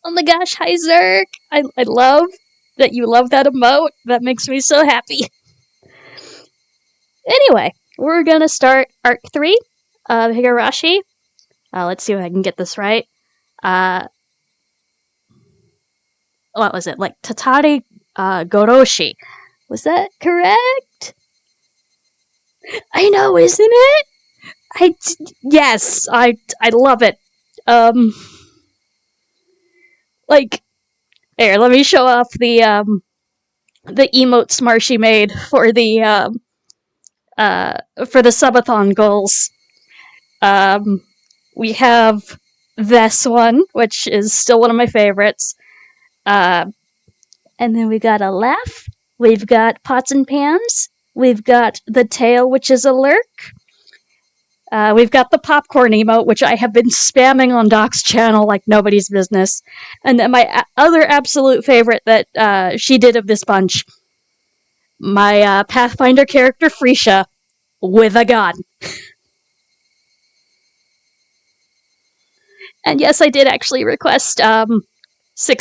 Oh my gosh, hi Zerk! I love that you love that emote. That makes me so happy. Anyway, we're gonna start Arc 3 of Higurashi. Let's see if I can get this right. What was it? Like Tatarigoroshi. Was that correct? I know, isn't it? Yes, I love it. Like, here, let me show off the emotes Marshy made for the subathon goals. We have this one, which is still one of my favorites. And then we got a laugh. We've got pots and pans. We've got the tail, which is a lurk. We've got the popcorn emote, which I have been spamming on Doc's channel like nobody's business. And then my other absolute favorite that she did of this bunch, my Pathfinder character, Freesia, with a gun. And yes, I did actually request 6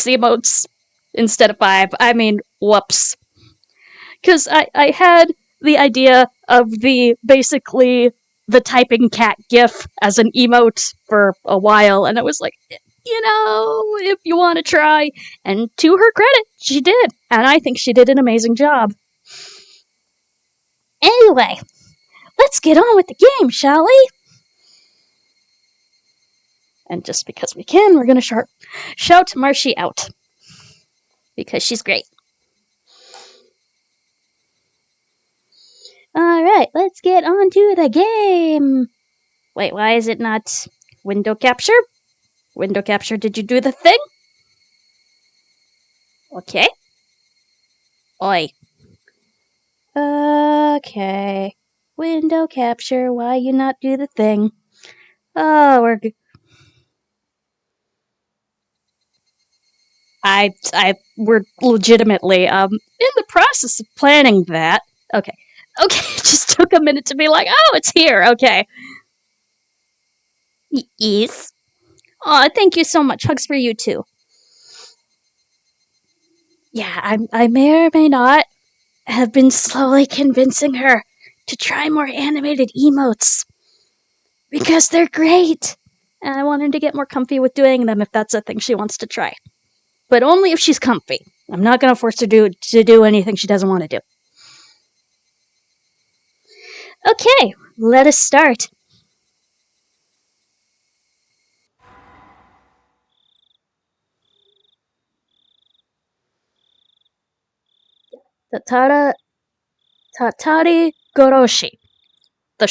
emotes instead of 5. I mean, whoops. Because I had the idea of basically the typing cat gif as an emote for a while, and I was like, if you want to try. And to her credit, she did. And I think she did an amazing job. Anyway, let's get on with the game, shall we? And just because we can, we're going to shout Marshy out. Because she's great. Alright, let's get on to the game. Wait, why is it not window capture? Window capture, did you do the thing? Okay. Oi. Okay. Window capture, why you not do the thing? Oh, we're legitimately, in the process of planning that. Okay, it just took a minute to be like, oh, it's here, okay. Yes. Aw, thank you so much. Hugs for you, too. Yeah, I may or may not have been slowly convincing her to try more animated emotes. Because they're great! And I want her to get more comfy with doing them if that's a thing she wants to try. But only if she's comfy. I'm not going to force her to do anything she doesn't want to do. Okay, let us start. Tatarigoroshi. The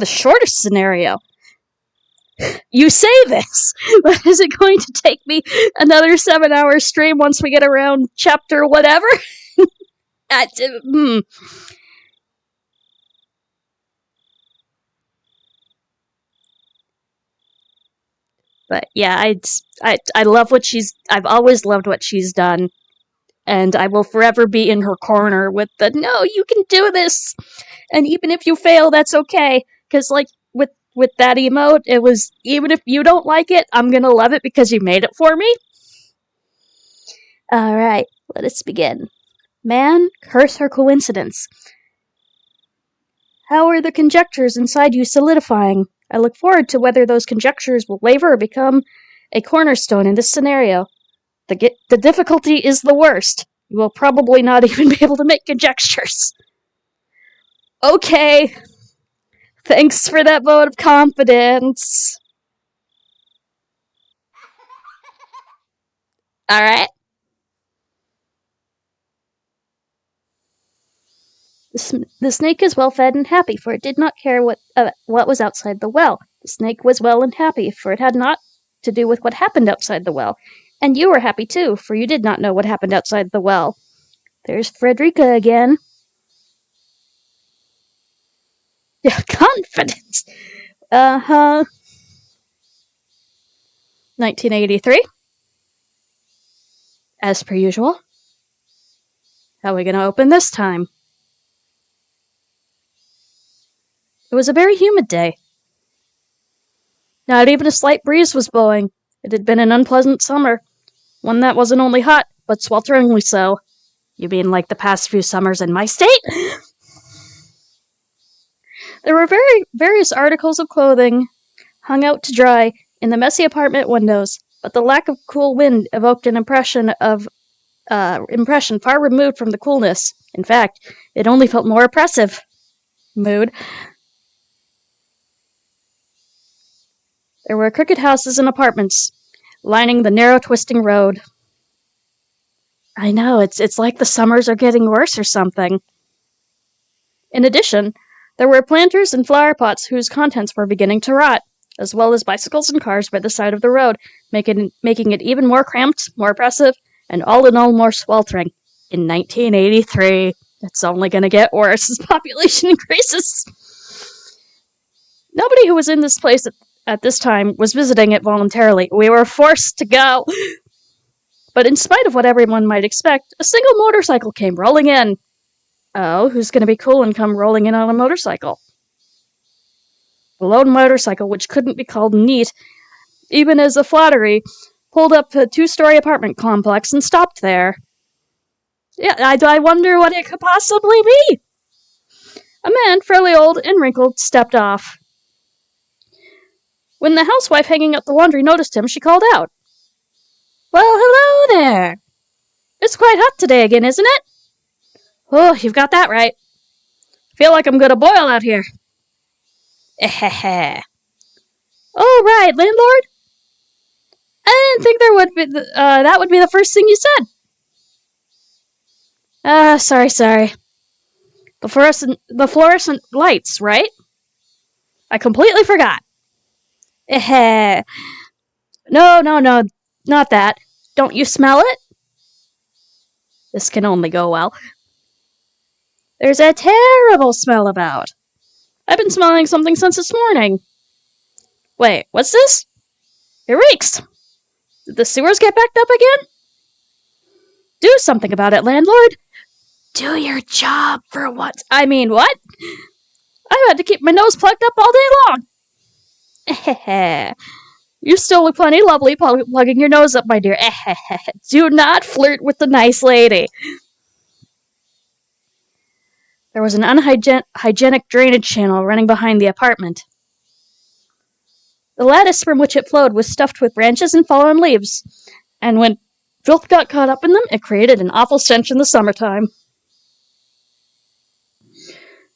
shortest scenario. You say this, but is it going to take me another 7-hour stream once we get around chapter whatever? But yeah, I love what I've always loved what she's done. And I will forever be in her corner with the, no, you can do this! And even if you fail, that's okay. Because, like, with that emote, it was, even if you don't like it, I'm gonna love it because you made it for me. Alright, let us begin. Man, curse her coincidence. How are the conjectures inside you solidifying? I look forward to whether those conjectures will waver or become a cornerstone in this scenario. The difficulty is the worst. You will probably not even be able to make conjectures. Okay. Thanks for that vote of confidence. Alright. The snake is well fed and happy, for it did not care what was outside the well. The snake was well and happy, for it had not to do with what happened outside the well. And you were happy too, for you did not know what happened outside the well. There's Frederica again. Yeah, confidence. 1983. As per usual. How are we gonna open this time? It was a very humid day. Not even a slight breeze was blowing. It had been an unpleasant summer. One that wasn't only hot, but swelteringly so. You mean like the past few summers in my state? There were various articles of clothing hung out to dry in the messy apartment windows, but the lack of cool wind evoked an impression far removed from the coolness. In fact, it only felt more oppressive. Mood. There were crooked houses and apartments lining the narrow, twisting road. I know, it's like the summers are getting worse or something. In addition, there were planters and flower pots whose contents were beginning to rot, as well as bicycles and cars by the side of the road, making it even more cramped, more oppressive, and all in all more sweltering. In 1983, it's only going to get worse as population increases. Nobody who was in this place at this time was visiting it voluntarily. We were forced to go. But in spite of what everyone might expect, a single motorcycle came rolling in. Oh, who's going to be cool and come rolling in on a motorcycle? A lone motorcycle, which couldn't be called neat, even as a flattery, pulled up a 2-story apartment complex and stopped there. Yeah, I wonder what it could possibly be. A man, fairly old and wrinkled, stepped off. When the housewife hanging up the laundry noticed him, she called out, "Well, hello there! It's quite hot today again, isn't it?" "Oh, you've got that right. Feel like I'm gonna boil out here." "Eh-heh-heh. Oh, right, landlord? I didn't think that would be the first thing you said." Sorry. The fluorescent lights, right? I completely forgot." "Eh-heh. No, not that. Don't you smell it?" This can only go well. "There's a terrible smell about. I've been smelling something since this morning." "Wait, what's this? It reeks. Did the sewers get backed up again?" "Do something about it, landlord." "Do your job for once." "I mean, what? I've had to keep my nose plugged up all day long." "You still look plenty lovely plugging your nose up, my dear." "Do not flirt with the nice lady." There was an unhygienic drainage channel running behind the apartment. The lattice from which it flowed was stuffed with branches and fallen leaves, and when filth got caught up in them, it created an awful stench in the summertime.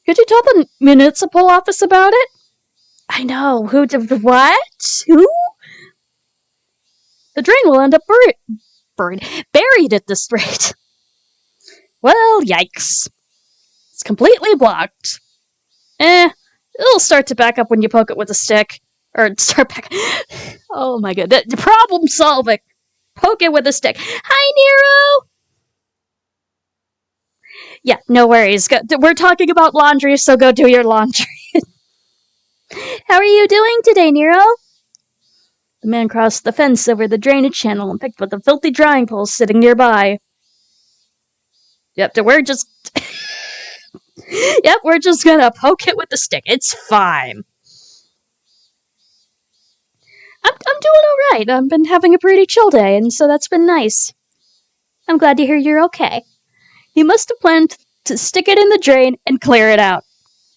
"Could you tell the municipal office about it?" "I know. What? Who?" "The drain will end up buried at this rate." "Well, yikes. It's completely blocked." It'll start to back up when you poke it with a stick. Or start back... Oh my god, the problem solving. Poke it with a stick. "Hi, Nero!" "Yeah, no worries. We're talking about laundry, so go do your laundry." "How are you doing today, Nero?" The man crossed the fence over the drainage channel and picked up the filthy drying poles sitting nearby. Yep, we're just gonna poke it with a stick. It's fine. I'm doing alright. I've been having a pretty chill day, and so that's been nice. I'm glad to hear you're okay. You must have planned to stick it in the drain and clear it out.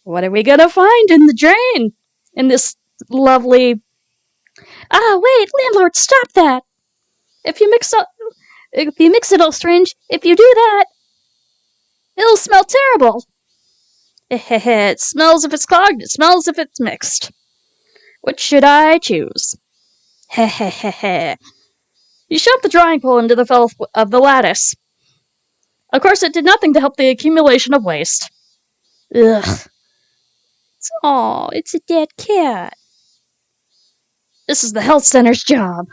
What are we gonna find in the drain? In this lovely... Wait, landlord, stop that! If you mix it all strange, if you do that, it'll smell terrible. It smells if it's clogged, it smells if it's mixed. Which should I choose? You shoved the drying pole into the filth of the lattice. Of course, it did nothing to help the accumulation of waste. Ugh. It's a dead cat. This is the health center's job.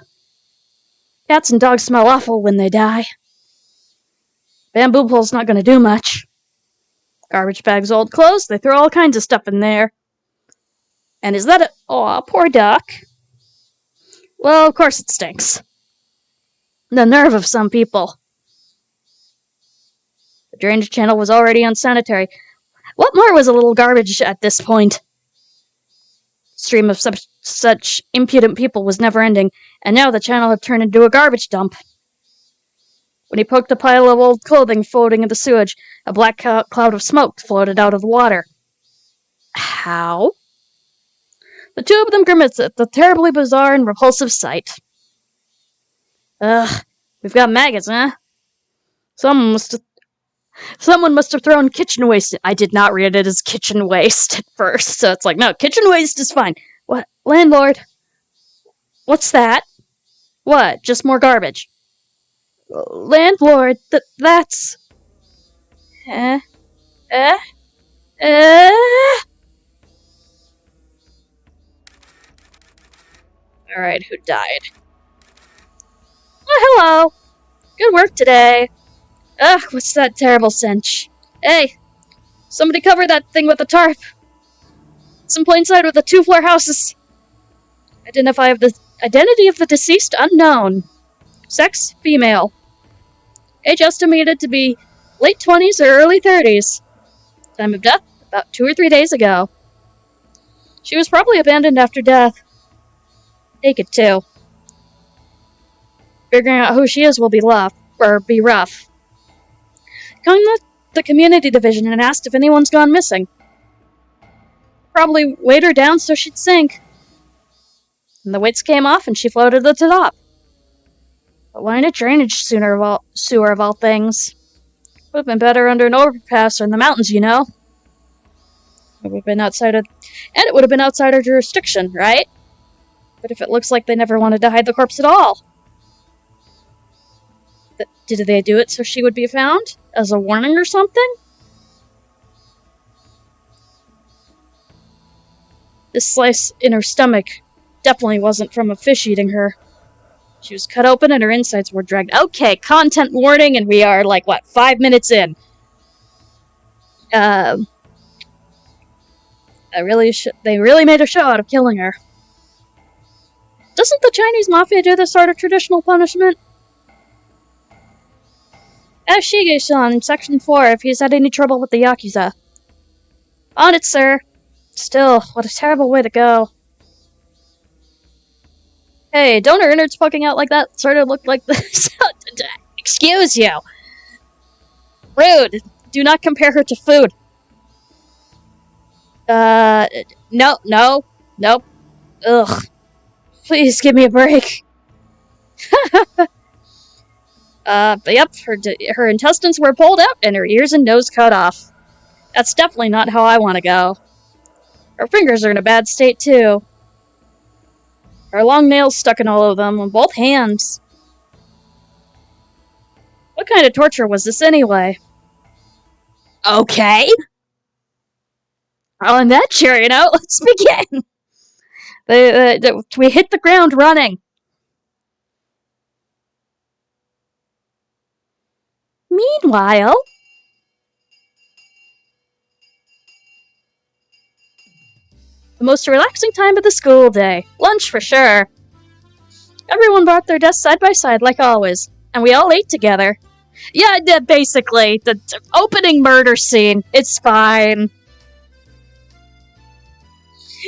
Cats and dogs smell awful when they die. Bamboo pole's not going to do much. Garbage bags, old clothes, they throw all kinds of stuff in there. And is that poor duck. Well, of course it stinks. The nerve of some people. The drainage channel was already unsanitary. What more was a little garbage at this point? Stream of such impudent people was never ending, and now the channel had turned into a garbage dump. When he poked a pile of old clothing floating in the sewage, a black cloud of smoke floated out of the water. How? The two of them grimaced at the terribly bizarre and repulsive sight. Ugh, we've got maggots, huh? Someone must have thrown kitchen waste. I did not read it as kitchen waste at first, so it's like, no, kitchen waste is fine. What? Landlord? What's that? What? Just more garbage? Landlord, that's... Eh? Eh? Eh? Alright, who died? Oh, hello! Good work today. Ugh, what's that terrible stench? Hey, somebody cover that thing with a tarp. It's in plain sight with the 2-floor houses. Identity of the deceased unknown. Sex, female. Age estimated to be late 20s or early 30s. Time of death, about 2 or 3 days ago. She was probably abandoned after death. Naked, too. Figuring out who she is will be rough. Contact the community division and asked if anyone's gone missing. Probably weighed her down so she'd sink. And the weights came off and she floated to the top. But why in a drainage sewer of all things? Would have been better under an overpass or in the mountains, you know. It would have been outside our jurisdiction, right? But if it looks like they never wanted to hide the corpse at all. Did they do it so she would be found? As a warning or something? This slice in her stomach definitely wasn't from a fish eating her. She was cut open and her insides were dragged. Okay, content warning, and we are, 5 minutes in. They really made a show out of killing her. Doesn't the Chinese mafia do this sort of traditional punishment? Ask Shige-san, Section 4, if he's had any trouble with the Yakuza. On it, sir. Still, what a terrible way to go. Hey, don't her innards poking out like that sort of look like this? Excuse you. Rude. Do not compare her to food. Nope. Ugh. Please give me a break. But yep, her intestines were pulled out and her ears and nose cut off. That's definitely not how I want to go. Her fingers are in a bad state, too. Her long nails stuck in all of them, on both hands. What kind of torture was this, anyway? Okay. On that cheery note, let's begin. We hit the ground running. Meanwhile... the most relaxing time of the school day. Lunch for sure. Everyone brought their desks side by side like always, and we all ate together. Yeah, basically, the opening murder scene. It's fine.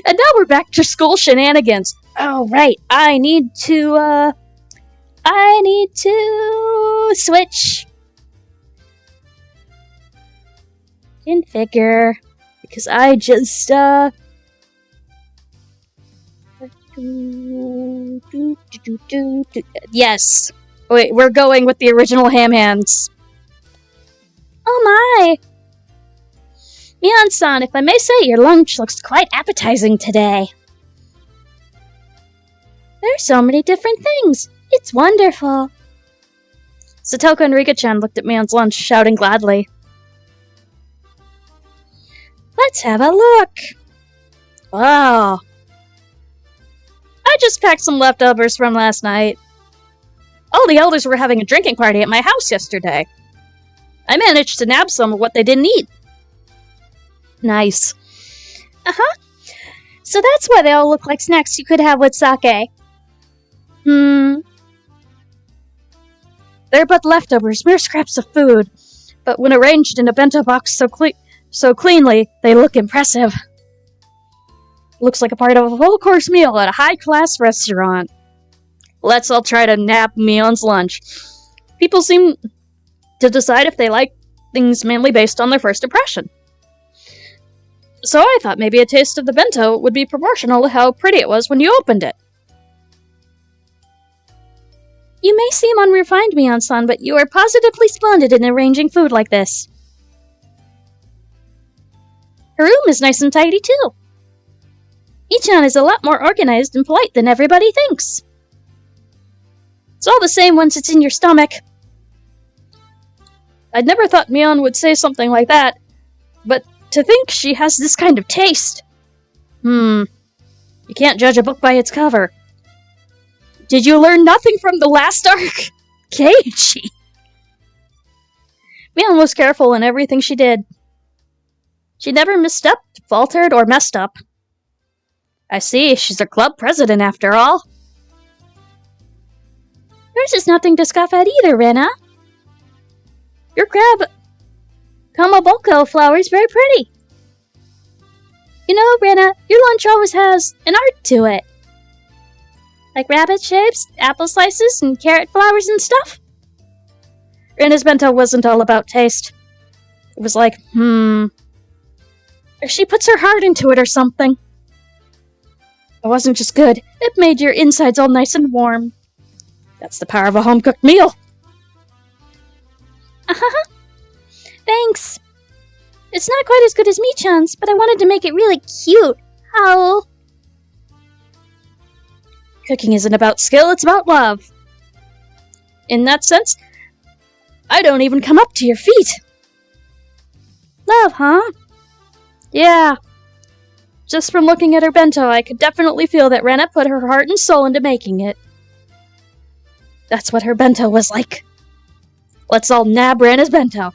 And now we're back to school shenanigans. Oh, right. I need to switch. Configure. Because I just, Yes. Wait, we're going with the original ham hands. Oh my! Mian-san, if I may say, your lunch looks quite appetizing today. There are so many different things. It's wonderful. Satoko and Rika-chan looked at Mian's lunch, shouting gladly. Let's have a look. Wow. I just packed some leftovers from last night. All the elders were having a drinking party at my house yesterday. I managed to nab some of what they didn't eat. Nice. Uh-huh. So that's why they all look like snacks you could have with sake. They're but leftovers, mere scraps of food. But when arranged in a bento box so cleanly, they look impressive. Looks like a part of a full-course meal at a high-class restaurant. Let's all try to nab Mion's lunch. People seem to decide if they like things mainly based on their first impression. So I thought maybe a taste of the bento would be proportional to how pretty it was when you opened it. You may seem unrefined, Mion-san, but you are positively splendid in arranging food like this. Her room is nice and tidy, too. Michan is a lot more organized and polite than everybody thinks. It's all the same once it's in your stomach. I'd never thought Mion would say something like that, but to think she has this kind of taste. You can't judge a book by its cover. Did you learn nothing from the last arc? Keiichi. Mion was careful in everything she did. She never misstepped, faltered, or messed up. I see, she's a club president after all. Yours is nothing to scoff at either, Rena. Your crab Kamaboko flower is very pretty. You know, Rena, your lunch always has an art to it. Like rabbit shapes, apple slices, and carrot flowers and stuff. Rena's bento wasn't all about taste. It was like, she puts her heart into it or something. It wasn't just good, it made your insides all nice and warm. That's the power of a home-cooked meal. Thanks. It's not quite as good as Michan's, but I wanted to make it really cute. How? Cooking isn't about skill, it's about love. In that sense, I don't even come up to your feet. Love, huh? Yeah. Just from looking at her bento, I could definitely feel that Rena put her heart and soul into making it. That's what her bento was like. Let's all nab Rena's bento.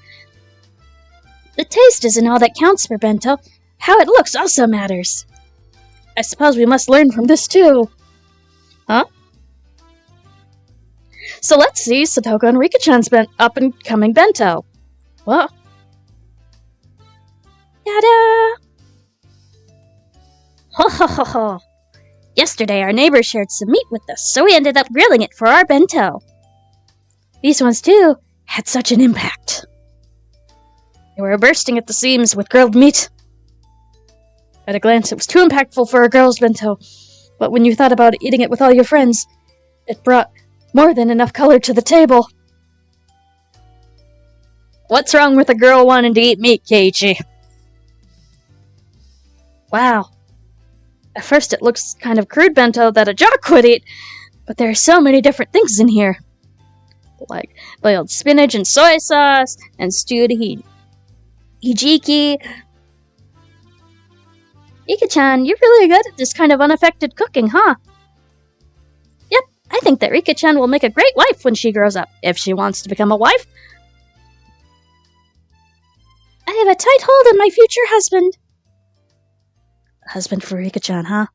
The taste isn't all that counts for bento. How it looks also matters. I suppose we must learn from this too. Huh? So let's see Satoko and Rika-chan's up-and-coming bento. Whoa. Yada! Ho ho ho ho! Yesterday our neighbor shared some meat with us, so we ended up grilling it for our bento. These ones, too, had such an impact. They were bursting at the seams with grilled meat. At a glance, it was too impactful for a girl's bento, but when you thought about eating it with all your friends, it brought more than enough color to the table. What's wrong with a girl wanting to eat meat, Keiichi? Wow. At first it looks kind of crude bento that a jock would eat, but there are so many different things in here. Like boiled spinach and soy sauce, and stewed hijiki. Rika-chan, you're really good at this kind of unaffected cooking, huh? Yep, I think that Rika-chan will make a great wife when she grows up, if she wants to become a wife. I have a tight hold on my future husband. Husband for Rika-chan, huh?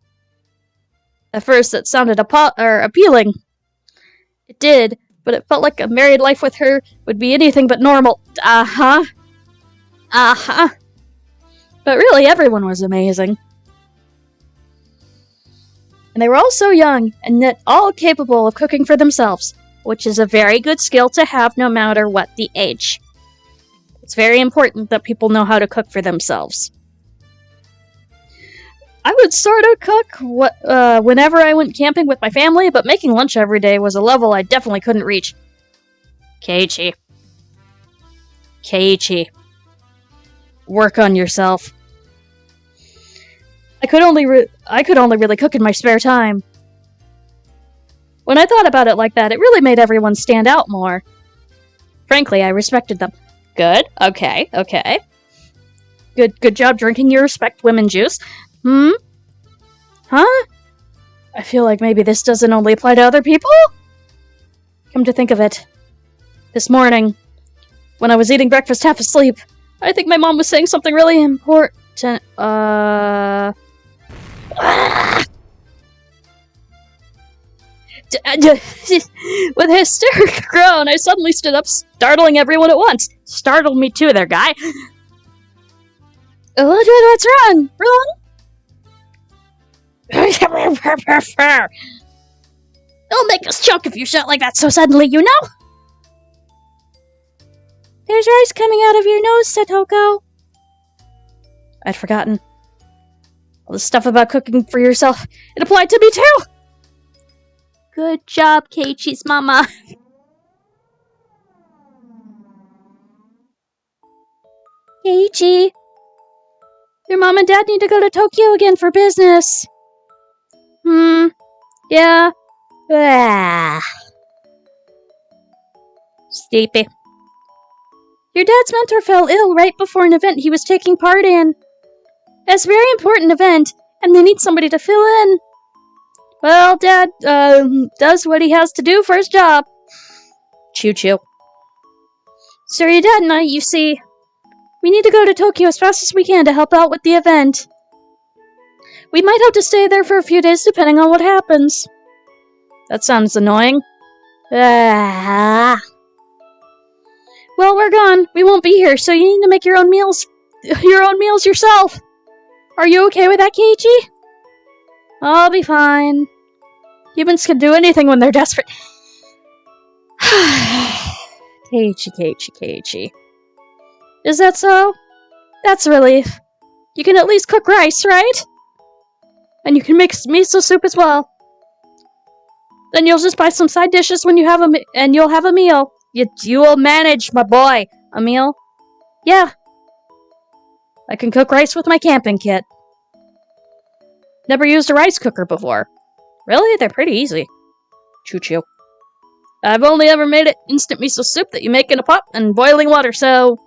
At first, that sounded appealing. It did, but it felt like a married life with her would be anything but normal. But really, everyone was amazing. And they were all so young, and yet all capable of cooking for themselves, which is a very good skill to have no matter what the age. It's very important that people know how to cook for themselves. I would sort of cook whenever I went camping with my family, but making lunch every day was a level I definitely couldn't reach. Keiichi. Work on yourself. I could only really cook in my spare time. When I thought about it like that, it really made everyone stand out more. Frankly, I respected them. Good. Okay. Good job drinking your respect women juice. Huh? I feel like maybe this doesn't only apply to other people? Come to think of it. This morning, when I was eating breakfast half asleep, I think my mom was saying something really important. With a hysterical groan, I suddenly stood up, startling everyone at once. Startled me too, there, guy. What's wrong? Don't make us choke if you shout like that so suddenly, you know? There's rice coming out of your nose, Satoko. I'd forgotten. All the stuff about cooking for yourself, it applied to me too! Good job, Keiichi's mama. Keiichi, your mom and dad need to go to Tokyo again for business. Yeah. Sleepy. Your dad's mentor fell ill right before an event he was taking part in. It's a very important event, and they need somebody to fill in. Well, Dad, does what he has to do for his job. Choo-choo. So your dad and I, you see, we need to go to Tokyo as fast as we can to help out with the event. We might have to stay there for a few days depending on what happens. That sounds annoying. Well, we're gone. We won't be here, so you need to make your own meals yourself. Are you okay with that, Keiichi? I'll be fine. Humans can do anything when they're desperate. Keiichi. Is that so? That's a relief. You can at least cook rice, right? And you can make miso soup as well. Then you'll just buy some side dishes when you have and you'll have a meal. You will manage, my boy. A meal? Yeah. I can cook rice with my camping kit. Never used a rice cooker before. Really? They're pretty easy. Choo-choo. I've only ever made it instant miso soup that you make in a pot and boiling water, so...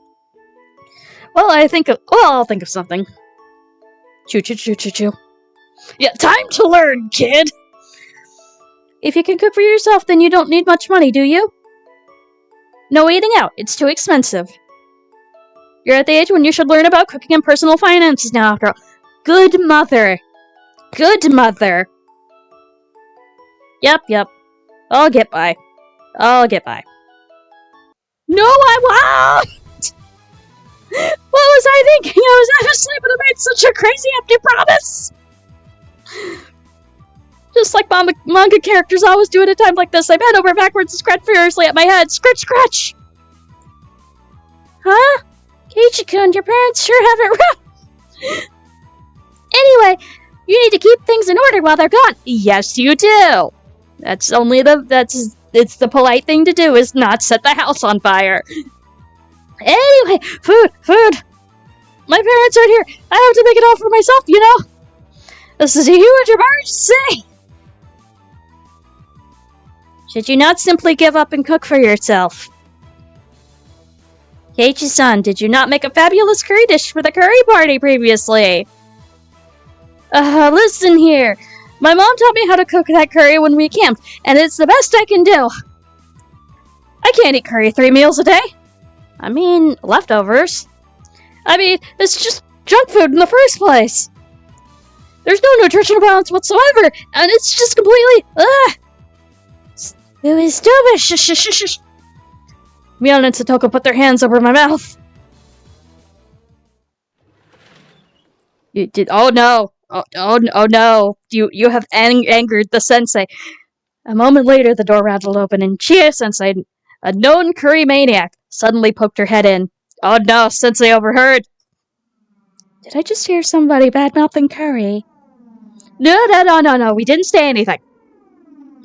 Well, I'll think of something. Choo-choo. Yeah, time to learn, kid! If you can cook for yourself, then you don't need much money, do you? No eating out. It's too expensive. You're at the age when you should learn about cooking and personal finances now, after all. Good mother. Yep. I'll get by. No, I won't! What was I thinking? I was half asleep and I made such a crazy empty promise! Just like manga characters always do at a time like this, I bent over backwards and scratched furiously at my head. Scratch! Huh? Keiichi-kun, your parents sure have it rough! Anyway, you need to keep things in order while they're gone. Yes, you do! It's the polite thing to do, is not set the house on fire. Anyway, food! My parents aren't here. I have to make it all for myself, you know? This is a huge emergency! Should you not simply give up and cook for yourself? Keiichi-san, did you not make a fabulous curry dish for the curry party previously? Listen here. My mom taught me how to cook that curry when we camped, and it's the best I can do. I can't eat curry 3 meals a day. I mean, leftovers. I mean, it's just junk food in the first place. There's no nutritional balance whatsoever, and it's just completely... It was stupid. Shh. Mion and Satoko put their hands over my mouth. You did... Oh no. Oh no. You have angered the sensei. A moment later, the door rattled open, and Chie-sensei, a known curry maniac, suddenly poked her head in. Oh no, sensei overheard. Did I just hear somebody bad-mouthing curry? No, we didn't say anything.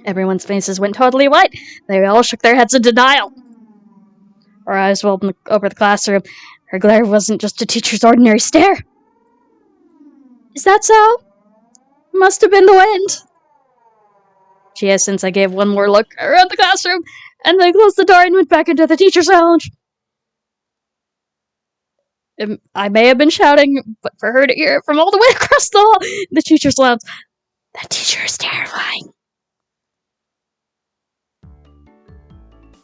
Everyone's faces went totally white. They all shook their heads in denial. Her eyes rolled over the classroom. Her glare wasn't just a teacher's ordinary stare. Is that so? Must have been the wind. Chie-sensei gave one more look around the classroom, and then closed the door and went back into the teacher's lounge. I may have been shouting, but for her to hear it from all the way across the hall, the teacher's lounge. That teacher is terrifying.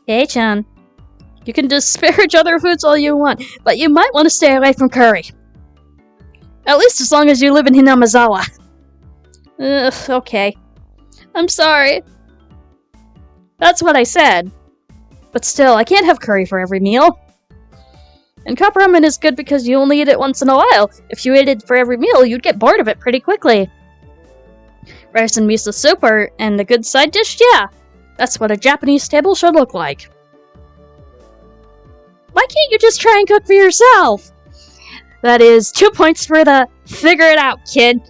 Hey, Chan. You can disparage other foods all you want, but you might want to stay away from curry. At least as long as you live in Hinamizawa. Okay. I'm sorry. That's what I said. But still, I can't have curry for every meal. And cup ramen is good because you only eat it once in a while. If you ate it for every meal, you'd get bored of it pretty quickly. Rice and miso soup and a good side dish, yeah. That's what a Japanese table should look like. Why can't you just try and cook for yourself? That is 2 points for the figure it out, kid.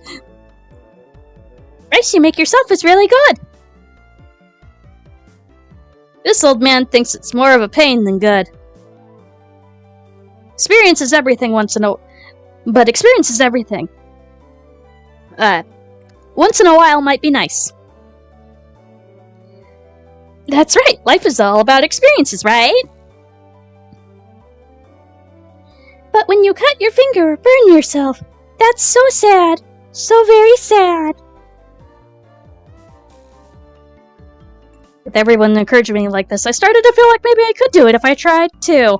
Rice you make yourself is really good. This old man thinks it's more of a pain than good. Experience is everything but experience is everything. Once in a while might be nice. That's right, life is all about experiences, right? But when you cut your finger or burn yourself, that's so sad. So very sad. With everyone encouraging me like this, I started to feel like maybe I could do it if I tried too.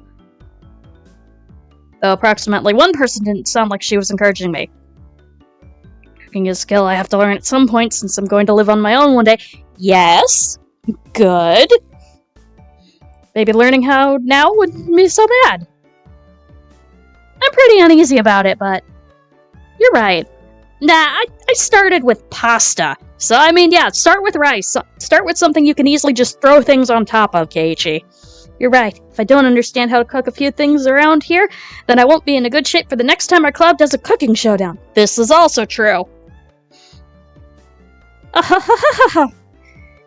Though approximately one person didn't sound like she was encouraging me. Cooking is a skill I have to learn at some point since I'm going to live on my own one day. Yes. Good. Maybe learning how now wouldn't be so bad. I'm pretty uneasy about it, but you're right. Nah, I started with pasta. So, I mean, yeah, start with rice. Start with something you can easily just throw things on top of, Keiichi. You're right. If I don't understand how to cook a few things around here, then I won't be in a good shape for the next time our club does a cooking showdown. This is also true.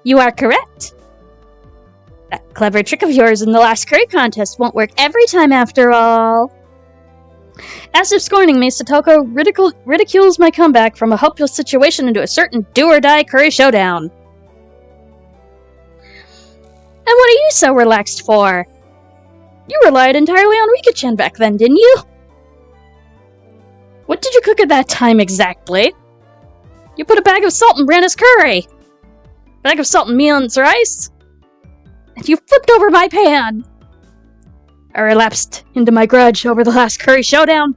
You are correct. That clever trick of yours in the last curry contest won't work every time after all. As if scorning me, Satoko ridicules my comeback from a hopeless situation into a certain do-or-die curry showdown. And what are you so relaxed for? You relied entirely on Rika-chan back then, didn't you? What did you cook at that time exactly? You put a bag of salt in Branna's curry. Bag of salt and meal and rice. And you flipped over my pan. I relapsed into my grudge over the last curry showdown.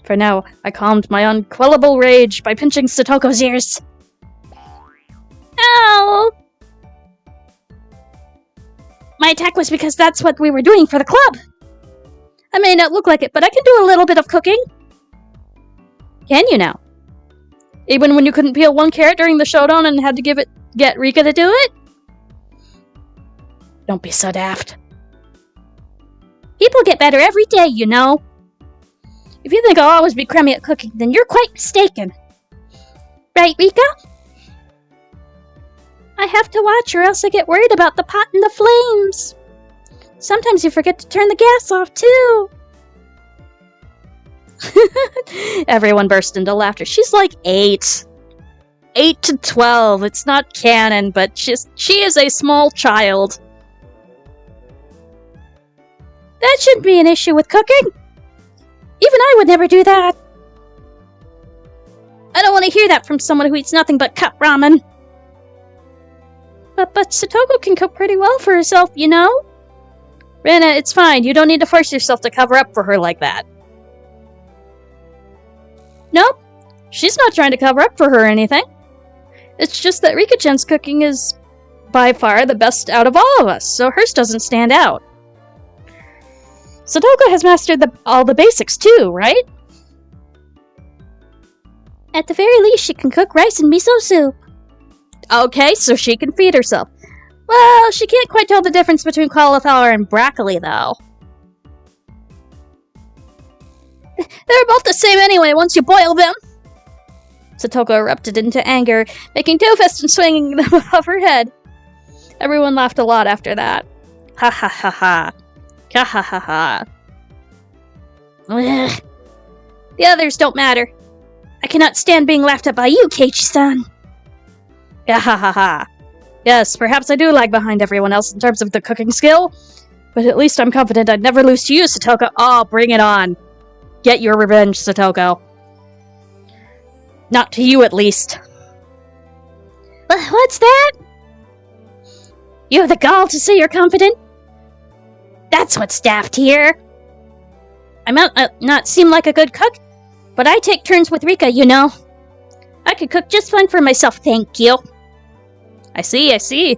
For now, I calmed my unquellable rage by pinching Satoko's ears. Ow! My attack was because that's what we were doing for the club. I may not look like it, but I can do a little bit of cooking. Can you now? Even when you couldn't peel one carrot during the showdown and had to get Rika to do it? Don't be so daft. People get better every day, you know. If you think I'll always be crummy at cooking, then you're quite mistaken. Right, Rika? I have to watch or else I get worried about the pot and the flames. Sometimes you forget to turn the gas off, too. Everyone burst into laughter. She's like 8. 8 to 12. It's not canon, but she is a small child. That shouldn't be an issue with cooking. Even I would never do that. I don't want to hear that from someone who eats nothing but cup ramen. But Satoko can cook pretty well for herself, you know? Rana, it's fine. You don't need to force yourself to cover up for her like that. Nope. She's not trying to cover up for her or anything. It's just that Rika-chan's cooking is by far the best out of all of us, so hers doesn't stand out. Satoko has mastered all the basics too, right? At the very least, she can cook rice and miso soup. Okay, so she can feed herself. Well, she can't quite tell the difference between cauliflower and broccoli, though. They're both the same anyway, once you boil them! Satoko erupted into anger, making two fists and swinging them above her head. Everyone laughed a lot after that. Ha ha ha ha. Ha ha ha ha. Ugh. The others don't matter. I cannot stand being laughed at by you, Keiichi-san. Ha ha ha ha. Yes, perhaps I do lag behind everyone else in terms of the cooking skill, but at least I'm confident I'd never lose to you, Satoko. Oh, bring it on. Get your revenge, Satoko. Not to you, at least. What's that? You have the gall to say you're confident? That's what's daft here. I might not seem like a good cook, but I take turns with Rika, you know. I could cook just fine for myself, thank you. I see.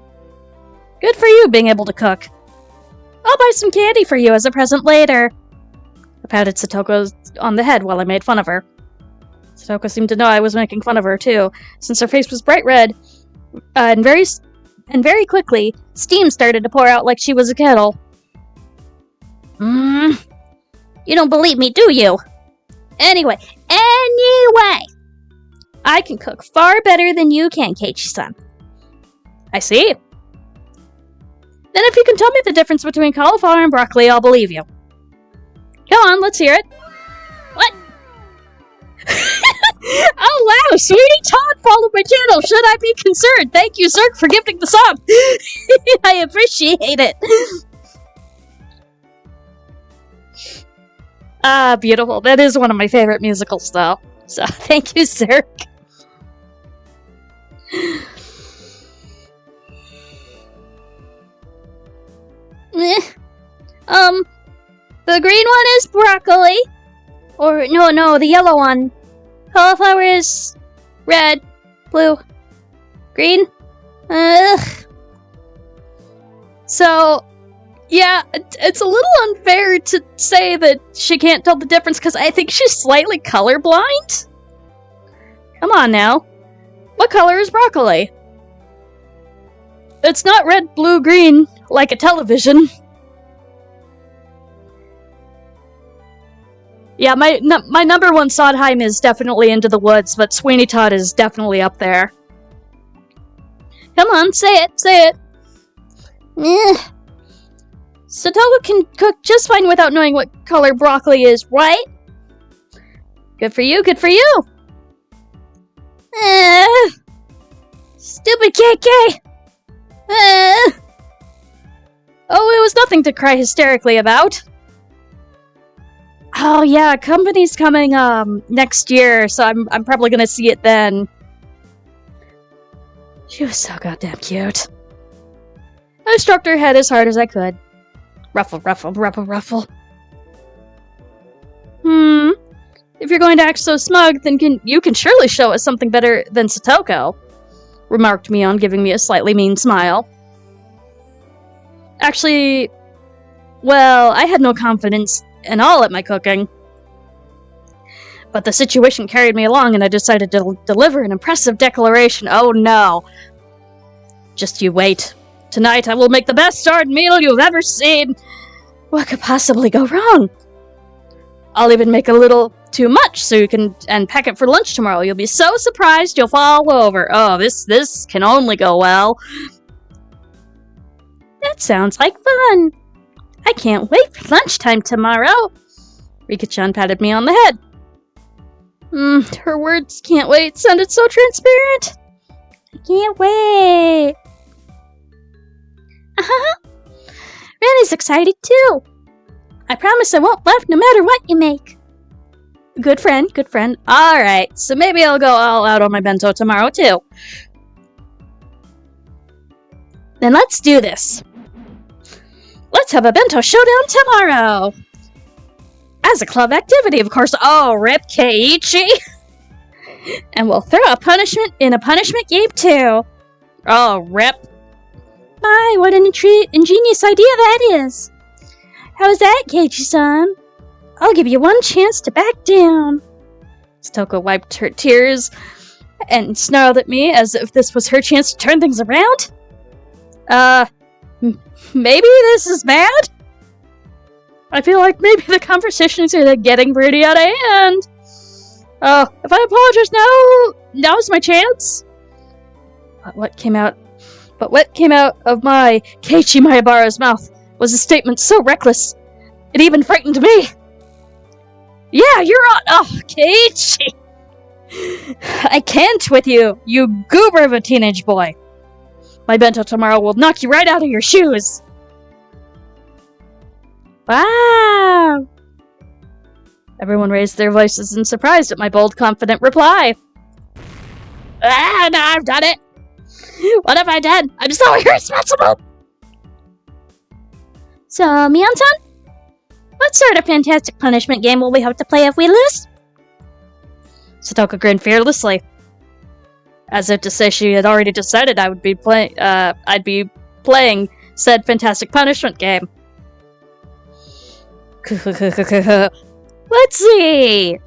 Good for you being able to cook. I'll buy some candy for you as a present later. I patted Satoko on the head while I made fun of her. Satoko seemed to know I was making fun of her, too, since her face was bright red, and very quickly, steam started to pour out like she was a kettle. You don't believe me, do you? Anyway, I can cook far better than you can, Keiichi-san. I see. Then if you can tell me the difference between cauliflower and broccoli, I'll believe you. Come on, let's hear it. What? Oh wow, sweetie Todd followed my channel. Should I be concerned? Thank you, sir, for gifting the sub. I appreciate it. Ah, beautiful. That is one of my favorite musicals, though. So, thank you, sir. The green one is broccoli. Or, no, the yellow one. Cauliflower is red, blue, green. So, yeah, it's a little unfair to say that she can't tell the difference because I think she's slightly colorblind. Come on now. What color is broccoli? It's not red, blue, green like a television. Yeah, my number one Sondheim is definitely Into the Woods, but Sweeney Todd is definitely up there. Come on, say it. Satoko can cook just fine without knowing what color broccoli is, right? Good for you. Stupid KK! Oh, it was nothing to cry hysterically about. Oh yeah, Company's coming next year, so I'm probably gonna see it then. She was so goddamn cute. I stroked her head as hard as I could. Ruffle. If you're going to act so smug, then you can surely show us something better than Satoko, remarked Mion, giving me a slightly mean smile. Actually, well, I had no confidence and all at my cooking. But the situation carried me along and I decided to deliver an impressive declaration. Oh no. Just you wait. Tonight I will make the best starred meal you've ever seen. What could possibly go wrong? I'll even make a little too much so you can pack it for lunch tomorrow. You'll be so surprised you'll fall over. Oh, this can only go well. That sounds like fun. I can't wait for lunchtime tomorrow. Rika-chan patted me on the head. Her words "can't wait" sounded so transparent. I can't wait. Randy's excited too. I promise I won't laugh no matter what you make. Good friend. Alright, so maybe I'll go all out on my bento tomorrow too. Then let's do this. Let's have a bento showdown tomorrow! As a club activity, of course. Oh, rip Keiichi! And we'll throw a punishment in a punishment game too. Oh, rip. My, what an ingenious idea that is. How's that, Keiichi-san? I'll give you one chance to back down. Satoko wiped her tears and snarled at me as if this was her chance to turn things around. Maybe this is bad? I feel like maybe the conversations are getting pretty out of hand. Oh, if I apologize now's my chance. But what came out of my Keiichi Maebara's mouth was a statement so reckless, it even frightened me. Yeah, you're on. Oh, Keiichi. I can't with you, you goober of a teenage boy. My bento tomorrow will knock you right out of your shoes. Wow! Everyone raised their voices in surprise at my bold, confident reply. No, I've done it! What have I done? I'm so irresponsible! So, Mion-san? What sort of fantastic punishment game will we have to play if we lose? Satoko grinned fearlessly, as if to say she had already decided I'd be playing said fantastic punishment game. Let's see!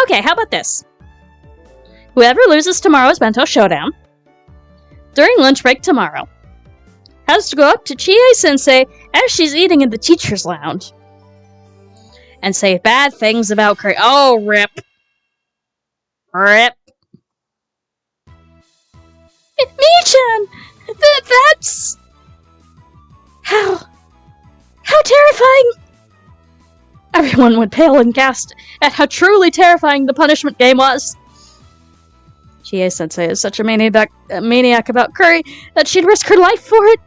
Okay, how about this? Whoever loses tomorrow's bento showdown, during lunch break tomorrow, has to go up to Chie-sensei as she's eating in the teacher's lounge, and say bad things about Curry. Oh, rip. Rip. Mii-chan! That's... How terrifying! Everyone went pale and gasped at how truly terrifying the punishment game was. Chie-sensei is such a maniac about Curry that she'd risk her life for it.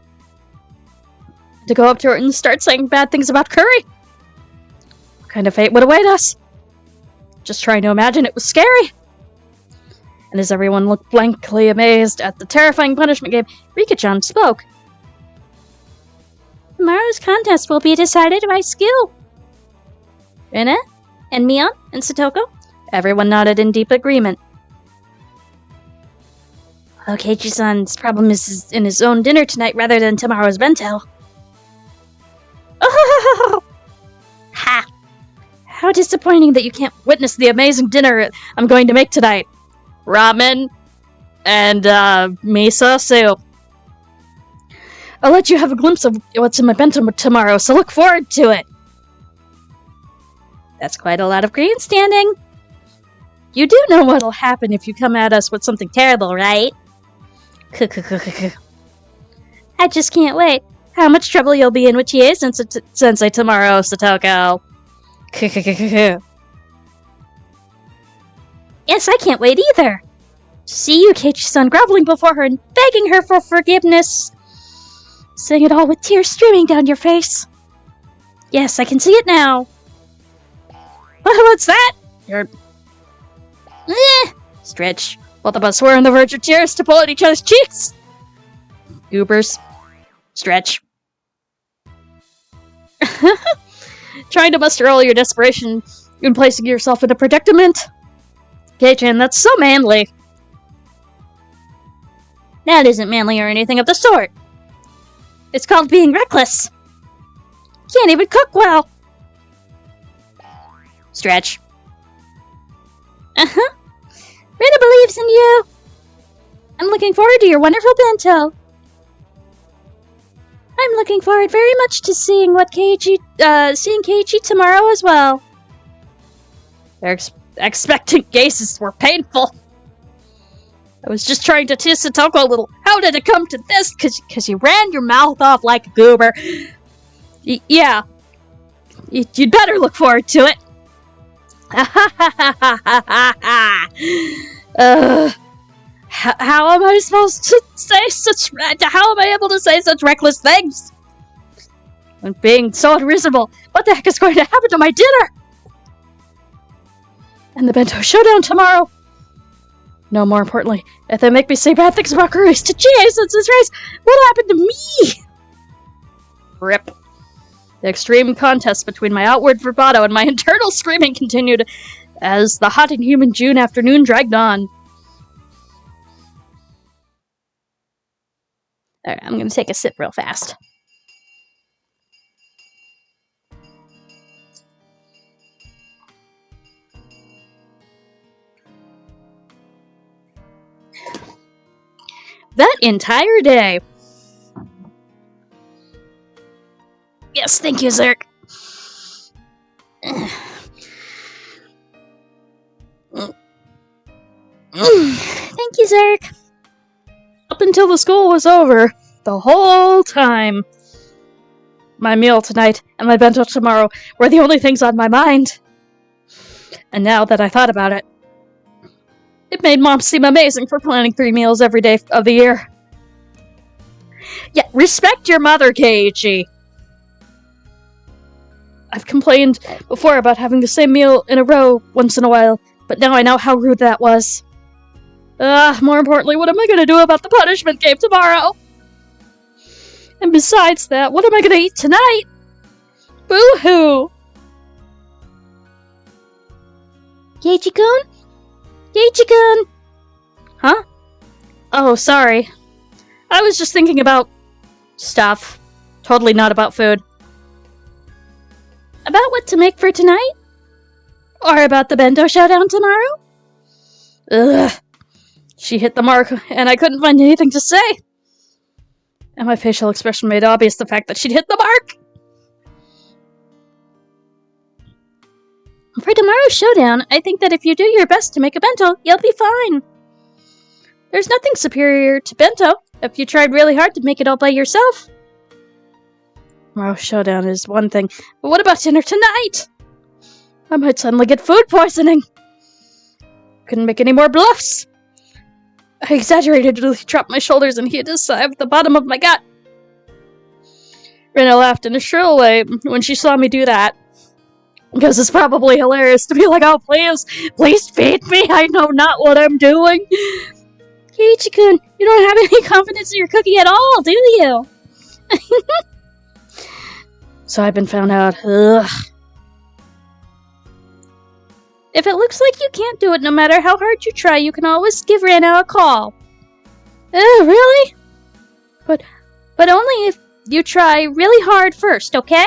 To go up to her and start saying bad things about Curry. What kind of fate would await us? Just trying to imagine it was scary. And as everyone looked blankly amazed at the terrifying punishment game, Rika-chan spoke. Tomorrow's contest will be decided by skill. Rina? And Mion? And Satoko? Everyone nodded in deep agreement. Okay, Keiichi-san's problem is in his own dinner tonight rather than tomorrow's bento. Oh! Ha! How disappointing that you can't witness the amazing dinner I'm going to make tonight. Ramen and miso soup. I'll let you have a glimpse of what's in my bento tomorrow, so look forward to it. That's quite a lot of grandstanding. You do know what'll happen if you come at us with something terrible, right? I just can't wait. How much trouble you'll be in with Chie-sensei tomorrow, Satoko. Yes, I can't wait either. See you, Keiichi-san, groveling before her and begging her for forgiveness. Saying it all with tears streaming down your face. Yes, I can see it now. What's that? You're... Stretch. Both of us were on the verge of tears to pull at each other's cheeks. Goobers. Stretch. Trying to muster all your desperation in placing yourself in a predicament. Kei-chan, that's so manly. That isn't manly or anything of the sort. It's called being reckless. Can't even cook well. Stretch. Rina believes in you. I'm looking forward to your wonderful bento. I'm looking forward very much to seeing Keiichi tomorrow as well. Their expectant gazes were painful. I was just trying to tease Satoko a little. How did it come to this? Cause you ran your mouth off like a goober. Yeah. You'd better look forward to it. How am I supposed to say such... How am I able to say such reckless things? When being so unreasonable, what the heck is going to happen to my dinner? And the bento showdown tomorrow. No, more importantly, if they make me say bad things about Kurui's to Chie-sensei's race, what'll happen to me? Rip. The extreme contest between my outward bravado and my internal screaming continued as the hot and humid June afternoon dragged on. Alright, I'm gonna take a sip real fast. That entire day. Yes, thank you, Zerk. Thank you, Zerk. Up until the school was over, the whole time. My meal tonight and my bento tomorrow were the only things on my mind. And now that I thought about it, it made Mom seem amazing for planning 3 meals every day of the year. Yeah, respect your mother, Keiichi. I've complained before about having the same meal in a row once in a while, but now I know how rude that was. More importantly, what am I gonna do about the punishment game tomorrow? And besides that, what am I gonna eat tonight? Boo-hoo! Keiichi-kun? Keiichi-kun! Huh? Oh, sorry. I was just thinking about... stuff. Totally not about food. About what to make for tonight? Or about the bento showdown tomorrow? Ugh. She hit the mark, and I couldn't find anything to say. And my facial expression made obvious the fact that she'd hit the mark. For tomorrow's showdown, I think that if you do your best to make a bento, you'll be fine. There's nothing superior to bento if you tried really hard to make it all by yourself. Tomorrow's showdown is one thing, but what about dinner tonight? I might suddenly get food poisoning. Couldn't make any more bluffs. I exaggeratedly dropped my shoulders and heaved a sigh at the bottom of my gut. Rena laughed in a shrill way when she saw me do that. Because it's probably hilarious to be like, oh, please feed me, I know not what I'm doing. Keiichi-kun, you don't have any confidence in your cooking at all, do you? So I've been found out. Ugh. If it looks like you can't do it no matter how hard you try, you can always give Rena a call. Really? But only if you try really hard first, okay?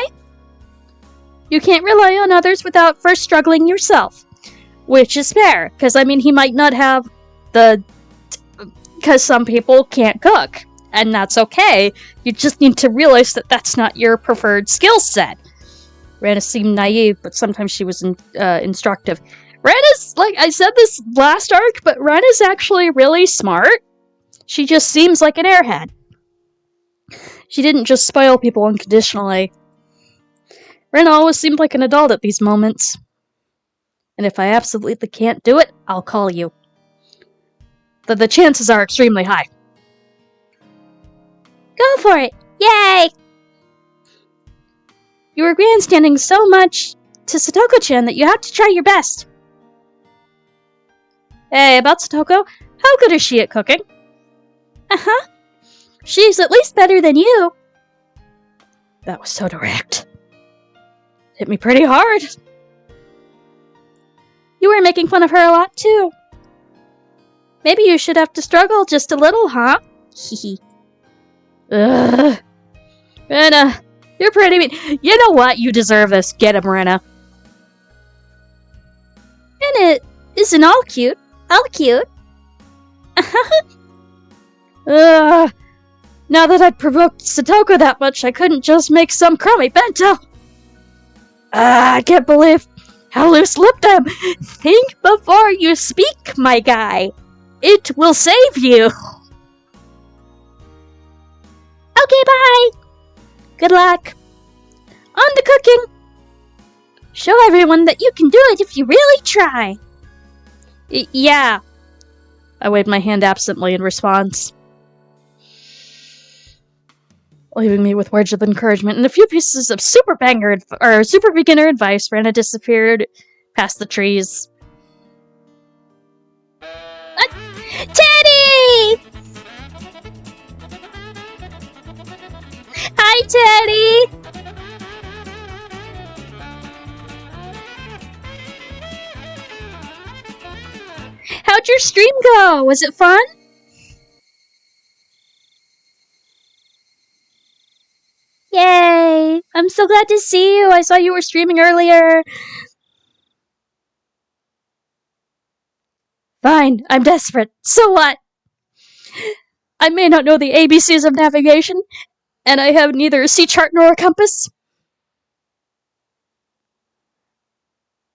You can't rely on others without first struggling yourself. Which is fair, because, I mean, he might not have because some people can't cook, and that's okay. You just need to realize that that's not your preferred skill set. Rena seemed naive, but sometimes she was instructive. Rena's, like I said this last arc, but Rena's actually really smart. She just seems like an airhead. She didn't just spoil people unconditionally. Rena always seemed like an adult at these moments. And if I absolutely can't do it, I'll call you. The chances are extremely high. Go for it! Yay! You were grandstanding so much to Satoko-chan that you have to try your best. Hey, about Satoko, how good is she at cooking? Uh-huh. She's at least better than you. That was so direct. Hit me pretty hard. You were making fun of her a lot, too. Maybe you should have to struggle just a little, huh? Hehe. Ugh. Rena, you're pretty mean. You know what? You deserve this. Get him, Rena. And it isn't all cute. All cute. Ugh. Now that I'd provoked Satoko that much, I couldn't just make some crummy bento. I can't believe how loose-lipped I am. Think before you speak, my guy. It will save you. Okay, bye. Good luck. On to cooking. Show everyone that you can do it if you really try. Yeah. I waved my hand absently in response, leaving me with words of encouragement and a few pieces of super beginner advice. Rena disappeared past the trees. Teddy! Hi, Teddy! How'd your stream go? Was it fun? Yay! I'm so glad to see you. I saw you were streaming earlier. Fine, I'm desperate. So what? I may not know the ABCs of navigation, and I have neither a sea chart nor a compass.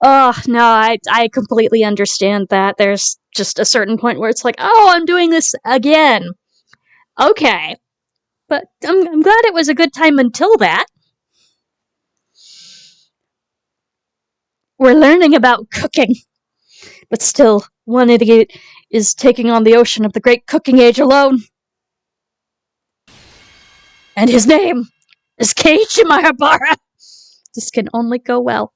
Oh, no, I completely understand that. There's just a certain point where it's like, oh, I'm doing this again. Okay. But I'm glad it was a good time until that. We're learning about cooking. But still, one idiot is taking on the ocean of the great cooking age alone. And his name is Keiichi Mahabara. This can only go well.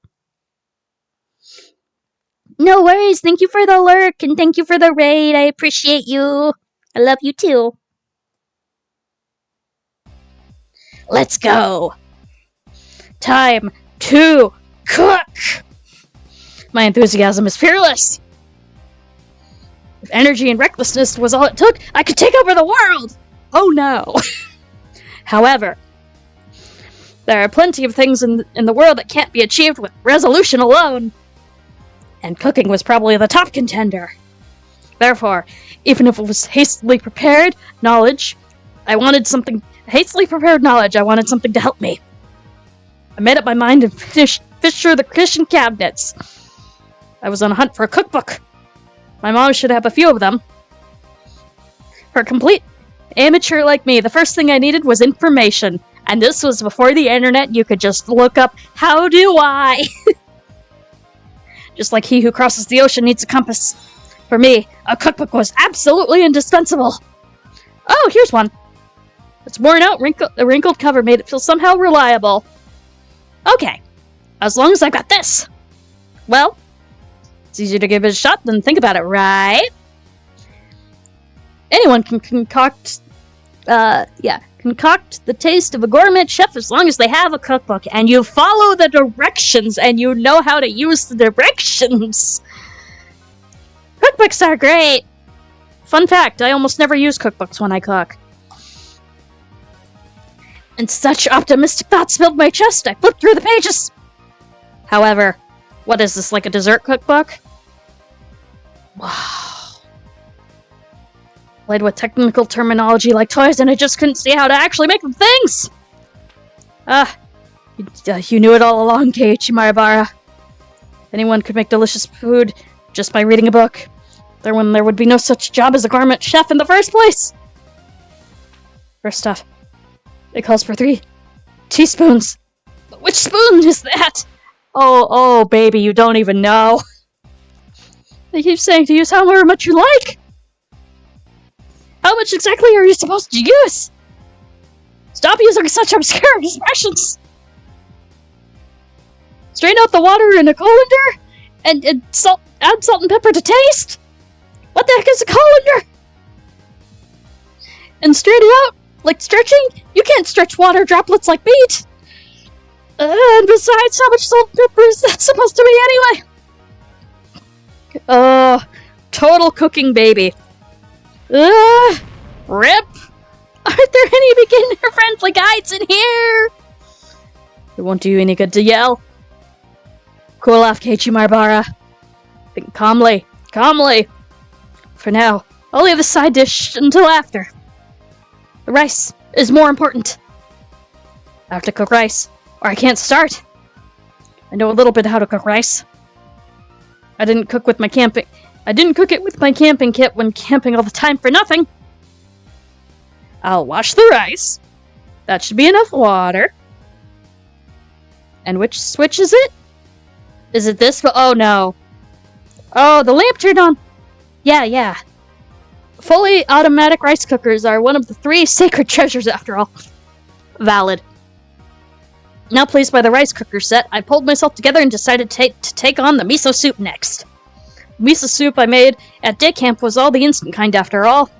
No worries. Thank you for the lurk, and thank you for the raid. I appreciate you. I love you too. Let's go. Time to cook. My enthusiasm is fearless. If energy and recklessness was all it took, I could take over the world. Oh no. However, there are plenty of things in the world that can't be achieved with resolution alone. And cooking was probably the top contender. Therefore, even if it was hastily prepared knowledge, I wanted something to help me. I made up my mind and fished through the kitchen cabinets. I was on a hunt for a cookbook. My mom should have a few of them. For a complete amateur like me, the first thing I needed was information. And this was before the internet. You could just look up, how do I? Just like he who crosses the ocean needs a compass. For me, a cookbook was absolutely indispensable. Oh, here's one. Its worn out, wrinkled cover made it feel somehow reliable. Okay, as long as I've got this. Well, it's easier to give it a shot than think about it, right? Anyone can concoct the taste of a gourmet chef as long as they have a cookbook and you follow the directions and you know how to use the directions. Cookbooks are great! Fun fact, I almost never use cookbooks when I cook. And such optimistic thoughts filled my chest, I flipped through the pages. However, what is this, like a dessert cookbook? Wow. Played with technical terminology like toys, and I just couldn't see how to actually make them things! You knew it all along, Keiichi Maibara. Anyone could make delicious food just by reading a book. There would be no such job as a gourmet chef in the first place! First off, it calls for 3 teaspoons. But which spoon is that? Oh, baby, you don't even know. They keep saying to use however much you like. How much exactly are you supposed to use? Stop using such obscure expressions! Strain out the water in a colander and add salt and pepper to taste? What the heck is a colander? And strain it out? Like stretching? You can't stretch water droplets like meat! And besides, how much salt and pepper is that supposed to be anyway? Total cooking baby. Rip! Aren't there any beginner-friendly guides in here? It won't do you any good to yell. Cool off, Keiichi Maibara. Think calmly. For now, I'll leave the side dish until after. The rice is more important. I have to cook rice, or I can't start. I know a little bit how to cook rice. I didn't cook it with my camping kit when camping all the time for nothing. I'll wash the rice. That should be enough water. And which switch is it? Is it this? Oh no. Oh, the lamp turned on. Yeah. Fully automatic rice cookers are one of the 3 sacred treasures after all. Valid. Now pleased by the rice cooker set, I pulled myself together and decided to take on the miso soup next. Miso soup I made at day camp was all the instant kind after all.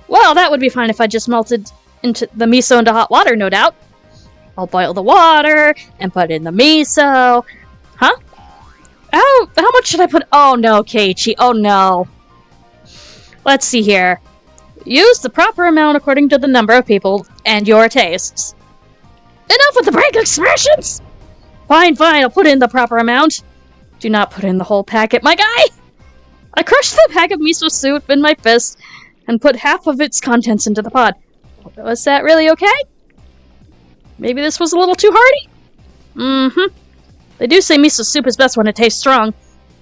Well, that would be fine if I just melted the miso into hot water, no doubt. I'll boil the water and put in the miso. Huh? How much should I put? Oh no, Keiichi, oh no. Let's see here. Use the proper amount according to the number of people and your tastes. Enough with the break expressions! Fine, I'll put in the proper amount. Do not put in the whole packet, my guy! I crushed the pack of miso soup in my fist and put half of its contents into the pot. Was that really okay? Maybe this was a little too hearty? Mm-hmm. They do say miso soup is best when it tastes strong.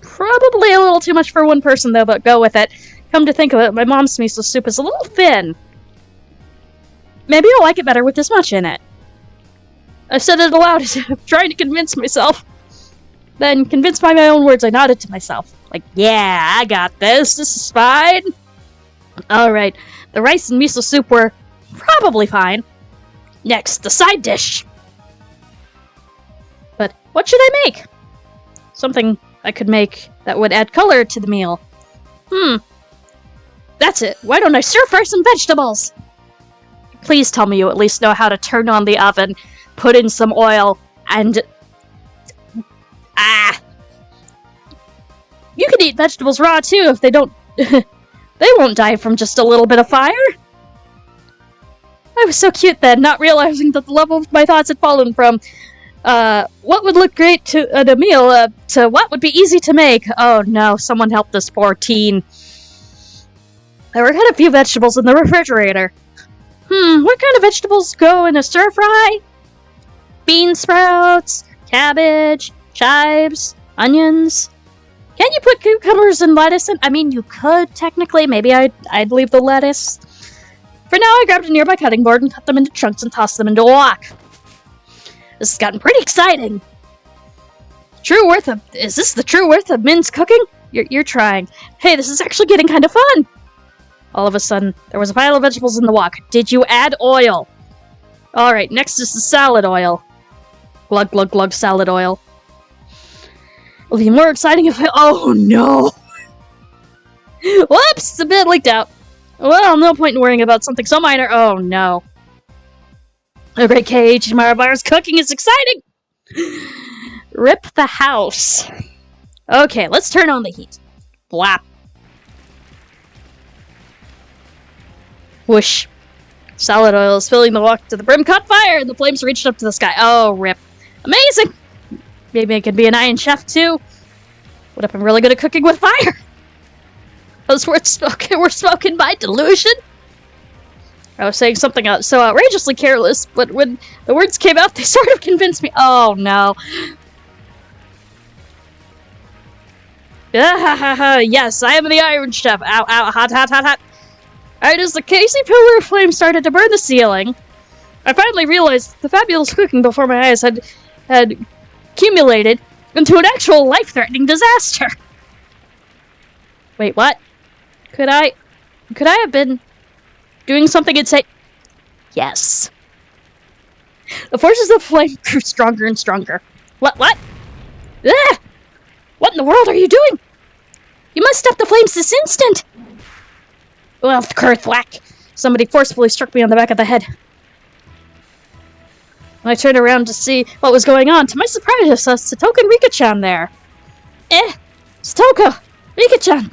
Probably a little too much for one person, though, but go with it. Come to think of it, my mom's miso soup is a little thin. Maybe I'll like it better with this much in it. I said it aloud as if trying to convince myself. Then, convinced by my own words, I nodded to myself. Like, yeah, I got this. This is fine. Alright, the rice and miso soup were probably fine. Next, the side dish. But what should I make? Something I could make that would add color to the meal. That's it. Why don't I stir-fry some vegetables? Please tell me you at least know how to turn on the oven, put in some oil, and... You can eat vegetables raw, too, if they don't... They won't die from just a little bit of fire. I was so cute then, not realizing that the level of my thoughts had fallen from, what would look great to a meal, to what would be easy to make. Oh no, someone help this poor teen. There were quite a few vegetables in the refrigerator. What kind of vegetables go in a stir-fry? Bean sprouts, cabbage, chives, onions. Can you put cucumbers and lettuce in? I mean, you could, technically. Maybe I'd leave the lettuce. For now, I grabbed a nearby cutting board and cut them into chunks and tossed them into a wok. This has gotten pretty exciting. Is this the true worth of Min's cooking? You're trying. Hey, this is actually getting kind of fun. All of a sudden, there was a pile of vegetables in the wok. Did you add oil? Alright, next is the salad oil. Glug, glug, glug, salad oil. It'll be more exciting if oh no! Whoops! The bit leaked out. Well, no point in worrying about something so minor. Oh no. A great cage, Marabar's cooking is exciting! Rip the house. Okay, let's turn on the heat. Blap. Whoosh. Salad oil is filling the wok to the brim, caught fire, and the flames reached up to the sky. Oh, rip. Amazing! Maybe I could be an Iron Chef, too. What if I'm really good at cooking with fire? Those words were spoken by delusion? I was saying something so outrageously careless, but when the words came out, they sort of convinced me. Oh, no. Yes, I am the Iron Chef. Ow, ow, hot, hot, hot, hot. Alright, as the casey pillar of flame started to burn the ceiling, I finally realized the fabulous cooking before my eyes had accumulated into an actual life-threatening disaster. Wait, what? Could I have been doing something insane? Yes. The forces of flame grew stronger and stronger. What? Ah! What in the world are you doing? You must stop the flames this instant! Well, kerthwack! Somebody forcefully struck me on the back of the head. When I turned around to see what was going on, to my surprise, I saw Satoka and Rika-chan there. Satoka! Rika-chan!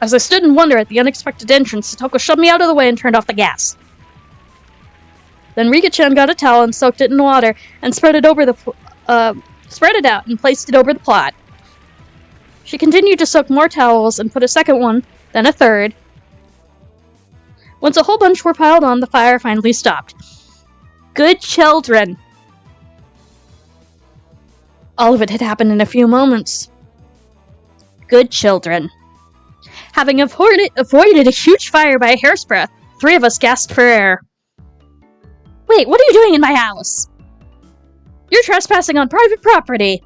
As I stood in wonder at the unexpected entrance, Satoka shoved me out of the way and turned off the gas. Then Rika-chan got a towel and soaked it in water and spread it out and placed it over the pot. She continued to soak more towels and put a second one, then a third. Once a whole bunch were piled on, the fire finally stopped. Good children. All of it had happened in a few moments. Good children. Having avoided a huge fire by a hair's breadth, 3 of us gasped for air. Wait, what are you doing in my house? You're trespassing on private property.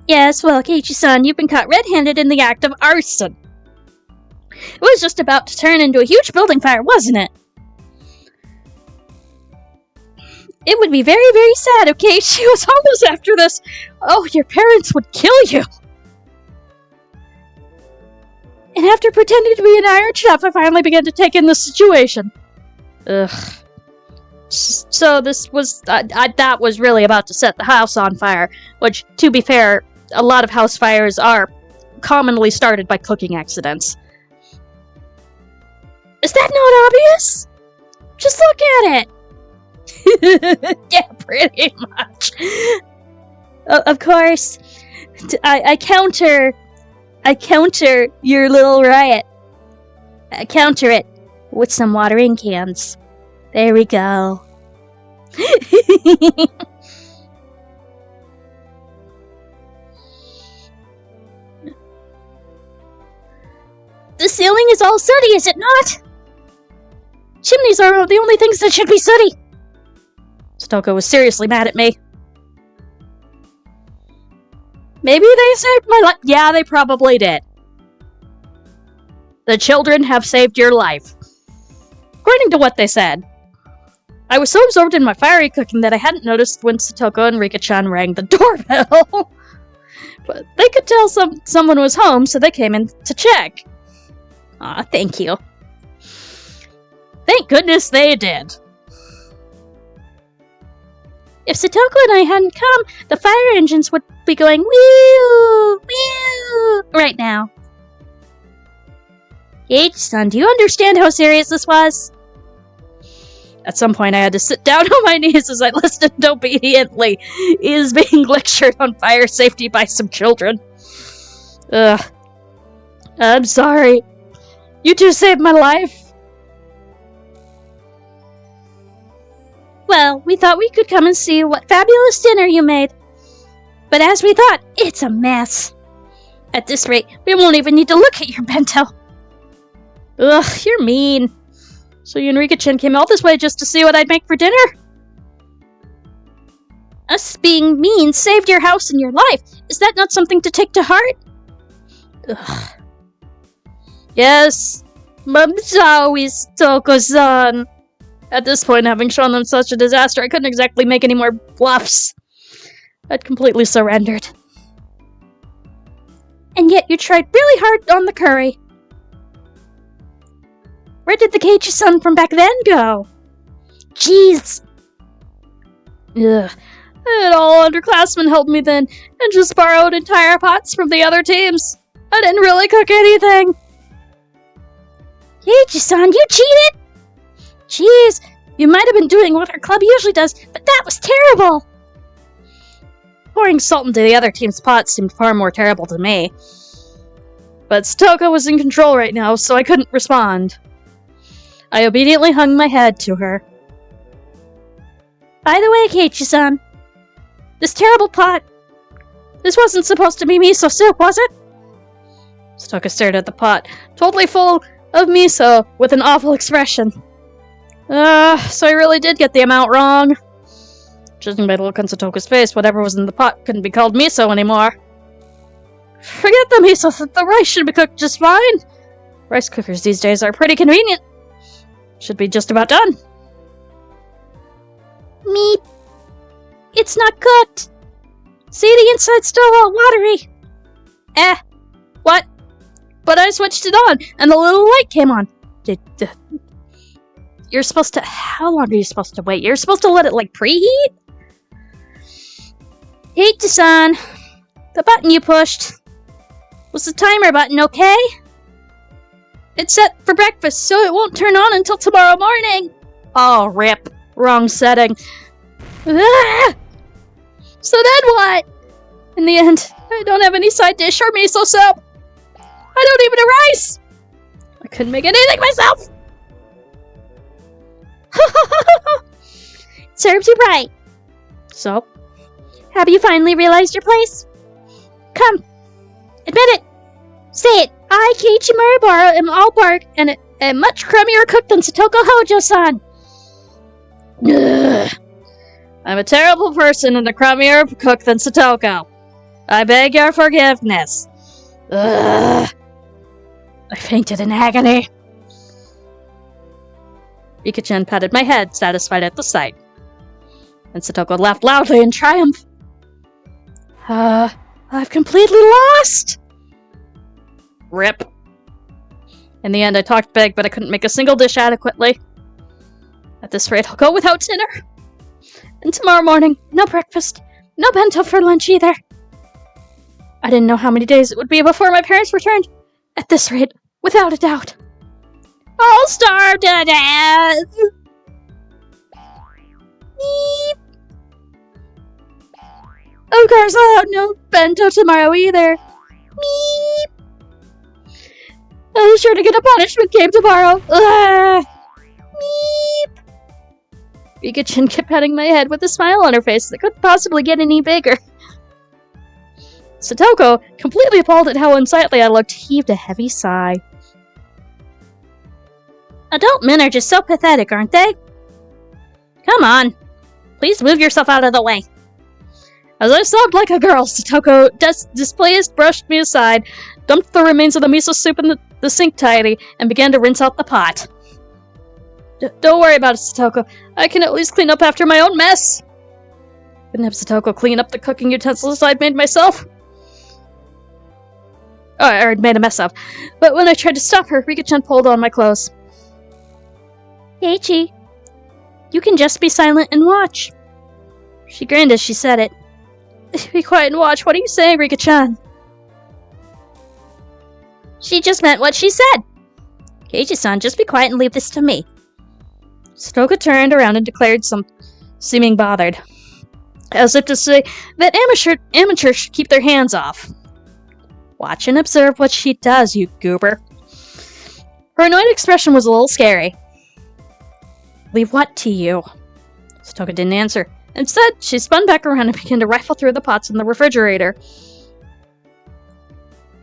Yes, well, Keiichi-san, you've been caught red-handed in the act of arson. It was just about to turn into a huge building fire, wasn't it? It would be very, very sad if Keiichi was homeless after this. Oh, your parents would kill you. And after pretending to be an Iron Chef, I finally began to take in the situation. Ugh. So this was, that was really about to set the house on fire, which, to be fair, a lot of house fires are commonly started by cooking accidents. Is that not obvious? Just look at it! Yeah, pretty much. Of course, I counter your little riot. I counter it with some watering cans. There we go. The ceiling is all sooty, is it not? Chimneys are the only things that should be sooty. Satoka was seriously mad at me. Maybe they saved my life. Yeah, they probably did. The children have saved your life. According to what they said. I was so absorbed in my fiery cooking that I hadn't noticed when Satoka and Rika-chan rang the doorbell. But they could tell someone was home, so they came in to check. Aw, thank you. Thank goodness they did. If Satoka and I hadn't come, the fire engines would be going whew, whew, right now. Keiichi-san, do you understand how serious this was? At some point, I had to sit down on my knees as I listened obediently. He is being lectured on fire safety by some children. Ugh. I'm sorry. You two saved my life. Well, we thought we could come and see what fabulous dinner you made. But as we thought, it's a mess. At this rate, we won't even need to look at your bento. Ugh, you're mean. So you and Rika-chan came all this way just to see what I'd make for dinner? Us being mean saved your house and your life. Is that not something to take to heart? Ugh. Yes, Mom's always Toko-san. At this point, having shown them such a disaster, I couldn't exactly make any more bluffs. I'd completely surrendered. And yet you tried really hard on the curry. Where did the Keiichi-san from back then go? Jeez. Ugh. And all underclassmen helped me then, and just borrowed entire pots from the other teams. I didn't really cook anything. Keiichi-san, you cheated? Jeez, you might have been doing what our club usually does, but that was terrible. Pouring salt into the other team's pots seemed far more terrible to me. But Satoko was in control right now, so I couldn't respond. I obediently hung my head to her. By the way, Keiichi-san, this terrible pot, this wasn't supposed to be miso soup, was it? Satoko stared at the pot, totally full of miso, with an awful expression. So I really did get the amount wrong. Judging by the look on Satoko's face, whatever was in the pot couldn't be called miso anymore. Forget the miso, the rice should be cooked just fine. Rice cookers these days are pretty convenient. Should be just about done. Meep. It's not cooked. See, the inside's still all watery. What? But I switched it on, and the little light came on. You're supposed to... How long are you supposed to wait? You're supposed to let it, preheat? Keiichi-san, the button you pushed. Was the timer button okay? It's set for breakfast, so it won't turn on until tomorrow morning. Oh, rip. Wrong setting. Ah! So then what? In the end, I don't have any side dish or miso soup. I don't even have rice. I couldn't make anything myself. Serves you right. So, have you finally realized your place? Come, admit it. Say it. I, Keiichi Maribara, am all bark and much crummier cook than Satoko Hojo-san. Ugh. I'm a terrible person and a crummier cook than Satoko. I beg your forgiveness. Ugh. I fainted in agony. Rika-chan patted my head, satisfied at the sight. And Satoko laughed loudly in triumph. I've completely lost! Rip. In the end, I talked big, but I couldn't make a single dish adequately. At this rate, I'll go without dinner. And tomorrow morning, no breakfast, no bento for lunch either. I didn't know how many days it would be before my parents returned. At this rate, without a doubt, I'll starve to death! Beep. Of course, I'll have no bento tomorrow either. Beep. I was sure to get a punishment game tomorrow. Beep. Rika-chan kept patting my head with a smile on her face that couldn't possibly get any bigger. Satoko, completely appalled at how unsightly I looked, heaved a heavy sigh. Adult men are just so pathetic, aren't they? Come on. Please move yourself out of the way. As I sobbed like a girl, Satoko displeased brushed me aside, dumped the remains of the miso soup in the sink tidy, and began to rinse out the pot. Don't worry about it, Satoko. I can at least clean up after my own mess. Couldn't have Satoko clean up the cooking utensils I'd made myself. Or I'd made a mess of. But when I tried to stop her, Rika-chan pulled on my clothes. Keiichi, you can just be silent and watch. She grinned as she said it. Be quiet and watch. What are you saying, Rika-chan? She just meant what she said. Keiichi-san, just be quiet and leave this to me. Satoko turned around and declared, seeming bothered, as if to say that amateurs should keep their hands off. Watch and observe what she does, you goober. Her annoyed expression was a little scary. Leave what to you? Satoko didn't answer. Instead, she spun back around and began to rifle through the pots in the refrigerator.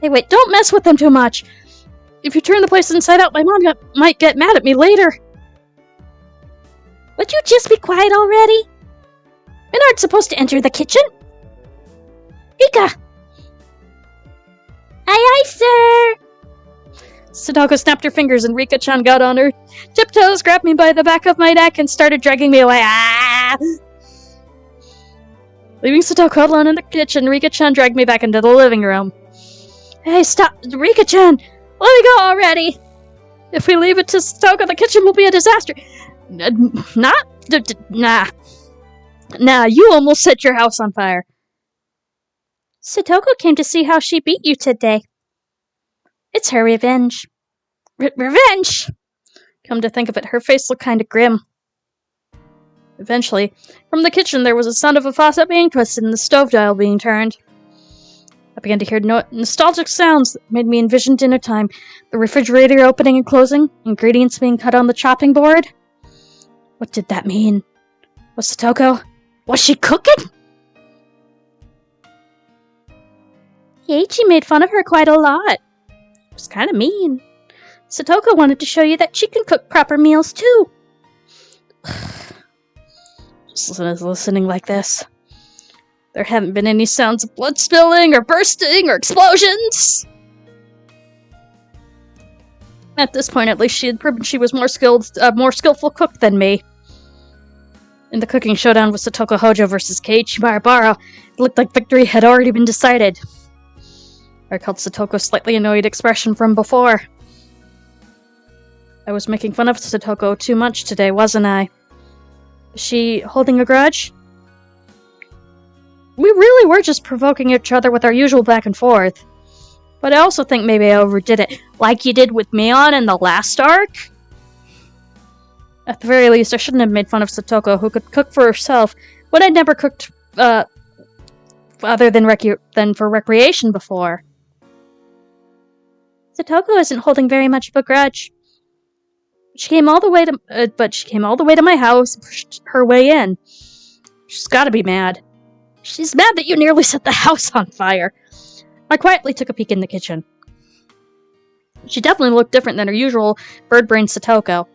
Hey, wait, don't mess with them too much. If you turn the place inside out, my mom might get mad at me later. Would you just be quiet already? Men aren't supposed to enter the kitchen. Rika! Aye, aye, sir! Sadako snapped her fingers and Rika-chan got on her tiptoes, grabbed me by the back of my neck, and started dragging me away. Ah! Leaving Sadako alone in the kitchen, Rika-chan dragged me back into the living room. Hey, stop! Rika-chan! Let me go already! If we leave it to Sadako, the kitchen will be a disaster. Nah, you almost set your house on fire. Sadako came to see how she beat you today. It's her revenge. Revenge? Come to think of it, her face looked kind of grim. Eventually, from the kitchen there was a sound of a faucet being twisted and the stove dial being turned. I began to hear nostalgic sounds that made me envision dinner time, the refrigerator opening and closing, ingredients being cut on the chopping board. What did that mean? Was she cooking? Keiichi made fun of her quite a lot. It was kind of mean. Satoko wanted to show you that she can cook proper meals too. Just listening like this. There haven't been any sounds of blood spilling or bursting or explosions. At this point, at least she had proven she was more skillful cook than me. In the cooking showdown with Satoko Hojo versus Keiichi Marabara, it looked like victory had already been decided. I recalled Satoko's slightly annoyed expression from before. I was making fun of Satoko too much today, wasn't I? Is she holding a grudge? We really were just provoking each other with our usual back and forth. But I also think maybe I overdid it, like you did with Mion in the last arc. At the very least, I shouldn't have made fun of Satoko, who could cook for herself, when I'd never cooked, other than for recreation before. Satoko isn't holding very much of a grudge. She came all the way to my house and pushed her way in. She's gotta be mad. She's mad that you nearly set the house on fire. I quietly took a peek in the kitchen. She definitely looked different than her usual bird-brained Satoko.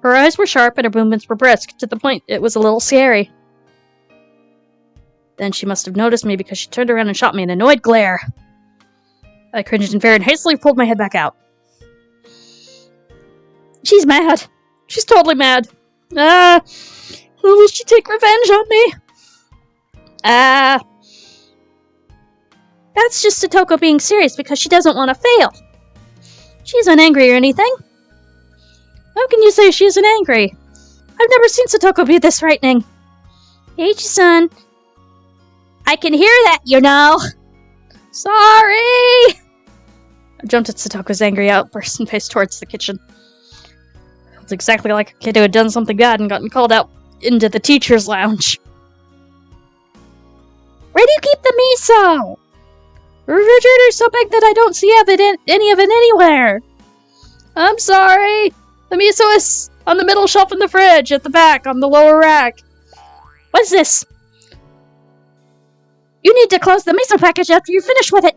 Her eyes were sharp and her movements were brisk, to the point it was a little scary. Then she must have noticed me because she turned around and shot me an annoyed glare. I cringed in fear and hastily pulled my head back out. She's mad. She's totally mad. Will she take revenge on me? That's just Satoko being serious because she doesn't want to fail. She isn't angry or anything. How can you say she isn't angry? I've never seen Satoko be this frightening. Keiichi-san. I can hear that, you know. Sorry! I jumped at Satoko's angry outburst and paced towards the kitchen. It was exactly like a kid who had done something bad and gotten called out into the teacher's lounge. Where do you keep the miso? The refrigerator's so big that I don't see any of it anywhere. I'm sorry. The miso is on the middle shelf in the fridge, at the back, on the lower rack. What's this? You need to close the miso package after you finish with it.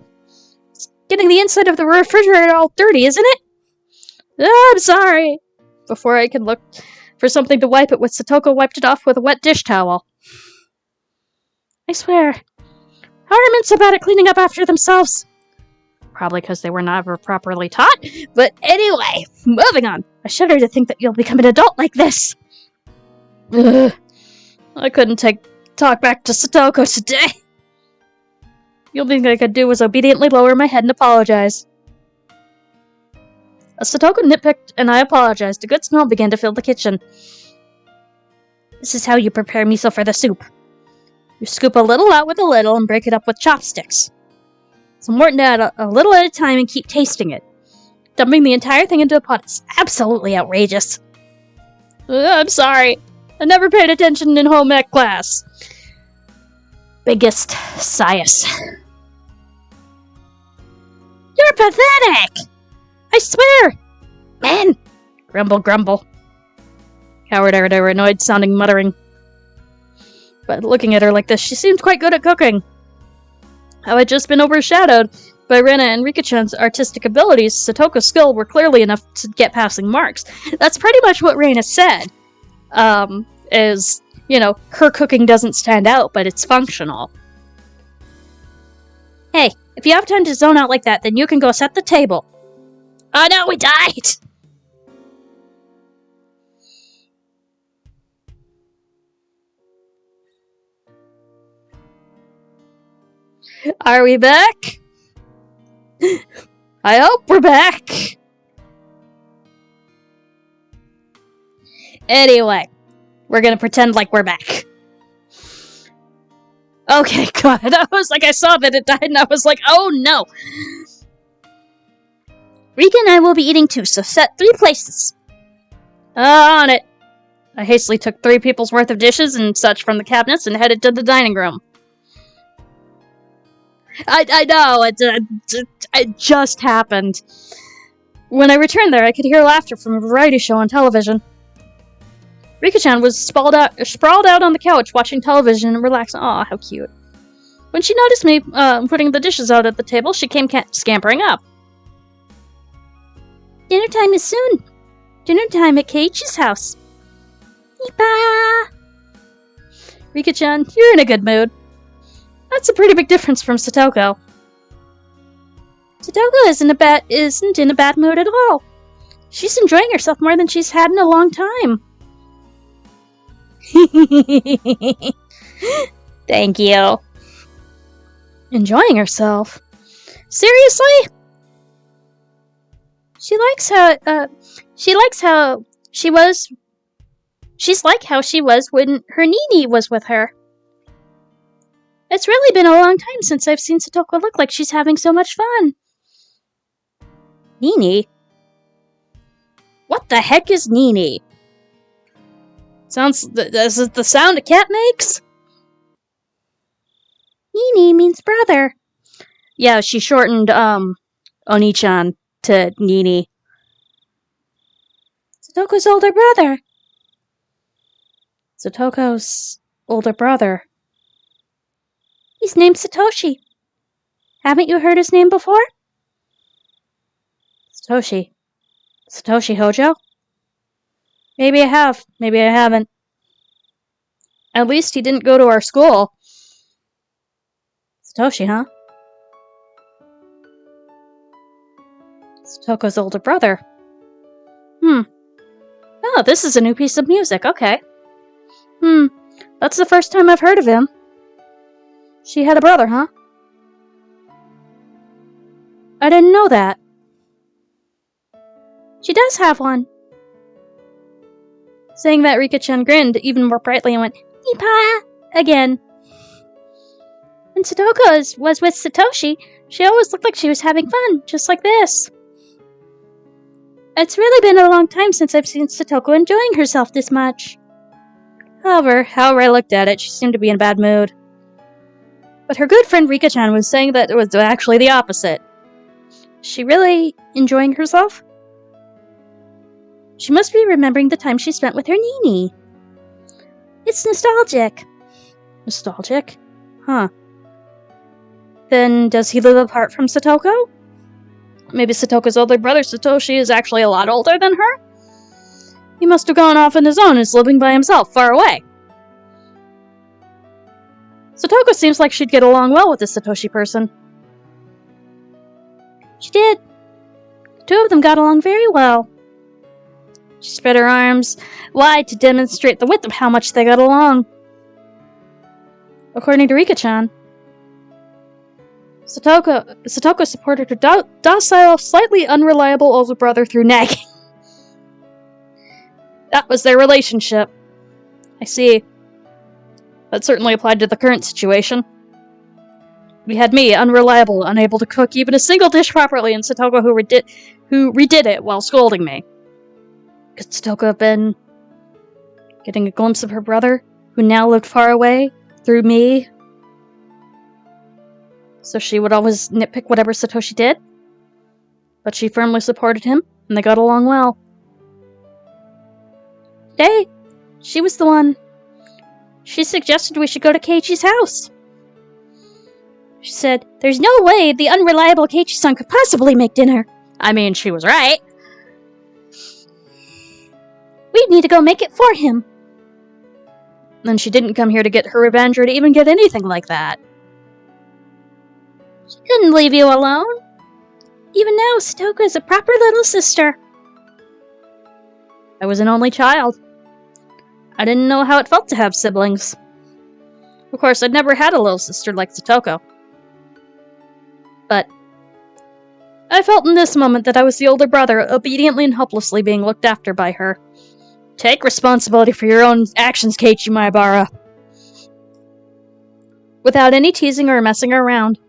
It's getting the inside of the refrigerator all dirty, isn't it? I'm sorry. Before I could look for something to wipe it with, Satoko wiped it off with a wet dish towel. I swear. How are men so bad at cleaning up after themselves? Probably because they were never properly taught. But anyway, moving on. I shudder to think that you'll become an adult like this. Ugh. I couldn't talk back to Satoko today. The only thing I could do was obediently lower my head and apologize. As Satoko nitpicked and I apologized, a good smell began to fill the kitchen. This is how you prepare miso for the soup. You scoop a little out with a little and break it up with chopsticks. It's important to add a little at a time and keep tasting it. Dumping the entire thing into a pot is absolutely outrageous. I'm sorry. I never paid attention in home ec class. Biggest sighs. You're pathetic! I swear! Man! Grumble, grumble. Coward, annoyed-sounding muttering. But looking at her like this, she seemed quite good at cooking. How I'd just been overshadowed by Rena and Rika-chan's artistic abilities, Satoko's skill were clearly enough to get passing marks. That's pretty much what Rena said. Is, her cooking doesn't stand out, but it's functional. Hey, if you have time to zone out like that, then you can go set the table. Oh no, we died! Are we back? I hope we're back! Anyway, we're gonna pretend like we're back. Okay, God, I saw that it died and I was like, oh no! Rika and I will be eating too, so set 3 places. On it. I hastily took 3 people's worth of dishes and such from the cabinets and headed to the dining room. I know, it just happened. When I returned there, I could hear laughter from a variety show on television. Rika-chan was sprawled out on the couch watching television and relaxing. Aw, how cute. When she noticed me putting the dishes out at the table, she came scampering up. Dinner time is soon. Dinner time at Keiichi's house. Ipa! Rika-chan, you're in a good mood. That's a pretty big difference from Satoko. Satoko isn't in a bad mood at all. She's enjoying herself more than she's had in a long time. Thank you. Enjoying herself? Seriously? She's like how she was when her Nini was with her. It's really been a long time since I've seen Satoko look like she's having so much fun. Nini? What the heck is Nini? Is it the sound a cat makes? Nini means brother. Yeah, she shortened, Oni-chan to Nini. Satoko's older brother. Satoko's older brother. He's named Satoshi. Haven't you heard his name before? Satoshi. Satoshi Hojo? Maybe I have. Maybe I haven't. At least he didn't go to our school. Satoshi, huh? Satoko's older brother. Oh, this is a new piece of music. Okay. That's the first time I've heard of him. She had a brother, huh? I didn't know that. She does have one. Saying that, Rika-chan grinned even more brightly and went, Ipa! Again. When Satoko was with Satoshi, she always looked like she was having fun, just like this. It's really been a long time since I've seen Satoko enjoying herself this much. However I looked at it, she seemed to be in a bad mood. But her good friend Rika-chan was saying that it was actually the opposite. Is she really enjoying herself? She must be remembering the time she spent with her Nini. It's nostalgic. Nostalgic? Huh. Then does he live apart from Satoko? Maybe Satoko's older brother Satoshi is actually a lot older than her? He must have gone off on his own and is living by himself, far away. Satoko seems like she'd get along well with this Satoshi person. She did. The 2 of them got along very well. She spread her arms wide to demonstrate the width of how much they got along. According to Rika-chan, Satoko supported her docile, slightly unreliable older brother through nagging. That was their relationship. I see. That certainly applied to the current situation. We had me, unreliable, unable to cook even a single dish properly, and Satoko who redid it while scolding me. Could Satoko have been getting a glimpse of her brother, who now lived far away, through me? So she would always nitpick whatever Satoshi did? But she firmly supported him, and they got along well. Today, she was the one She suggested we should go to Keiichi's house. She said, "There's no way the unreliable Keiichi-san could possibly make dinner." I mean, she was right. "We need to go make it for him." And she didn't come here to get her revenge or to even get anything like that. "She couldn't leave you alone. Even now, Satoko is a proper little sister." I was an only child. I didn't know how it felt to have siblings. Of course, I'd never had a little sister like Satoko. But I felt in this moment that I was the older brother, obediently and helplessly being looked after by her. Take responsibility for your own actions, Keiichi Maebara. Without any teasing or messing around.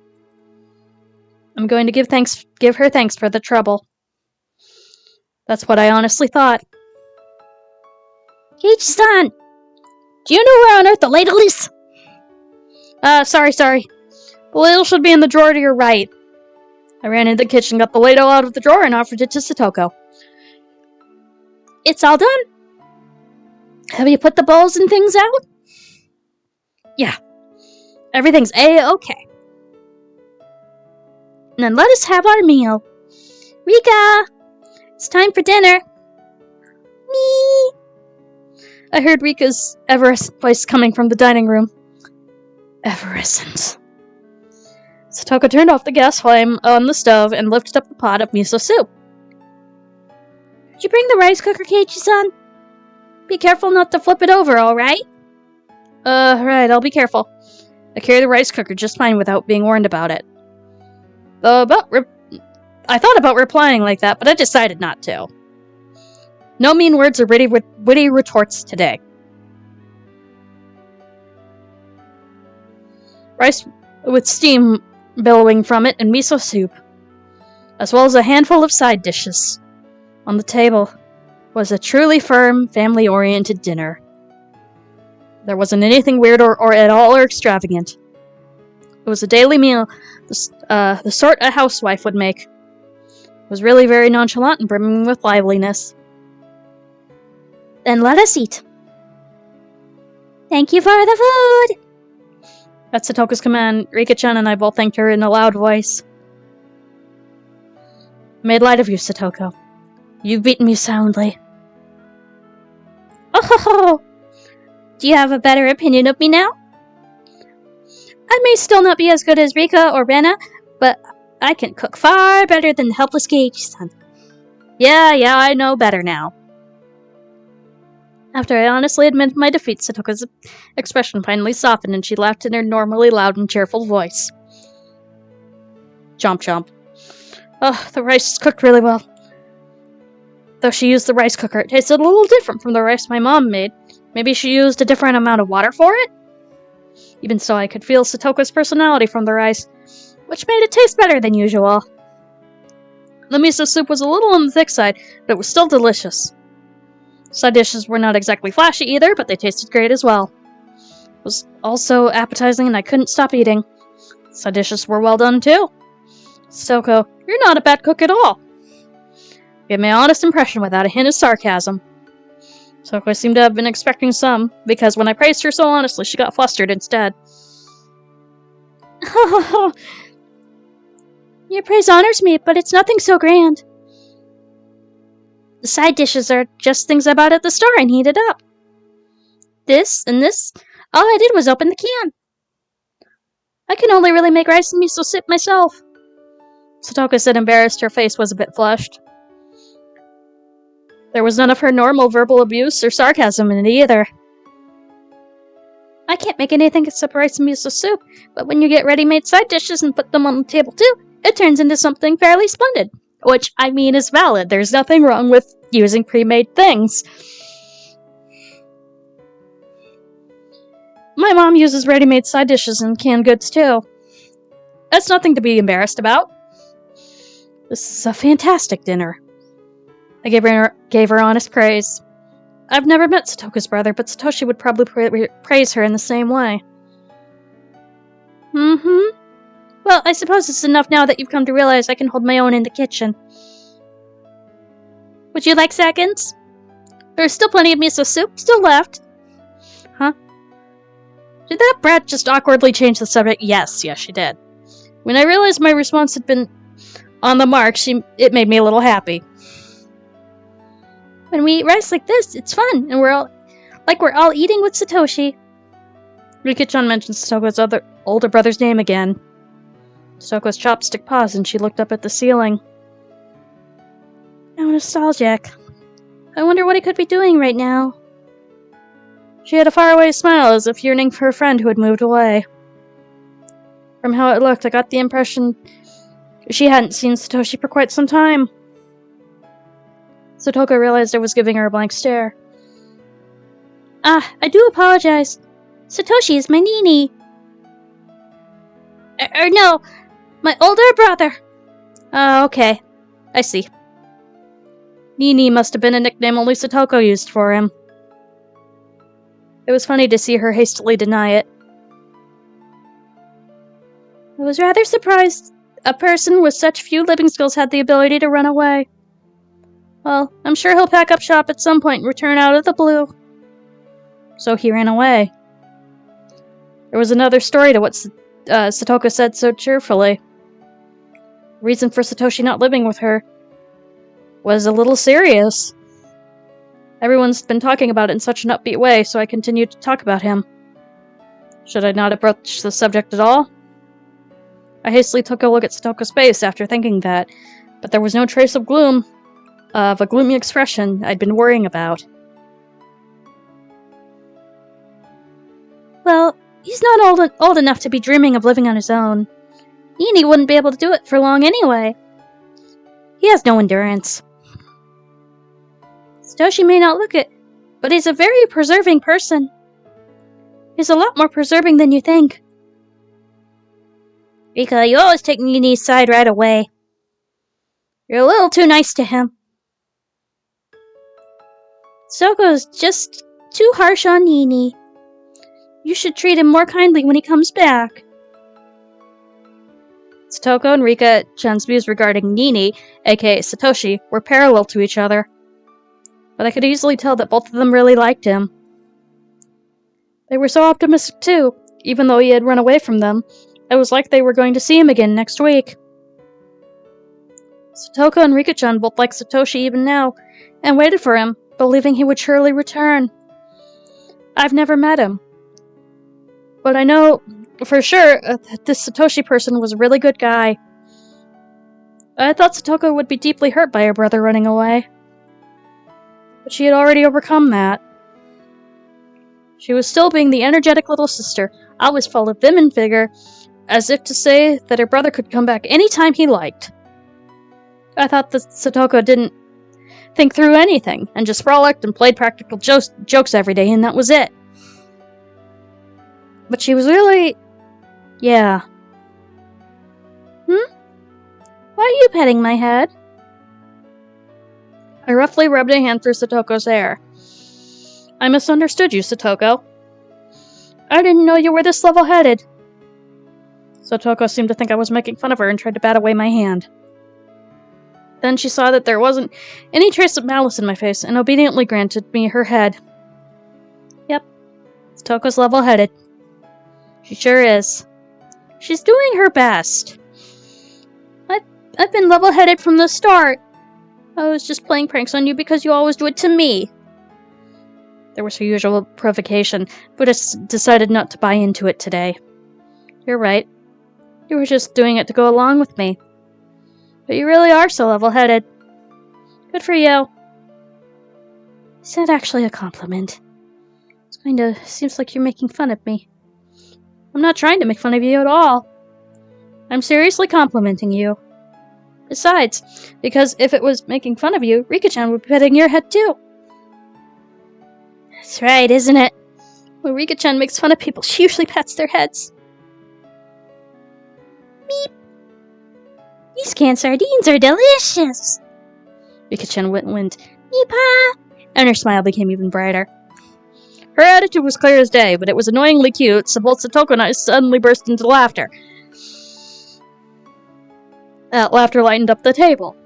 I'm going to give her thanks for the trouble. That's what I honestly thought. "Keiichi-san, do you know where on earth the ladle is?" Sorry. The ladle should be in the drawer to your right." I ran into the kitchen, got the ladle out of the drawer, and offered it to Satoko. "It's all done? Have you put the bowls and things out?" "Yeah. Everything's A-okay." "Then let us have our meal. Rika! It's time for dinner." "Me!" I heard Rika's evanescent voice coming from the dining room. Evanescent. Satoko turned off the gas flame on the stove and lifted up the pot of miso soup. "Did you bring the rice cooker, Keiichi-san? Be careful not to flip it over, alright?" Right, I'll be careful. I carry the rice cooker just fine without being warned about it. I thought about replying like that, but I decided not to. No mean words or witty retorts today. Rice with steam billowing from it and miso soup, as well as a handful of side dishes. On the table was a truly firm, family-oriented dinner. There wasn't anything weird or at all or extravagant. It was a daily meal, the sort a housewife would make. It was really very nonchalant and brimming with liveliness. "Then let us eat." "Thank you for the food." At Satoko's command, Rika-chan and I both thanked her in a loud voice. "I made light of you, Satoko. You've beaten me soundly." "Oh ho ho! Do you have a better opinion of me now? I may still not be as good as Rika or Rena, but I can cook far better than the helpless Keiichi-san." Yeah, I know better now." After I honestly admitted my defeat, Satoko's expression finally softened and she laughed in her normally loud and cheerful voice. Chomp chomp. "Oh, the rice is cooked really well. Though she used the rice cooker, it tasted a little different from the rice my mom made. Maybe she used a different amount of water for it?" Even so, I could feel Satoko's personality from the rice, which made it taste better than usual. The miso soup was a little on the thick side, but it was still delicious. Side dishes were not exactly flashy either, but they tasted great as well. It was also appetizing and I couldn't stop eating. Side dishes were well done too. "Satoko, you're not a bad cook at all." Gave me an honest impression without a hint of sarcasm. Satoko seemed to have been expecting some, because when I praised her so honestly, she got flustered instead. "Oh, your praise honors me, but it's nothing so grand. The side dishes are just things I bought at the store and heated up. This and this, all I did was open the can. I can only really make rice and miso soup myself." Satoko said, embarrassed. Her face was a bit flushed. There was none of her normal verbal abuse or sarcasm in it either. "I can't make anything except rice and miso soup, but when you get ready-made side dishes and put them on the table too, it turns into something fairly splendid. Which, I mean, is valid. There's nothing wrong with using pre-made things. My mom uses ready-made side dishes and canned goods too. That's nothing to be embarrassed about. This is a fantastic dinner." I gave her honest praise. I've never met Satoko's brother, but Satoshi would probably praise her in the same way. Well, I suppose it's enough now that you've come to realize I can hold my own in the kitchen. Would you like seconds? There's still plenty of miso soup still left. Huh? Did that brat just awkwardly change the subject? Yes, she did. When I realized my response had been on the mark, it made me a little happy. When we eat rice like this, it's fun, and we're all eating with Satoshi. Rika-chan mentioned Satoko's older brother's name again. Satoko's chopstick paused, and she looked up at the ceiling. How nostalgic. I wonder what he could be doing right now. She had a faraway smile, as if yearning for a friend who had moved away. From how it looked, I got the impression she hadn't seen Satoshi for quite some time. Satoko realized I was giving her a blank stare. I do apologize. Satoshi is my Nini. No, my older brother. Okay. I see. Nini must have been a nickname only Satoko used for him. It was funny to see her hastily deny it. I was rather surprised a person with such few living skills had the ability to run away. Well, I'm sure he'll pack up shop at some point and return out of the blue. So he ran away. There was another story to what Satoko said so cheerfully. The reason for Satoshi not living with her was a little serious. Everyone's been talking about it in such an upbeat way, so I continued to talk about him. Should I not approach the subject at all? I hastily took a look at Satoko's face after thinking that, but there was no trace of gloom, of a gloomy expression I'd been worrying about. Well, he's not old enough to be dreaming of living on his own. Nini wouldn't be able to do it for long anyway. He has no endurance. Satoshi may not look it, but he's a very preserving person. He's a lot more preserving than you think. Rika, you always take Nini's side right away. You're a little too nice to him. Soko's just too harsh on Nini. You should treat him more kindly when he comes back. Satoko and Rika-chan's views regarding Nini, aka Satoshi, were parallel to each other. But I could easily tell that both of them really liked him. They were so optimistic too, even though he had run away from them. It was like they were going to see him again next week. Satoko and Rika-chan both liked Satoshi even now, and waited for him, believing he would surely return. I've never met him, but I know for sure that this Satoshi person was a really good guy. I thought Satoko would be deeply hurt by her brother running away, but she had already overcome that. She was still being the energetic little sister, always full of vim and vigor, as if to say that her brother could come back any time he liked. I thought that Satoko didn't think through anything, and just frolicked and played practical jokes every day, and that was it. But she was really... yeah. Why are you petting my head? I roughly rubbed a hand through Satoko's hair. I misunderstood you, Satoko. I didn't know you were this level-headed. Satoko seemed to think I was making fun of her and tried to bat away my hand. Then she saw that there wasn't any trace of malice in my face and obediently granted me her head. Yep, Satoko's level-headed. She sure is. She's doing her best. I've been level-headed from the start. I was just playing pranks on you because you always do it to me. There was her usual provocation, but I decided not to buy into it today. You're right. You were just doing it to go along with me. But you really are so level-headed. Good for you. Is that actually a compliment? It kinda seems like you're making fun of me. I'm not trying to make fun of you at all. I'm seriously complimenting you. Besides, because if it was making fun of you, Rika-chan would be petting your head too. That's right, isn't it? When Rika-chan makes fun of people, she usually pats their heads. Meep. These canned sardines are delicious. Rika-chan went, Meepa! And her smile became even brighter. Her attitude was clear as day, but it was annoyingly cute, so both Satoko and I suddenly burst into laughter. That laughter lightened up the table.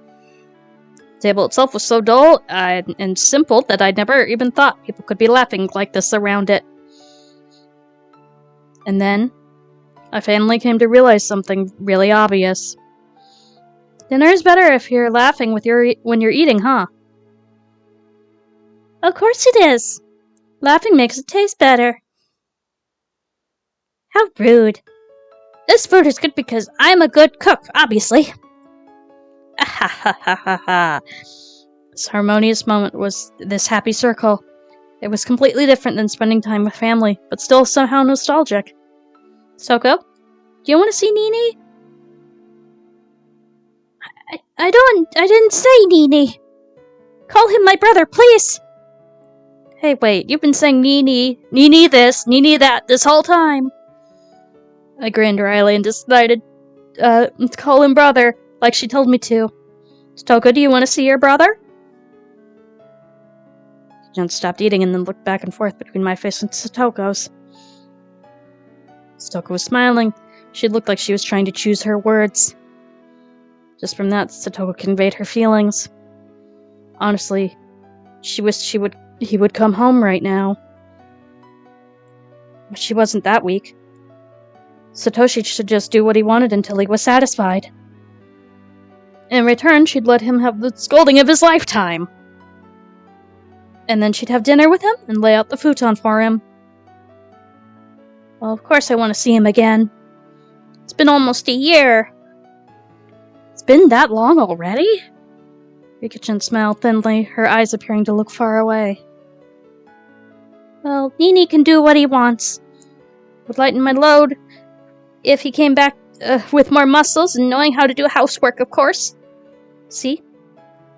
The table itself was so dull and simple that I'd never even thought people could be laughing like this around it. And then, I finally came to realize something really obvious. Dinner is better if you're laughing when you're eating, huh? Of course it is. Laughing makes it taste better. How rude. This food is good because I'm a good cook, obviously. Ha ha ha ha ha. This harmonious moment was this happy circle. It was completely different than spending time with family, but still somehow nostalgic. Soko, do you want to see Nini? I didn't say Nini. Call him my brother, please. Hey, wait, you've been saying Nini this, Nini that this whole time. I grinned wryly and decided to call him brother, like she told me to. Soko, do you want to see your brother? Jen stopped eating and then looked back and forth between my face and Satoko's. Satoko was smiling. She looked like she was trying to choose her words. Just from that, Satoko conveyed her feelings. Honestly, she wished he would come home right now. But she wasn't that weak. Satoshi should just do what he wanted until he was satisfied. In return, she'd let him have the scolding of his lifetime. And then she'd have dinner with him and lay out the futon for him. Well, of course I want to see him again. It's been almost a year. It's been that long already? Rika-chan smiled thinly, her eyes appearing to look far away. Well, Nini can do what he wants. Would lighten my load if he came back with more muscles and knowing how to do housework, of course. See?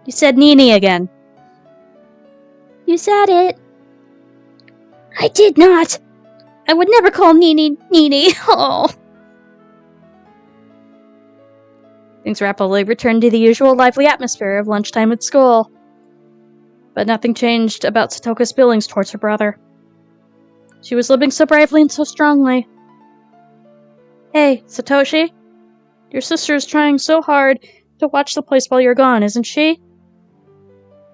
You said Nini again. You said it. I did not. I would never call Nini Nini. Oh. Things rapidly returned to the usual lively atmosphere of lunchtime at school. But nothing changed about Satoko's feelings towards her brother. She was living so bravely and so strongly. Hey, Satoshi. Your sister is trying so hard to watch the place while you're gone, isn't she?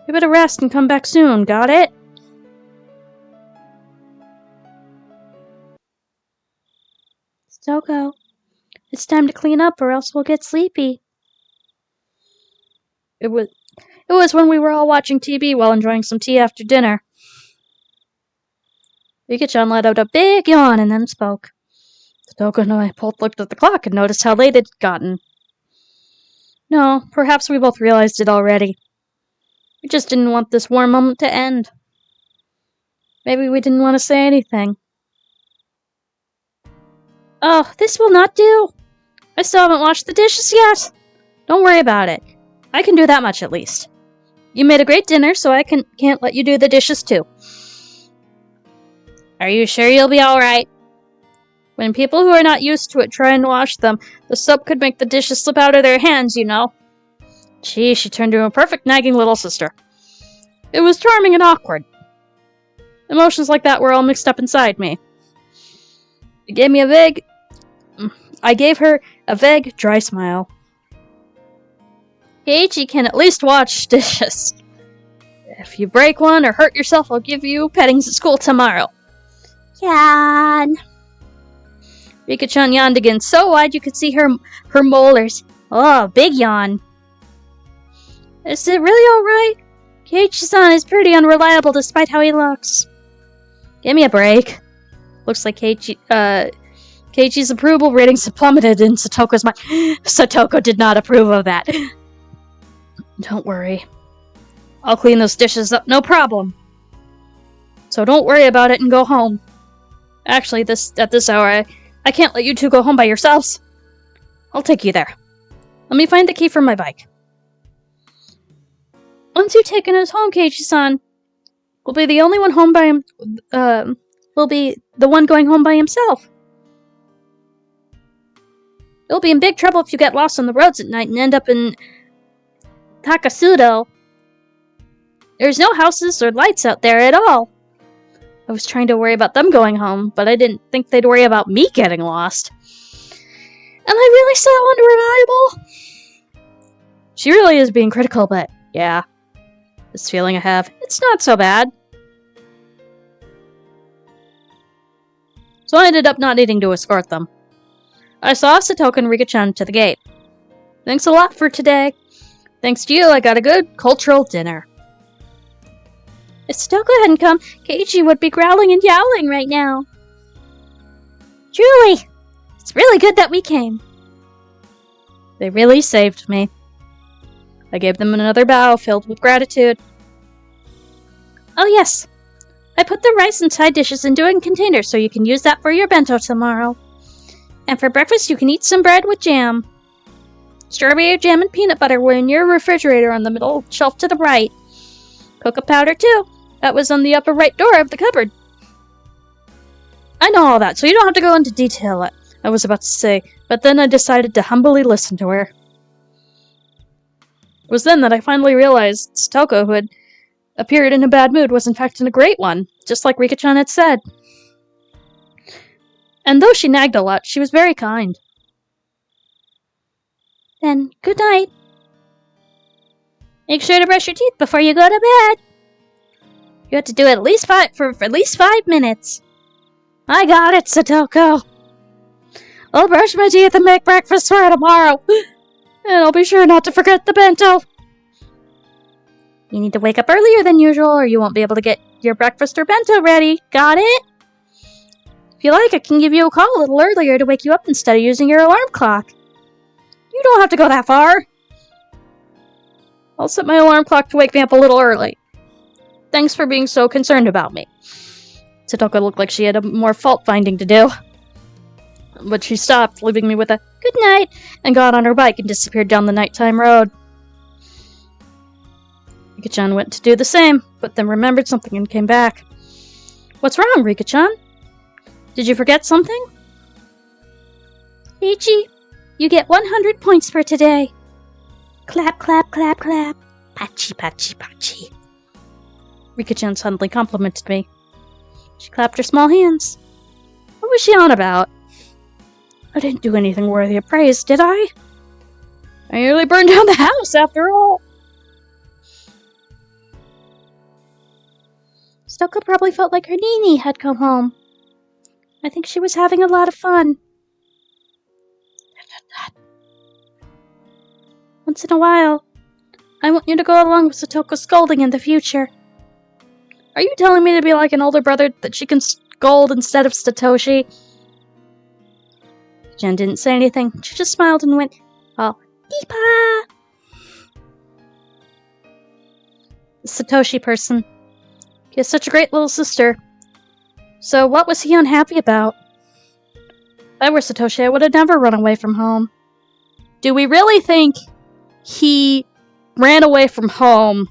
You better rest and come back soon, got it? Satoko, it's time to clean up or else we'll get sleepy. It was when we were all watching TV while enjoying some tea after dinner. Rika-chan let out a big yawn and then spoke. Satoko and I both looked at the clock and noticed how late it had gotten. No, perhaps we both realized it already. We just didn't want this warm moment to end. Maybe we didn't want to say anything. Oh, this will not do. I still haven't washed the dishes yet. Don't worry about it. I can do that much at least. You made a great dinner, so I can't let you do the dishes too. Are you sure you'll be alright? When people who are not used to it try and wash them, the soap could make the dishes slip out of their hands, you know. Gee, she turned into a perfect nagging little sister. It was charming and awkward. Emotions like that were all mixed up inside me. I gave her a vague, dry smile. Keiichi can at least wash dishes. If you break one or hurt yourself, I'll give you pettings at school tomorrow. Yawn. Rika-chan yawned again, so wide you could see her molars. Oh, big yawn. Is it really alright? Keiichi-san is pretty unreliable despite how he looks. Give me a break. Looks like Keiichi's approval ratings have plummeted in Satoko's mind. Satoko did not approve of that. Don't worry. I'll clean those dishes up, no problem. So don't worry about it and go home. Actually, at this hour, I can't let you two go home by yourselves. I'll take you there. Let me find the key for my bike. Once you've taken us home, Keiichi-san, we'll be the only one home by him. Will be the one going home by himself. You'll be in big trouble if you get lost on the roads at night and end up in Takasudo. There's no houses or lights out there at all. I was trying to worry about them going home, but I didn't think they'd worry about me getting lost. Am I really so unreliable? She really is being critical, but yeah. This feeling I have, it's not so bad. so I ended up not needing to escort them. I saw Satoko and Rika-chan to the gate. Thanks a lot for today. Thanks to you, I got a good cultural dinner. If Satoko hadn't come, Keiichi would be growling and yowling right now. Truly, it's really good that we came. They really saved me. I gave them another bow filled with gratitude. Oh yes, I put the rice and side dishes into a container so you can use that for your bento tomorrow. And for breakfast you can eat some bread with jam. Strawberry jam and peanut butter were in your refrigerator on the middle shelf to the right. Cocoa powder too. That was on the upper right door of the cupboard. I know all that, so you don't have to go into detail, I was about to say, but then I decided to humbly listen to her. It was then that I finally realized Satoko, who had appeared in a bad mood, was in fact in a great one, just like Rika-chan had said. And though she nagged a lot, she was very kind. Then, good night. Make sure to brush your teeth before you go to bed. You have to do it for at least 5 minutes. I got it, Satoko. I'll brush my teeth and make breakfast for tomorrow. And I'll be sure not to forget the bento. You need to wake up earlier than usual or you won't be able to get your breakfast or bento ready. Got it? If you like, I can give you a call a little earlier to wake you up instead of using your alarm clock. You don't have to go that far. I'll set my alarm clock to wake me up a little early. Thanks for being so concerned about me. Satoko looked like she had more fault-finding to do. But she stopped, leaving me with a good night, and got on her bike and disappeared down the nighttime road. Rika-chan went to do the same, but then remembered something and came back. What's wrong, Rika-chan? Did you forget something? Ichi, you get 100 points for today. Clap, clap, clap, clap. Pachi, pachi, pachi. Rika-chan suddenly complimented me. She clapped her small hands. What was she on about? I didn't do anything worthy of praise, did I? I nearly burned down the house, after all. Satoko probably felt like her Nini had come home. I think she was having a lot of fun. Once in a while, I want you to go along with Satoko's scolding in the future. Are you telling me to be like an older brother that she can scold instead of Satoshi? Jen didn't say anything. She just smiled and went, oh, Peepa! The Satoshi person. He has such a great little sister. So what was he unhappy about? If I were Satoshi, I would have never run away from home. Do we really think he ran away from home?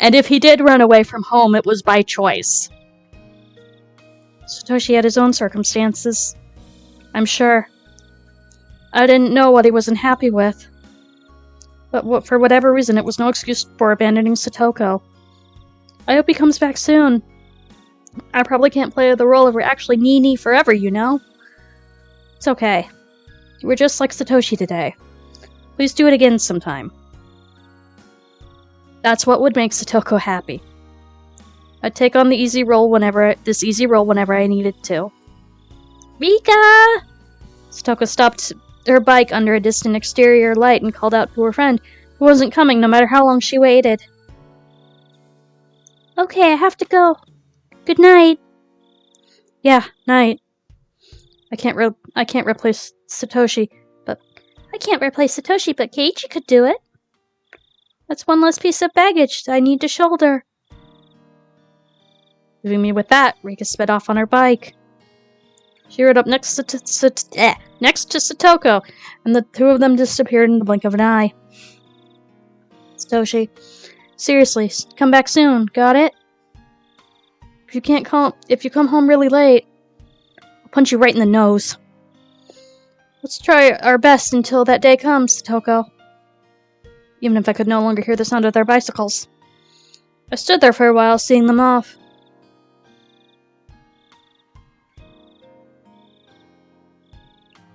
And if he did run away from home, it was by choice. Satoshi had his own circumstances. I'm sure. I didn't know what he was unhappy with. But for whatever reason, it was no excuse for abandoning Satoko. I hope he comes back soon. I probably can't play the role of actually Nini forever, you know? It's okay. You were just like Satoshi today. Please do it again sometime. That's what would make Satoko happy. I'd take on this easy role whenever I needed to. Rika! Satoko stopped her bike under a distant exterior light and called out to her friend, who wasn't coming no matter how long she waited. Okay, I have to go. Good night. Yeah, night. I can't replace Satoshi, but Keiichi could do it. That's one less piece of baggage I need to shoulder. Leaving me with that, Rika sped off on her bike. She rode up next to Satoko, and the two of them disappeared in the blink of an eye. Satoshi, seriously, come back soon, got it? If you come home really late, I'll punch you right in the nose. Let's try our best until that day comes, Satoko. Even if I could no longer hear the sound of their bicycles. I stood there for a while, seeing them off.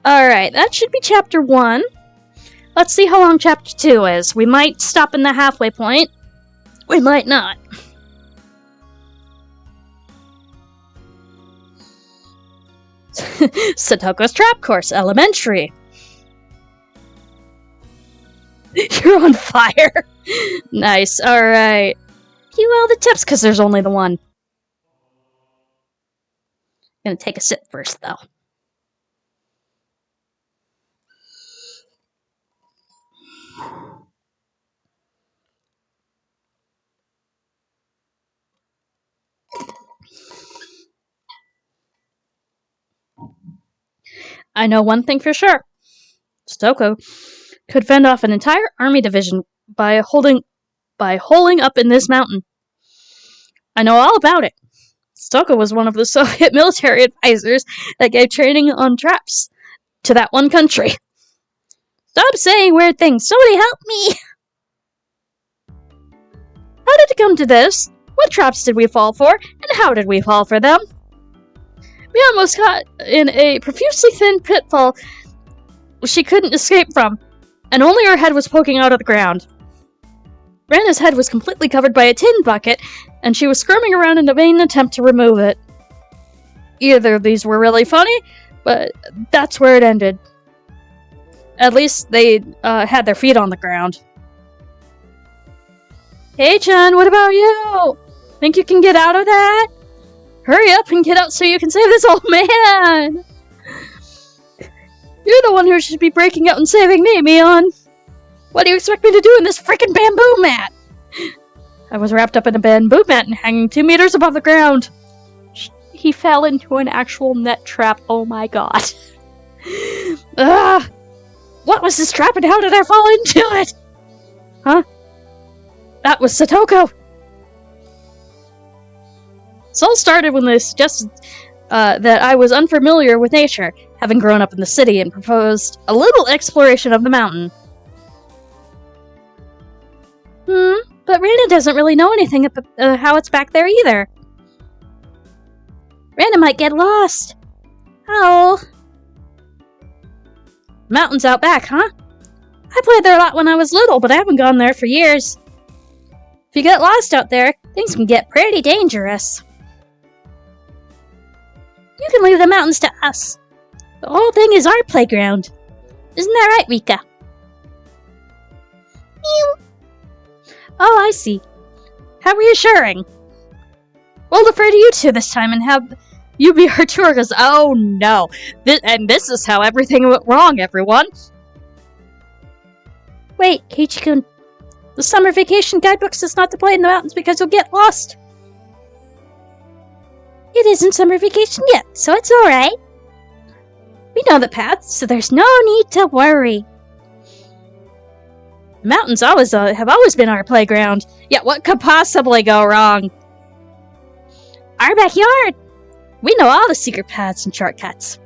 Alright, that should be Chapter 1. Let's see how long Chapter 2 is. We might stop in the halfway point. We might not. Satoko's Trap Course, Elementary. You're on fire. Nice, alright. You all the tips, because there's only the one. Gonna take a sip first, though. I know one thing for sure. Stoko could fend off an entire army division by holding up in this mountain. I know all about it. Stoko was one of the Soviet military advisors that gave training on traps to that one country. Stop saying weird things. Somebody help me! How did it come to this? What traps did we fall for, and how did we fall for them? We almost got in a profusely thin pitfall she couldn't escape from, and only her head was poking out of the ground. Rana's head was completely covered by a tin bucket, and she was squirming around in a vain attempt to remove it. Either of these were really funny, but that's where it ended. At least they had their feet on the ground. Hey, Chan, what about you? Think you can get out of that? Hurry up and get out so you can save this old man! You're the one who should be breaking out and saving me, Mion! What do you expect me to do in this frickin' bamboo mat? I was wrapped up in a bamboo mat and hanging 2 meters above the ground. He fell into an actual net trap, oh my god. What was this trap and how did I fall into it? Huh? That was Satoko! This all started when they suggested that I was unfamiliar with nature, having grown up in the city, and proposed a little exploration of the mountain. But Rana doesn't really know anything about how it's back there either. Rana might get lost. Oh. Mountains out back, huh? I played there a lot when I was little, but I haven't gone there for years. If you get lost out there, things can get pretty dangerous. You can leave the mountains to us. The whole thing is our playground. Isn't that right, Rika? Mew. Oh, I see. How reassuring. We'll defer to you two this time and have you be our tour, because oh no. This is how everything went wrong, everyone. Wait, Keiichi-kun. The summer vacation guidebook says not to play in the mountains because you'll get lost. It isn't summer vacation yet, so it's alright. We know the path, so there's no need to worry. The mountains have always been our playground. Yet what could possibly go wrong? Our backyard! We know all the secret paths and shortcuts.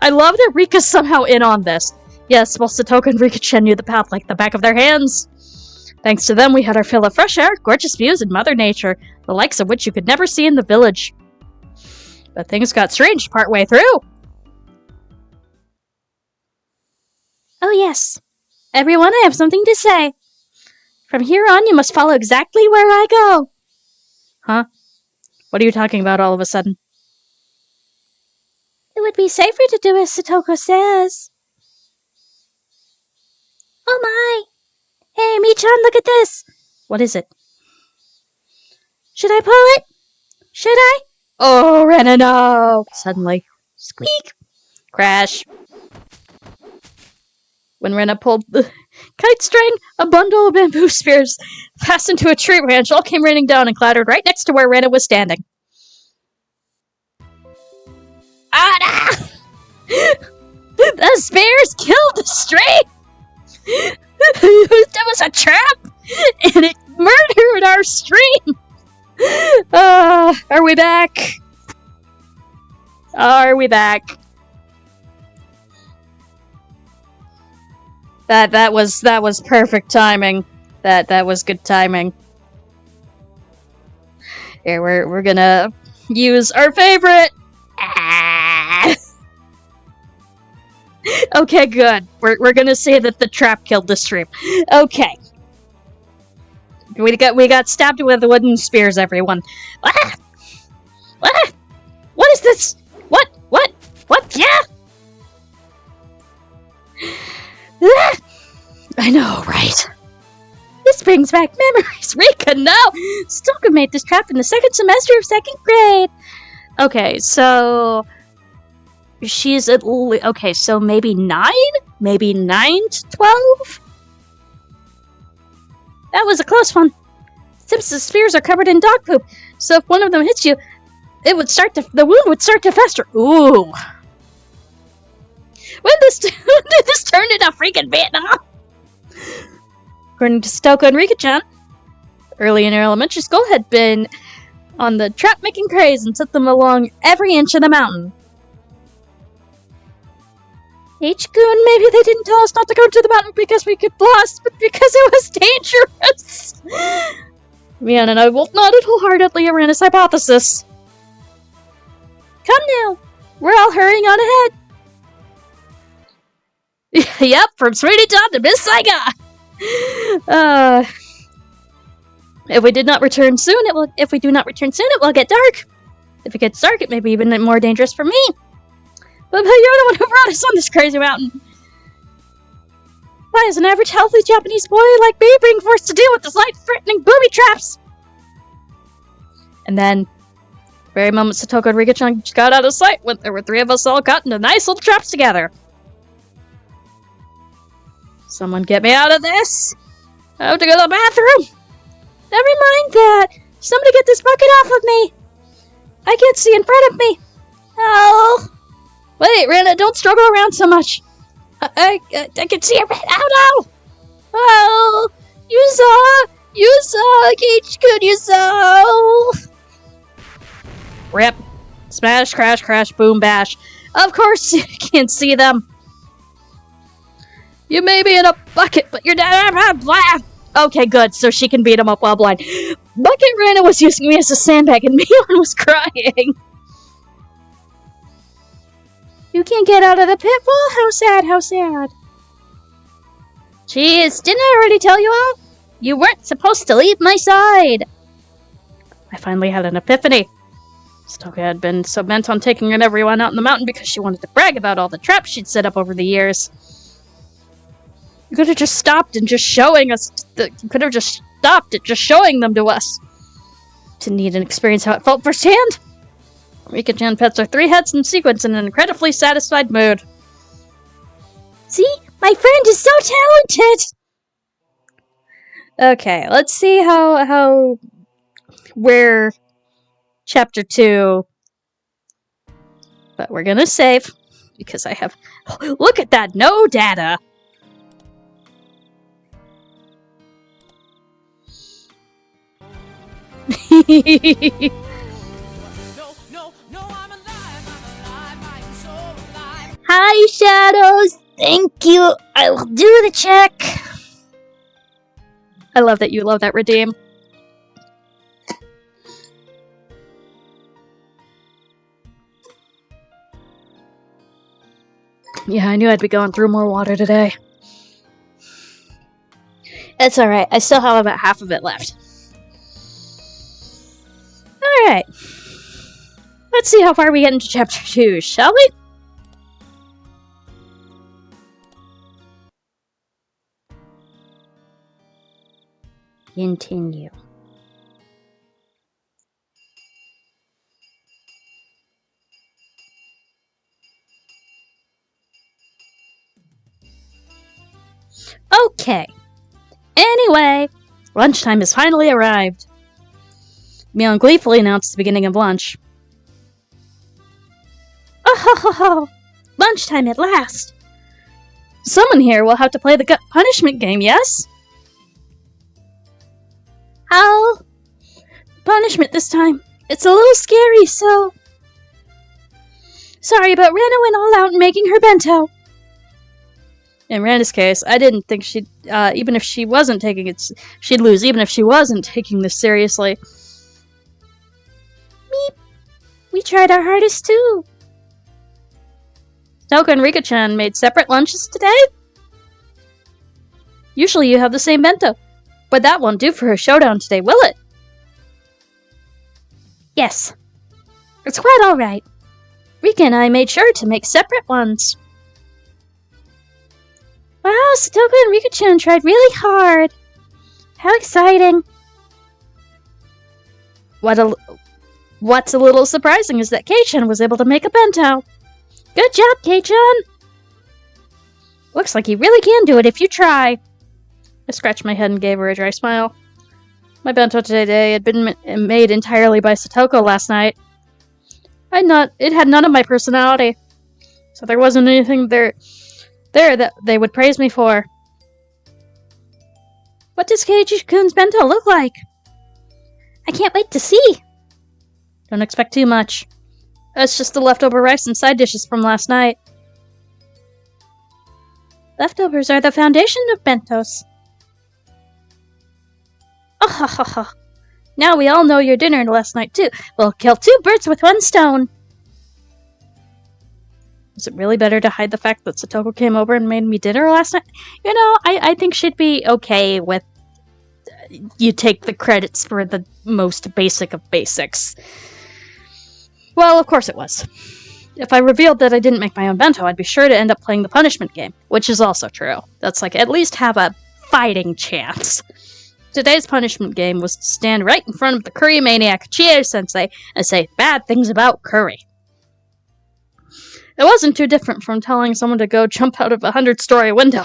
I love that Rika's somehow in on this. Yes, both Satoko and Rika-chan knew the path like the back of their hands. Thanks to them, we had our fill of fresh air, gorgeous views, and Mother Nature, the likes of which you could never see in the village. But things got strange partway through. Oh yes. Everyone, I have something to say. From here on, you must follow exactly where I go. Huh? What are you talking about all of a sudden? It would be safer to do as Satoko says. Oh my! Hey, Mi-chan, look at this! What is it? Should I pull it? Should I? Oh, Rena, no! Suddenly. Squeak! Crash. When Rena pulled the kite string, a bundle of bamboo spears fastened to a tree branch all came raining down and clattered right next to where Rena was standing. Ah, no! The spears killed the string! That was a trap! And it murdered our stream! Are we back? Are we back? That was perfect timing. That was good timing. Here we're gonna use our favorite. Okay, good. We're gonna say that the trap killed the stream. Okay. We got stabbed with wooden spears, everyone. What is this? What? What? Yeah? I know, right? This brings back memories. Rika, no! Stoker made this trap in the second semester of 2nd grade. Okay, so... she's at least... okay, so maybe 9? Maybe 9 to 12? That was a close one. Simpson's spears are covered in dog poop, so if one of them hits you, the wound would start to fester. Ooh. When did this turn into freaking Vietnam? According to Stoka and Rika-chan, early in her elementary school had been on the trap-making craze and took them along every inch of the mountain. H-kun, maybe they didn't tell us not to go to the mountain because we get lost, but because it was dangerous. Mian and I both nodded wholeheartedly around his hypothesis. Come now, we're all hurrying on ahead. Yep, from Sweetie Town to Miss Saiga. If we do not return soon, it will get dark. If it gets dark, it may be even more dangerous for me. But you're the one who brought us on this crazy mountain. Why is an average healthy Japanese boy like me being forced to deal with this life-threatening booby traps? And then, very moment Satoko and Rika-chan got out of sight when there were 3 of us all caught into nice little traps together. Someone get me out of this! I have to go to the bathroom! Never mind that! Somebody get this bucket off of me! I can't see in front of me! Oh! Wait, Rana, don't struggle around so much! I can see your head! Ow, no! Oh! You saw! H-kun, you saw! Rip. Smash, crash, crash, boom, bash. Of course you can't see them! You may be in a bucket, but you're not. Okay, good, so she can beat him up while blind. Bucket Rana was using me as a sandbag, and Mion was crying. You can't get out of the pitfall? How sad, how sad. Jeez, didn't I already tell you all? You weren't supposed to leave my side. I finally had an epiphany. Stoka had been so bent on taking everyone out in the mountain because she wanted to brag about all the traps she'd set up over the years. You could have just stopped and just showing us. You could have just stopped at just showing them to us. Didn't need an experience how it felt firsthand. Rika-chan pets her 3 heads in sequence in an incredibly satisfied mood. See? My friend is so talented! Okay, let's see where chapter 2... But we're gonna save, because I have... Look at that! No data! Hi, Shadows! Thank you! I will do the check! I love that you love that redeem. Yeah, I knew I'd be going through more water today. It's alright, I still have about half of it left. Alright. Let's see how far we get into chapter 2, shall we? Continue. Okay. Anyway, lunchtime has finally arrived. Mion gleefully announced the beginning of lunch. Oh ho ho ho! Lunchtime at last! Someone here will have to play the gut punishment game, yes? How? Punishment this time. It's a little scary, so... Sorry, but Rana went all out in making her bento. In Rana's case, I didn't think she'd... even if she wasn't taking it... She'd lose, even if she wasn't taking this seriously. Meep. We tried our hardest, too. Stoka and Rika-chan made separate lunches today? Usually you have the same bento. But that won't do for a showdown today, will it? Yes. It's quite alright. Rika and I made sure to make separate ones. Wow, Satoko and Rika-chan tried really hard. How exciting. What's a little surprising is that Kei-chan was able to make a bento. Good job, Kei-chan. Looks like you really can do it if you try. I scratched my head and gave her a dry smile. My bento today had been made entirely by Satoko last night. It had none of my personality, so there wasn't anything there that they would praise me for. What does Keiichi-kun's bento look like? I can't wait to see. Don't expect too much. It's just the leftover rice and side dishes from last night. Leftovers are the foundation of bentos. Oh ha ha ha. Now we all know your dinner last night too. We'll kill 2 birds with 1 stone. Is it really better to hide the fact that Satoko came over and made me dinner last night? You know, I think she'd be okay with you take the credits for the most basic of basics. Well, of course it was. If I revealed that I didn't make my own bento, I'd be sure to end up playing the punishment game, which is also true. That's like, at least have a fighting chance. Today's punishment game was to stand right in front of the curry maniac Chie-sensei and say bad things about curry. It wasn't too different from telling someone to go jump out of a 100-story window.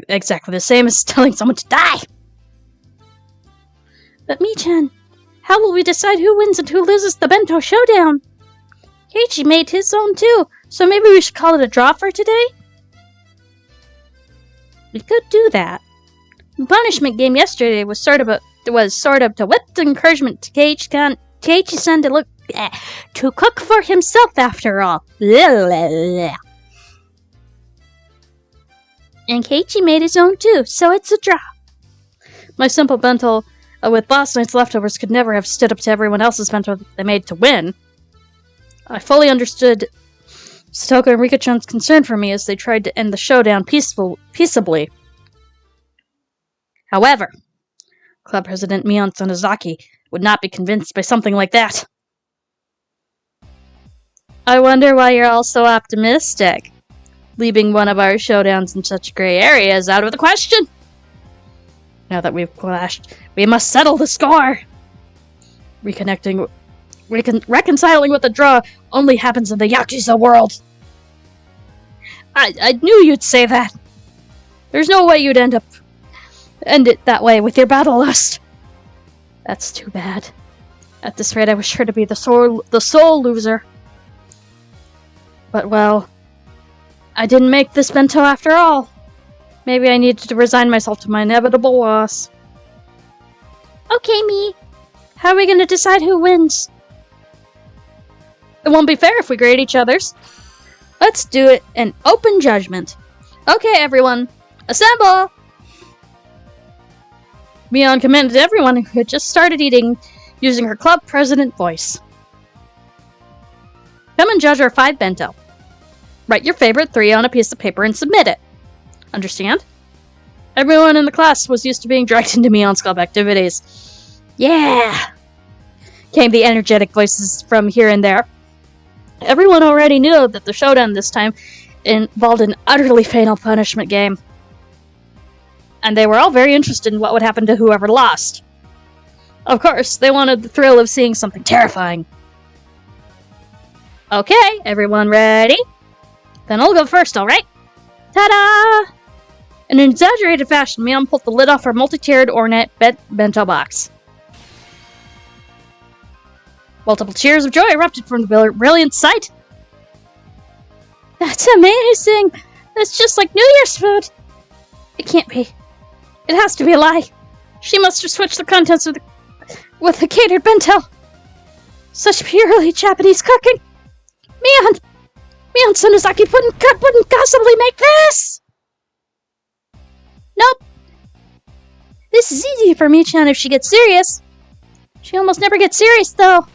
Exactly the same as telling someone to die. But Mi-chan, how will we decide who wins and who loses the bento showdown? Keiichi made his own too, so maybe we should call it a draw for today? We could do that. The punishment game yesterday was sort of to whip the encouragement to Keiichi-san to cook for himself after all. And Keiichi made his own too, so it's a draw. My simple bento with last night's leftovers could never have stood up to everyone else's bento they made to win. I fully understood Satoko and Rika-chan's concern for me as they tried to end the showdown peaceably. However, Club President Mion Sonozaki would not be convinced by something like that. I wonder why you're all so optimistic. Leaving one of our showdowns in such gray areas out of the question. Now that we've clashed, we must settle the score. Reconciling with the draw only happens in the Yakuza world. I knew you'd say that. There's no way you'd end it that way with your battle lust. That's too bad. At this rate, I was sure to be the sole loser. But well, I didn't make this bento after all. Maybe I needed to resign myself to my inevitable loss. Okay, me. How are we going to decide who wins? It won't be fair if we grade each other's. Let's do it in open judgment. Okay, everyone, assemble! Mion commanded everyone who had just started eating using her club president voice. Come and judge our 5 bento. Write your favorite 3 on a piece of paper and submit it. Understand? Everyone in the class was used to being dragged into Mion's club activities. Yeah! Came the energetic voices from here and there. Everyone already knew that the showdown this time involved an utterly fatal punishment game. And they were all very interested in what would happen to whoever lost. Of course, they wanted the thrill of seeing something terrifying. Okay, everyone ready? Then I'll go first, alright? Ta-da! In an exaggerated fashion, Mion pulled the lid off her multi-tiered ornate bento box. Multiple cheers of joy erupted from the brilliant sight. That's amazing! That's just like New Year's food! It can't be. It has to be a lie. She must have switched the contents with the catered bento. Such purely Japanese cooking. Mion Sonozaki wouldn't possibly make this! Nope. This is easy for Mi-chan if she gets serious. She almost never gets serious, though.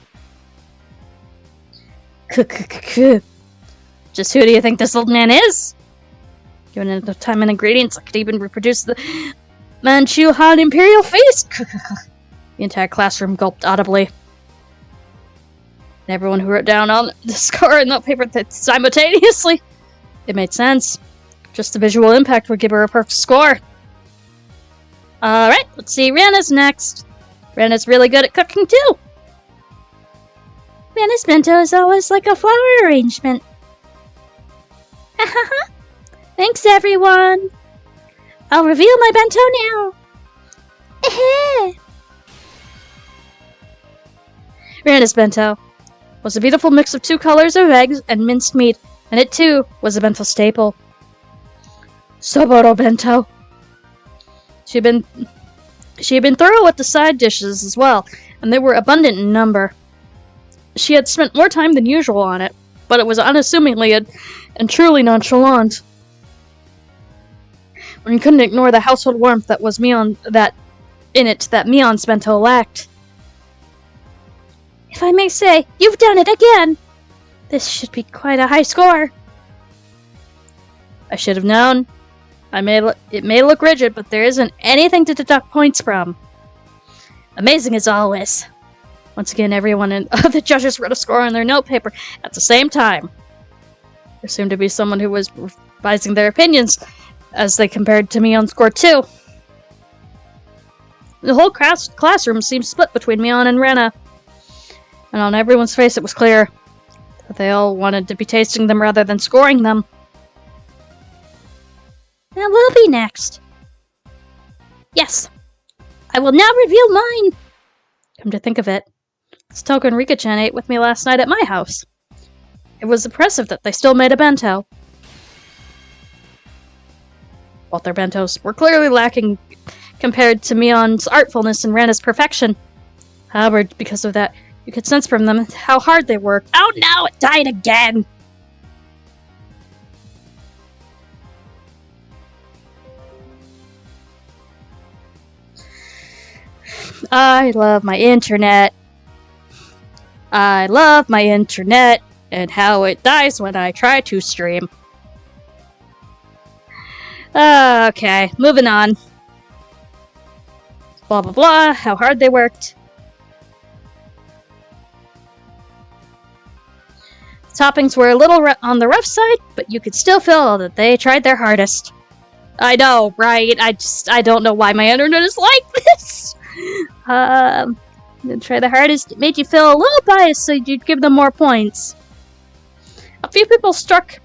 Just who do you think this old man is? Given enough time and ingredients, I could even reproduce the Manchu Han Imperial feast. The entire classroom gulped audibly. And everyone who wrote down on the score in note paper simultaneously. It made sense. Just the visual impact would give her a perfect score. Alright, let's see. Rihanna's next. Rihanna's really good at cooking too. Rihanna's bento is always like a flower arrangement. Thanks, everyone. I'll reveal my bento now. Rihanna's bento was a beautiful mix of 2 colors of eggs and minced meat, and it too was a bento staple. Soboro bento. She had been thorough with the side dishes as well, and they were abundant in number. She had spent more time than usual on it, but it was unassumingly and truly nonchalant. When you couldn't ignore the household warmth that was that Mion's bento lacked. If I may say, you've done it again! This should be quite a high score. I should have known. It may look rigid, but there isn't anything to deduct points from. Amazing as always. Once again, everyone and the judges wrote a score on their note paper at the same time. There seemed to be someone who was revising their opinions as they compared to Mion's score too. The whole classroom seemed split between Mion and Rena. And on everyone's face it was clear that they all wanted to be tasting them rather than scoring them. Now we'll be next. Yes, I will now reveal mine. Come to think of it, Toko and Rika-chan ate with me last night at my house. It was impressive that they still made a bento. Both their bentos were clearly lacking compared to Mion's artfulness and Rena's perfection. However, because of that, you could sense from them how hard they worked. Oh no, it died again! I love my internet. I love my internet and how it dies when I try to stream. Okay, moving on. Blah blah blah, how hard they worked. Toppings were a little on the rough side, but you could still feel that they tried their hardest. I know, right? I don't know why my internet is like this. Try the hardest. It made you feel a little biased, so you'd give them more points. A few people struck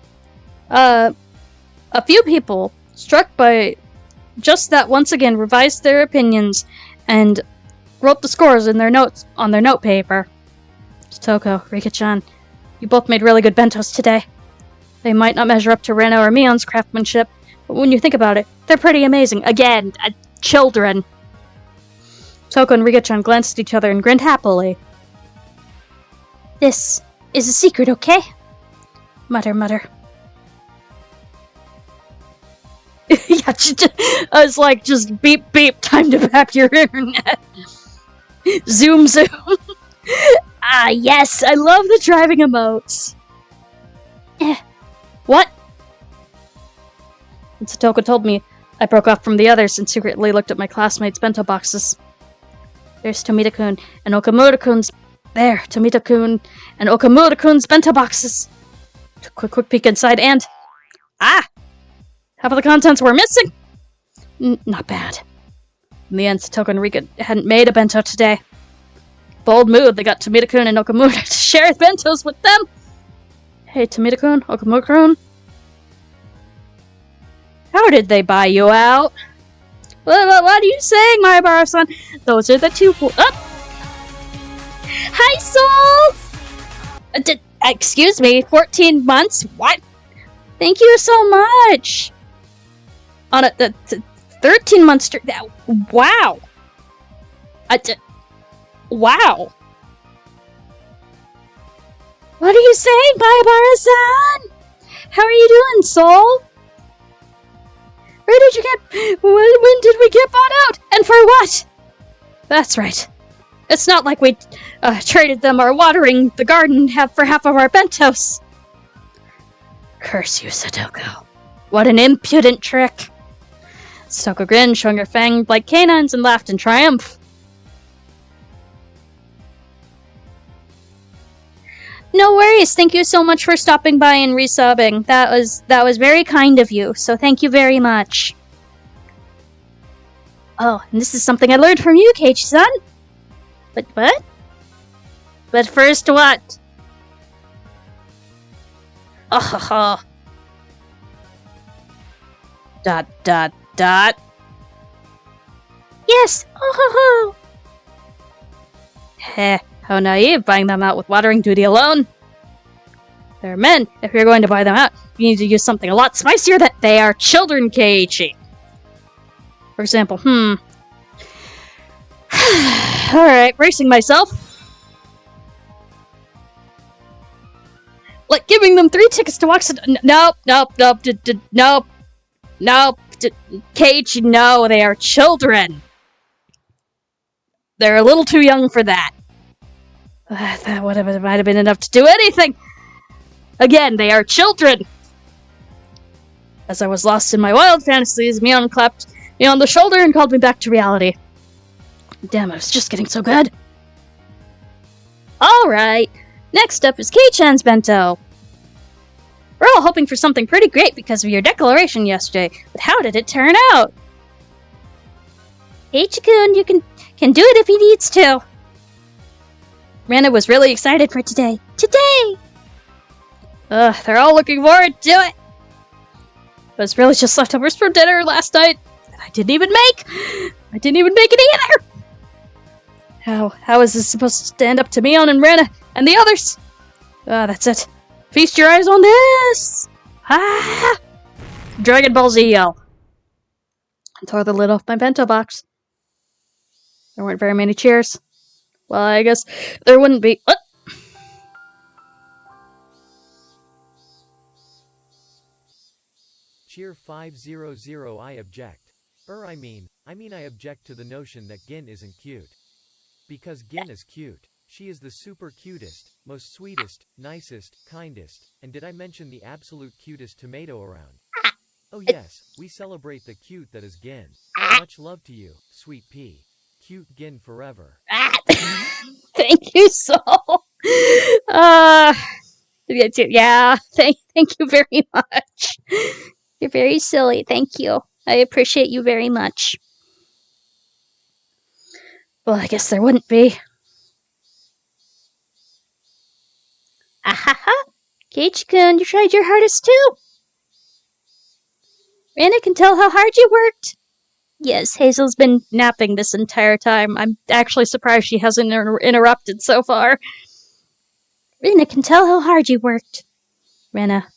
by just that once again revised their opinions and wrote the scores in their notes on their note paper. Toko, Rika-chan, you both made really good bentos today. They might not measure up to Rena or Mion's craftsmanship, but when you think about it, they're pretty amazing. Again, children. Toko and Rika-chan glanced at each other and grinned happily. This is a secret, okay? Mutter, mutter. Yeah, I was like, just beep, beep, time to back your internet. Zoom, zoom. Ah, yes, I love the driving emotes. What? And Satoko told me, I broke off from the others and secretly looked at my classmates' bento boxes. There's Tomita-kun and Okamura-kun's... There, Tomita-kun and Okamura-kun's bento boxes. Took a quick peek inside and... Ah! Half of the contents were missing! Not bad. In the end, Satoko and Rika hadn't made a bento today. Bold move, they got Tomita-kun and Okamura to share bentos with them! Hey, Tomita-kun, Okamura-kun? How did they buy you out? What are you saying, Maibara-san? Those are the two... Hi, Soul! Excuse me, 14 months? What? Thank you so much! On a 13-month streak... Wow! Wow! What are you saying, Maibara-san? How are you doing, Soul? Where did you get... When did we get bought out? And for what? That's right. It's not like we traded them our watering the garden for half of our bentos. Curse you, Satoko. What an impudent trick. Satoko grinned, showing her fangs like canines, and laughed in triumph. No worries. Thank you so much for stopping by and resubbing. That was very kind of you. So thank you very much. Oh, and this is something I learned from you, Keiichi-san. But what? But first what? Oh, ho, ho. Dot, dot, dot. Yes! Oh, ho, ho! Heh, how naive, buying them out with watering duty alone. They're men. If you're going to buy them out, you need to use something a lot spicier that they are children, Keiichi. For example, Alright, bracing myself. Like giving them 3 tickets to watch nope, Keiichi, no, they are children. They're a little too young for that. That might have been enough to do anything. Again, they are children. As I was lost in my wild fantasies, Mion clapped me on the shoulder and called me back to reality. Damn, I was just getting so good. Alright, next up is Kei-chan's bento. We're all hoping for something pretty great because of your declaration yesterday, but how did it turn out? Keiichi-kun, you can do it if he needs to. Rena was really excited for today. Today! They're all looking forward to it. It was really just leftovers from dinner last night, and I didn't even make it either! How is this supposed to stand up to Mion and Rena and the others? That's it. Feast your eyes on this! Ah! Dragon Ball Z yell. I tore the lid off my bento box. There weren't very many cheers. Well, I guess there wouldn't be. What? Cheer 500 I object. I mean I object to the notion that Gin isn't cute. Because Gin is cute. She is the super cutest, most sweetest, nicest, kindest, and did I mention the absolute cutest tomato around? Oh yes, we celebrate the cute that is Gin. Much love to you, sweet pea. Cute Gin forever. Thank you, Saul. Yeah, thank you very much. You're very silly, thank you. I appreciate you very much. Well, I guess there wouldn't be. Ahaha! Keiichi-kun, you tried your hardest too! Rena can tell how hard you worked! Yes, Hazel's been napping this entire time. I'm actually surprised she hasn't interrupted so far. Rena can tell how hard you worked. Rena,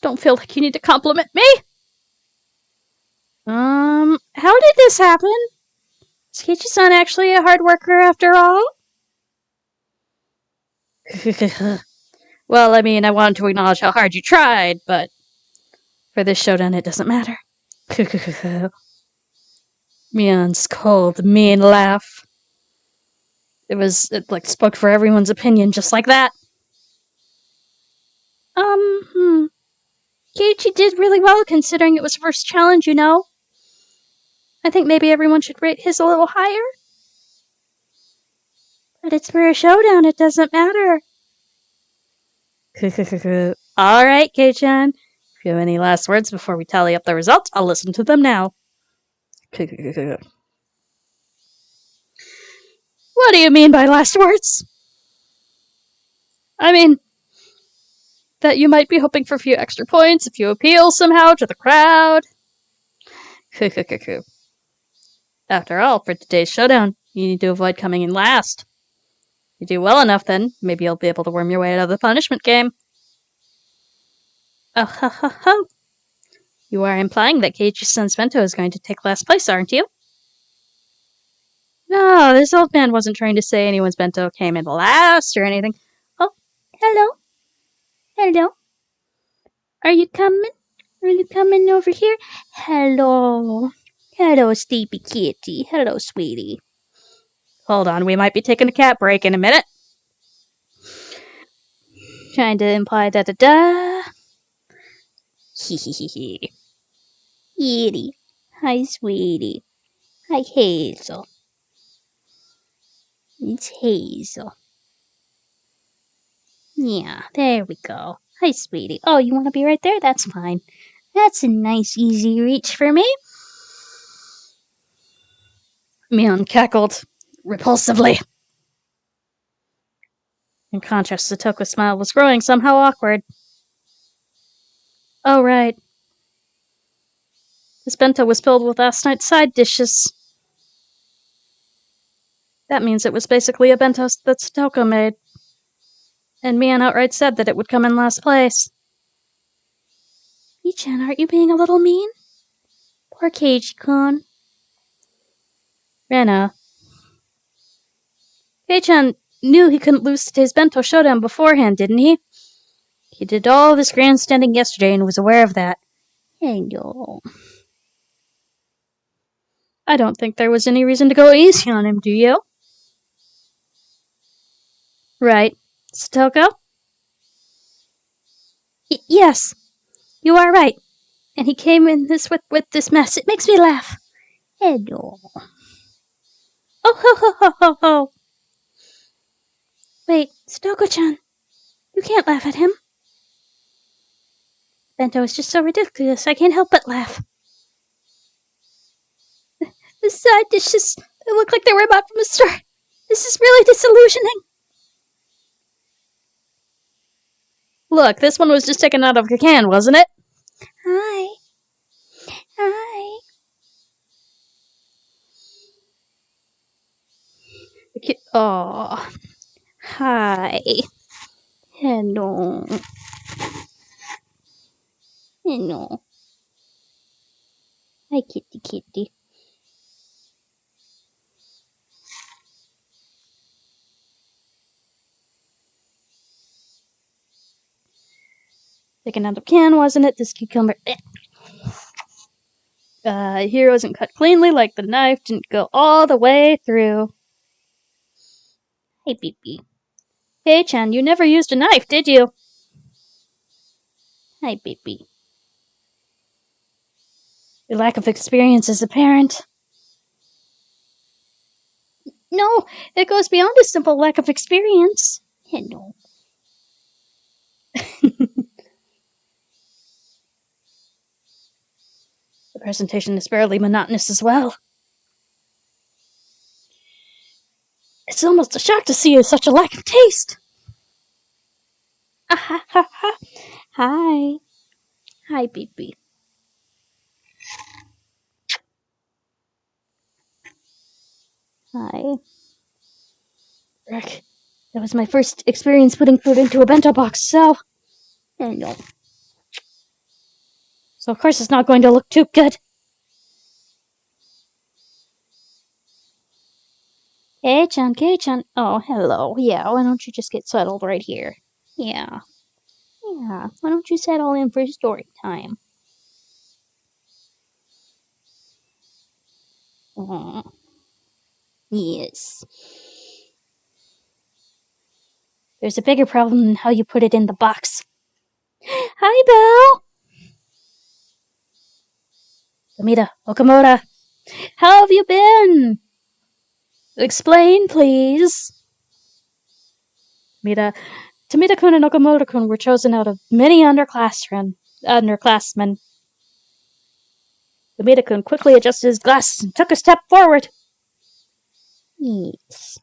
don't feel like you need to compliment me! How did this happen? Is Keiichi-san actually a hard worker after all? Well, I mean, I wanted to acknowledge how hard you tried, but for this showdown it doesn't matter. Mion's cold, mean laugh. It like spoke for everyone's opinion just like that. Keiichi did really well considering it was first challenge, you know? I think maybe everyone should rate his a little higher. But it's for a showdown, it doesn't matter. Alright, Kei-chan. If you have any last words before we tally up the results, I'll listen to them now. What do you mean by last words? I mean, that you might be hoping for a few extra points if you appeal somehow to the crowd. After all, for today's showdown, you need to avoid coming in last. If you do well enough, then maybe you'll be able to worm your way out of the punishment game. Oh, ho, ho, ho. You are implying that Keiichi-san's bento is going to take last place, aren't you? No, this old man wasn't trying to say anyone's bento came in last or anything. Oh, hello. Hello. Are you coming? Are you coming over here? Hello. Hello, sleepy kitty. Hello, sweetie. Hold on, we might be taking a cat break in a minute. Trying to imply da-da-da. Hee. Kitty. Hi, sweetie. Hi, Hazel. It's Hazel. Yeah, there we go. Hi, sweetie. Oh, you want to be right there? That's fine. That's a nice, easy reach for me. Mion cackled repulsively. In contrast, Satoko's smile was growing somehow awkward. Oh, right. This bento was filled with last night's side dishes. That means it was basically a bento that Satoko made. And Mion outright said that it would come in last place. Mii-chan, aren't you being a little mean? Poor Keiji-kun. Rena. Keiji-chan knew he couldn't lose today's bento showdown beforehand, didn't he? He did all this grandstanding yesterday and was aware of that. I know. I don't think there was any reason to go easy on him, do you? Right. Satoko? Yes, you are right. And he came in this with this mess. It makes me laugh. Hello. Oh ho ho ho ho ho. Wait, Satoko-chan. You can't laugh at him. Bento is just so ridiculous, I can't help but laugh. The side dishes, they look like they were about from a store. This is really disillusioning. Look, this one was just taken out of a can, wasn't it? Hi. Hi. Oh. Hi. Hello. Hello. Hi, kitty kitty. Taken out of can, wasn't it? This cucumber. Here wasn't cut cleanly, like the knife didn't go all the way through. Hey, Beep. Hey, Chan, you never used a knife, did you? Hi, Beep. Your lack of experience is apparent. No, it goes beyond a simple lack of experience. Hello. The presentation is barely monotonous as well. It's almost a shock to see such a lack of taste. Ah ha ha ha. Hi. Hi, Beep. Hi. Rick, that was my first experience putting food into a bento box, so... Hello. So of course it's not going to look too good. Hey-chan. Oh, hello. Yeah, why don't you just get settled right here? Yeah. Why don't you settle in for story time? Aww. Yes. There's a bigger problem than how you put it in the box. Hi, Belle! Tomita, Okamoto, how have you been? Explain, please. Tomita-kun and Okamoto-kun were chosen out of many underclassmen. Tomita-kun quickly adjusted his glasses and took a step forward. Yes.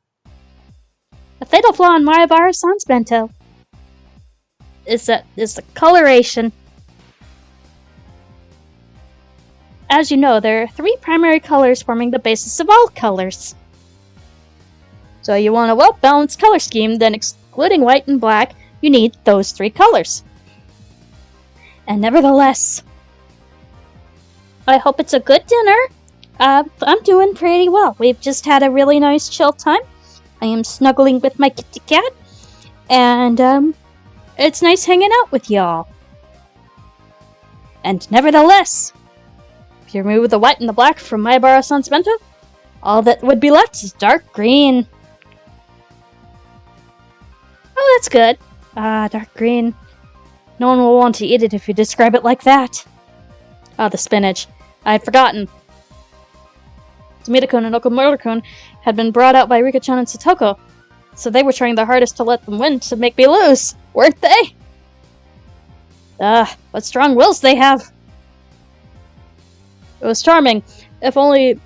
A fatal flaw in Maribara-san's bento is the coloration. As you know, there are 3 primary colors forming the basis of all colors. So you want a well-balanced color scheme, then excluding white and black, you need those 3 colors. And nevertheless, I hope it's a good dinner. I'm doing pretty well. We've just had a really nice chill time. I am snuggling with my kitty cat. And, it's nice hanging out with y'all. And nevertheless, if you remove the white and the black from Maribara-san's bento, all that would be left is dark green. Oh, that's good. Dark green. No one will want to eat it if you describe it like that. The spinach. I had forgotten. Tomita-kun and Okamoto-kun had been brought out by Rika-chan and Satoko. So they were trying their hardest to let them win to make me lose, weren't they? What strong wills they have. It was charming, if only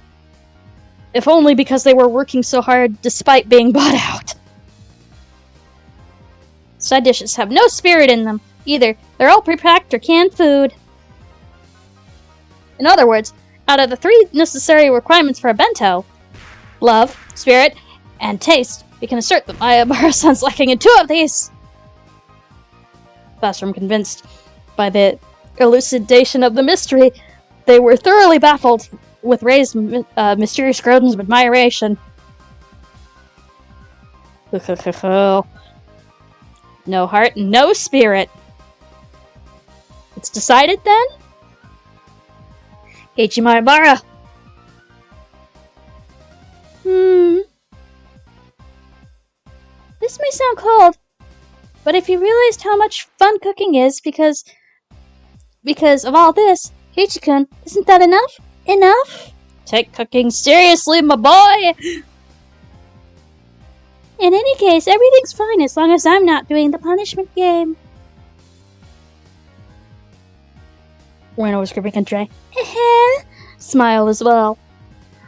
because they were working so hard despite being bought out. Side dishes have no spirit in them, either. They're all pre-packed or canned food. In other words, out of the 3 necessary requirements for a bento, love, spirit, and taste, we can assert that Mayabara-san's lacking in 2 of these. Classroom convinced by the elucidation of the mystery, they were thoroughly baffled with raised mysterious groans of admiration. No heart, no spirit. It's decided then? Keiichi Mayabara. This may sound cold, but if you realized how much fun cooking is because of all this, Keiichi-kun, isn't that enough? Enough? Take cooking seriously, my boy! In any case, everything's fine as long as I'm not doing the punishment game. Reno was gripping a tray. Smile as well.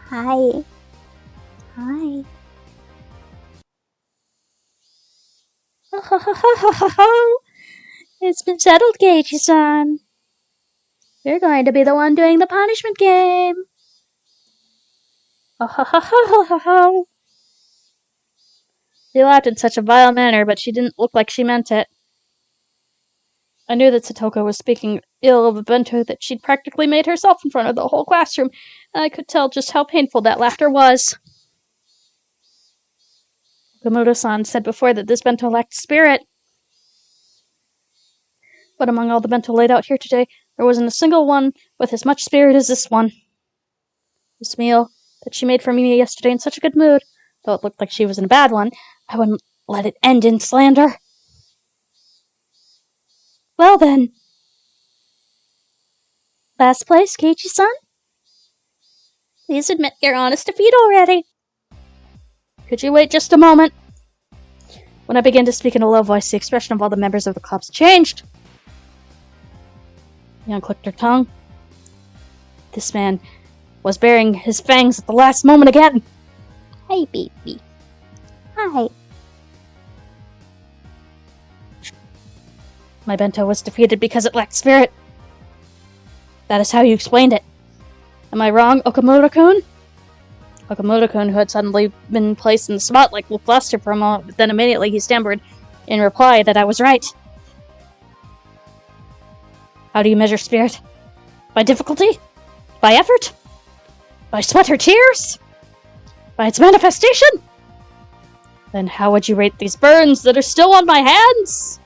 Hi. Hi. It's been settled, Keiichi-san. You're going to be the one doing the punishment game. She laughed in such a vile manner, but she didn't look like she meant it. I knew that Satoko was speaking ill of a bento that she'd practically made herself in front of the whole classroom, and I could tell just how painful that laughter was. Okamoto-san said before that this bento lacked spirit. But among all the bento laid out here today, there wasn't a single one with as much spirit as this one. This meal that she made for me yesterday in such a good mood, though it looked like she was in a bad one, I wouldn't let it end in slander. Well then. Last place, Keiichi-san? Please admit your honest defeat already. Could you wait just a moment? When I began to speak in a low voice, the expression of all the members of the clubs changed. Young clicked her tongue. This man was baring his fangs at the last moment again. Hi, baby. Hi. My bento was defeated because it lacked spirit. That is how you explained it. Am I wrong, Okamoto-kun? Okamoto-kun, who had suddenly been placed in the spotlight, looked flustered for a moment, but then immediately he stammered in reply that I was right. How do you measure spirit? By difficulty? By effort? By sweat or tears? By its manifestation? Then how would you rate these burns that are still on my hands?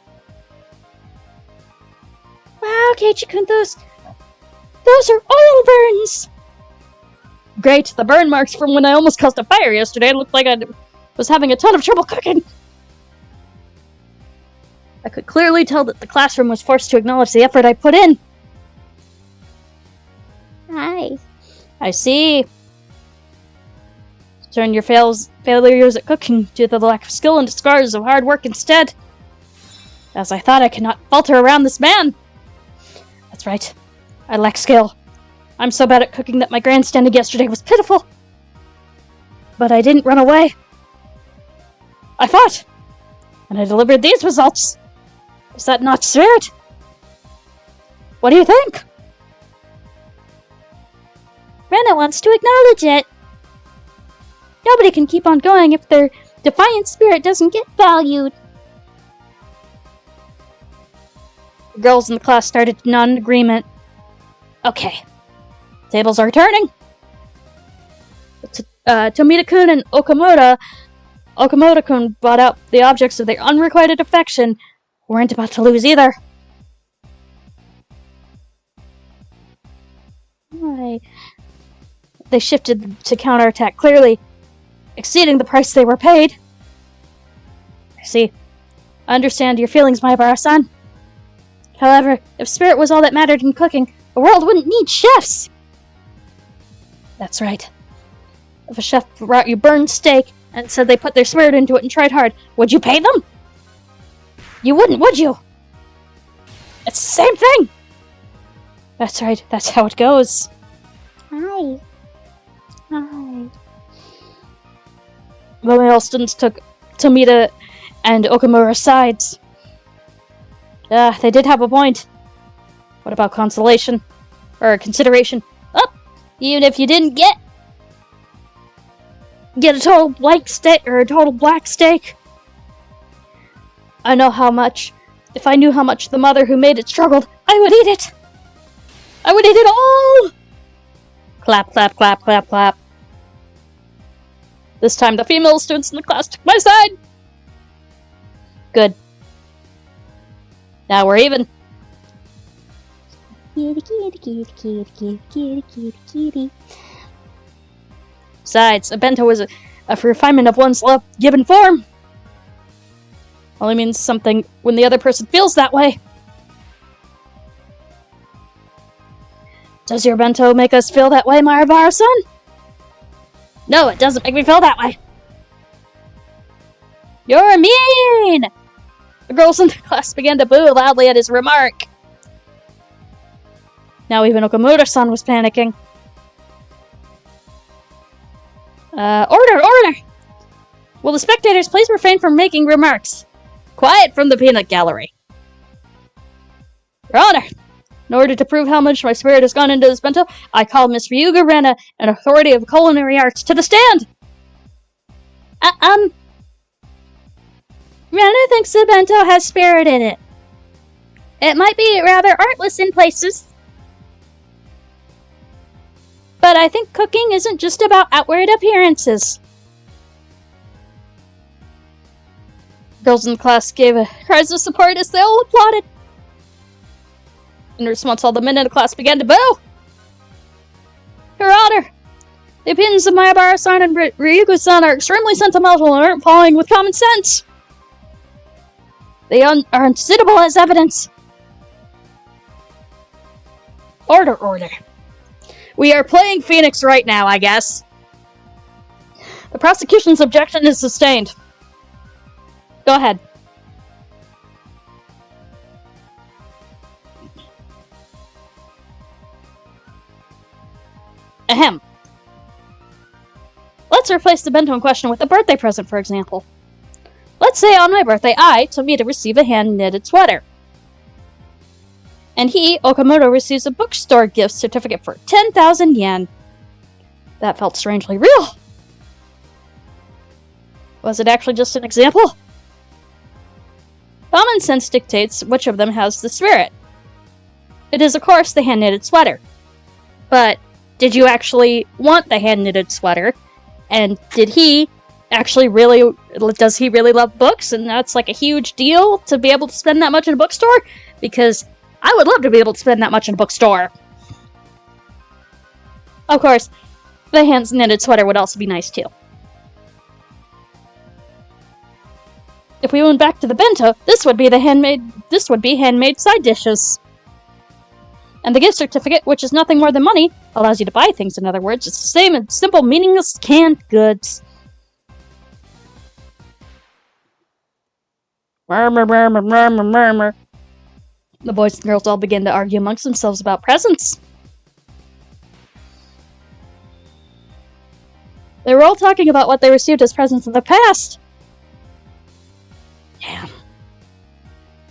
Wow, Keiichi-kun, those are oil burns! Great, the burn marks from when I almost caused a fire yesterday looked like I was having a ton of trouble cooking. I could clearly tell that the classroom was forced to acknowledge the effort I put in. Hi. I see. Turn your failures at cooking due to the lack of skill into scars of hard work instead. As I thought, I cannot falter around this man. That's right. I lack skill. I'm so bad at cooking that my grandstanding yesterday was pitiful. But I didn't run away. I fought. And I delivered these results. Is that not spirit? What do you think? Rena wants to acknowledge it. Nobody can keep on going if their defiant spirit doesn't get valued. The girls in the class started to nod in agreement. Okay. Tables are turning. Tomita-kun and Okamoto-kun brought out the objects of their unrequited affection. Weren't about to lose either. They shifted to counterattack, clearly exceeding the price they were paid. See, I understand your feelings, Mayabara-san. However, if spirit was all that mattered in cooking, the world wouldn't need chefs. That's right. If a chef brought you burned steak, and said they put their spirit into it and tried hard. Would you pay them? You wouldn't, would you? It's the same thing! That's right, that's how it goes. Hi. The male students took Tomita and Okamura's sides. They did have a point. What about consolation? Or consideration? Oh, even if you didn't get a total blank steak or a total black steak. I know how much. If I knew how much the mother who made it struggled, I would eat it. I would eat it all. Clap, clap, clap, clap, clap. This time the female students in the class took my side. Good. Now we're even. Besides, a bento is a refinement of one's love given form. Only means something when the other person feels that way. Does your bento make us feel that way, Maribara-san? No, it doesn't make me feel that way. You're mean! The girls in the class began to boo loudly at his remark. Now even Okamura-san was panicking. Order! Will the spectators please refrain from making remarks? Quiet from the peanut gallery. Your Honor, in order to prove how much my spirit has gone into this bento, I call Miss Ryuga Rena, an authority of culinary arts, to the stand! Rena thinks the bento has spirit in it. It might be rather artless in places. But I think cooking isn't just about outward appearances. Girls in the class gave cries of support as they all applauded. In response, all the men in the class began to boo. Your Honor, the opinions of Mayabara-san and Ryugu-san are extremely sentimental and aren't following with common sense. They are unsuitable as evidence. Order. We are playing Phoenix right now, I guess. The prosecution's objection is sustained. Go ahead. Ahem. Let's replace the bento in question with a birthday present, for example. Let's say on my birthday, I, Tomita, receive a hand-knitted sweater. And he, Okamoto, receives a bookstore gift certificate for 10,000 yen. That felt strangely real. Was it actually just an example? Common sense dictates which of them has the spirit. It is, of course, the hand-knitted sweater. But did you actually want the hand-knitted sweater? And does he really love books? And that's like a huge deal to be able to spend that much in a bookstore? Because I would love to be able to spend that much in a bookstore. Of course, the hand-knitted sweater would also be nice too. If we went back to the bento, this would be handmade side dishes. And the gift certificate, which is nothing more than money, allows you to buy things, in other words. It's the same and simple, meaningless canned goods. Murmur. The boys and girls all began to argue amongst themselves about presents. They were all talking about what they received as presents in the past. Damn.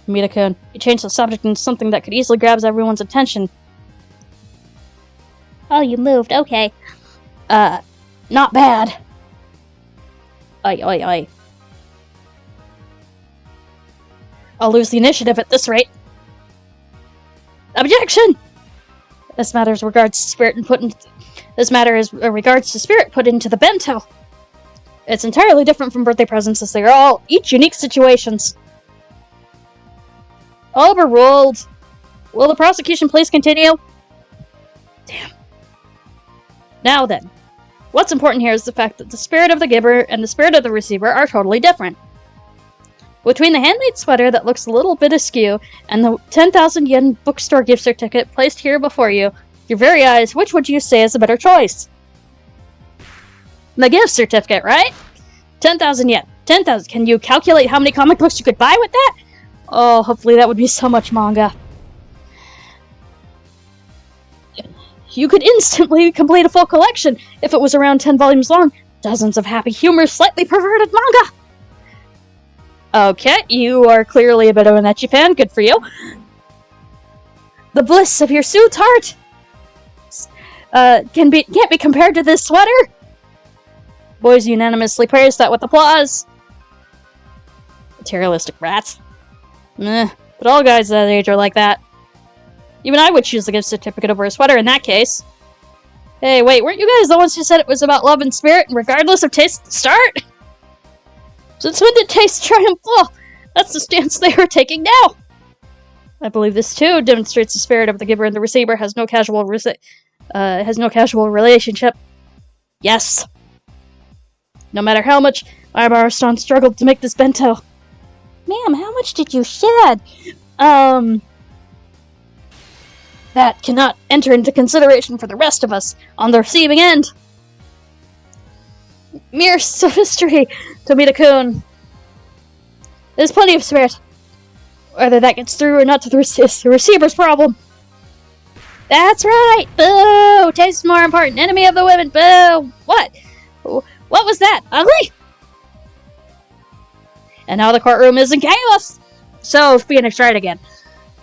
Tomita-kun, you changed the subject into something that could easily grab everyone's attention. Oh, you moved, okay. Not bad. Oi. I'll lose the initiative at this rate. Objection! This matter is regards to spirit put into the bento. It's entirely different from birthday presents, as they are all each unique situations. Overruled. Will the prosecution please continue? Damn. Now then, what's important here is the fact that the spirit of the giver and the spirit of the receiver are totally different. Between the handmade sweater that looks a little bit askew and the 10,000 yen bookstore gift certificate placed here before you, your very eyes, which would you say is a better choice? The gift certificate, right? 10,000 yen. 10,000. Can you calculate how many comic books you could buy with that? Oh, hopefully that would be so much manga. You could instantly complete a full collection if it was around 10 volumes long. Dozens of happy, humorous, slightly perverted manga. Okay, you are clearly a bit of an ecchi fan. Good for you. The bliss of your suit's heart can't be compared to this sweater. Boys unanimously praised that with applause. Materialistic rats. Meh, but all guys that age are like that. Even I would choose a gift certificate over a sweater in that case. Hey, wait, weren't you guys the ones who said it was about love and spirit, regardless of taste at the start? Since when did taste triumph? Oh, that's the stance they are taking now. I believe this too demonstrates the spirit of the giver and the receiver has no casual relationship. Yes. No matter how much Ibara-san struggled to make this bento. Ma'am, how much did you shed? That cannot enter into consideration for the rest of us on the receiving end. Mere sophistry, Tomita-kun. There's plenty of spirit. Whether that gets through or not to the receiver's problem. That's right! Boo! Taste is more important. Enemy of the women. Boo! What? What was that? Ugly? And now the courtroom is in chaos! So, Phoenix tried again.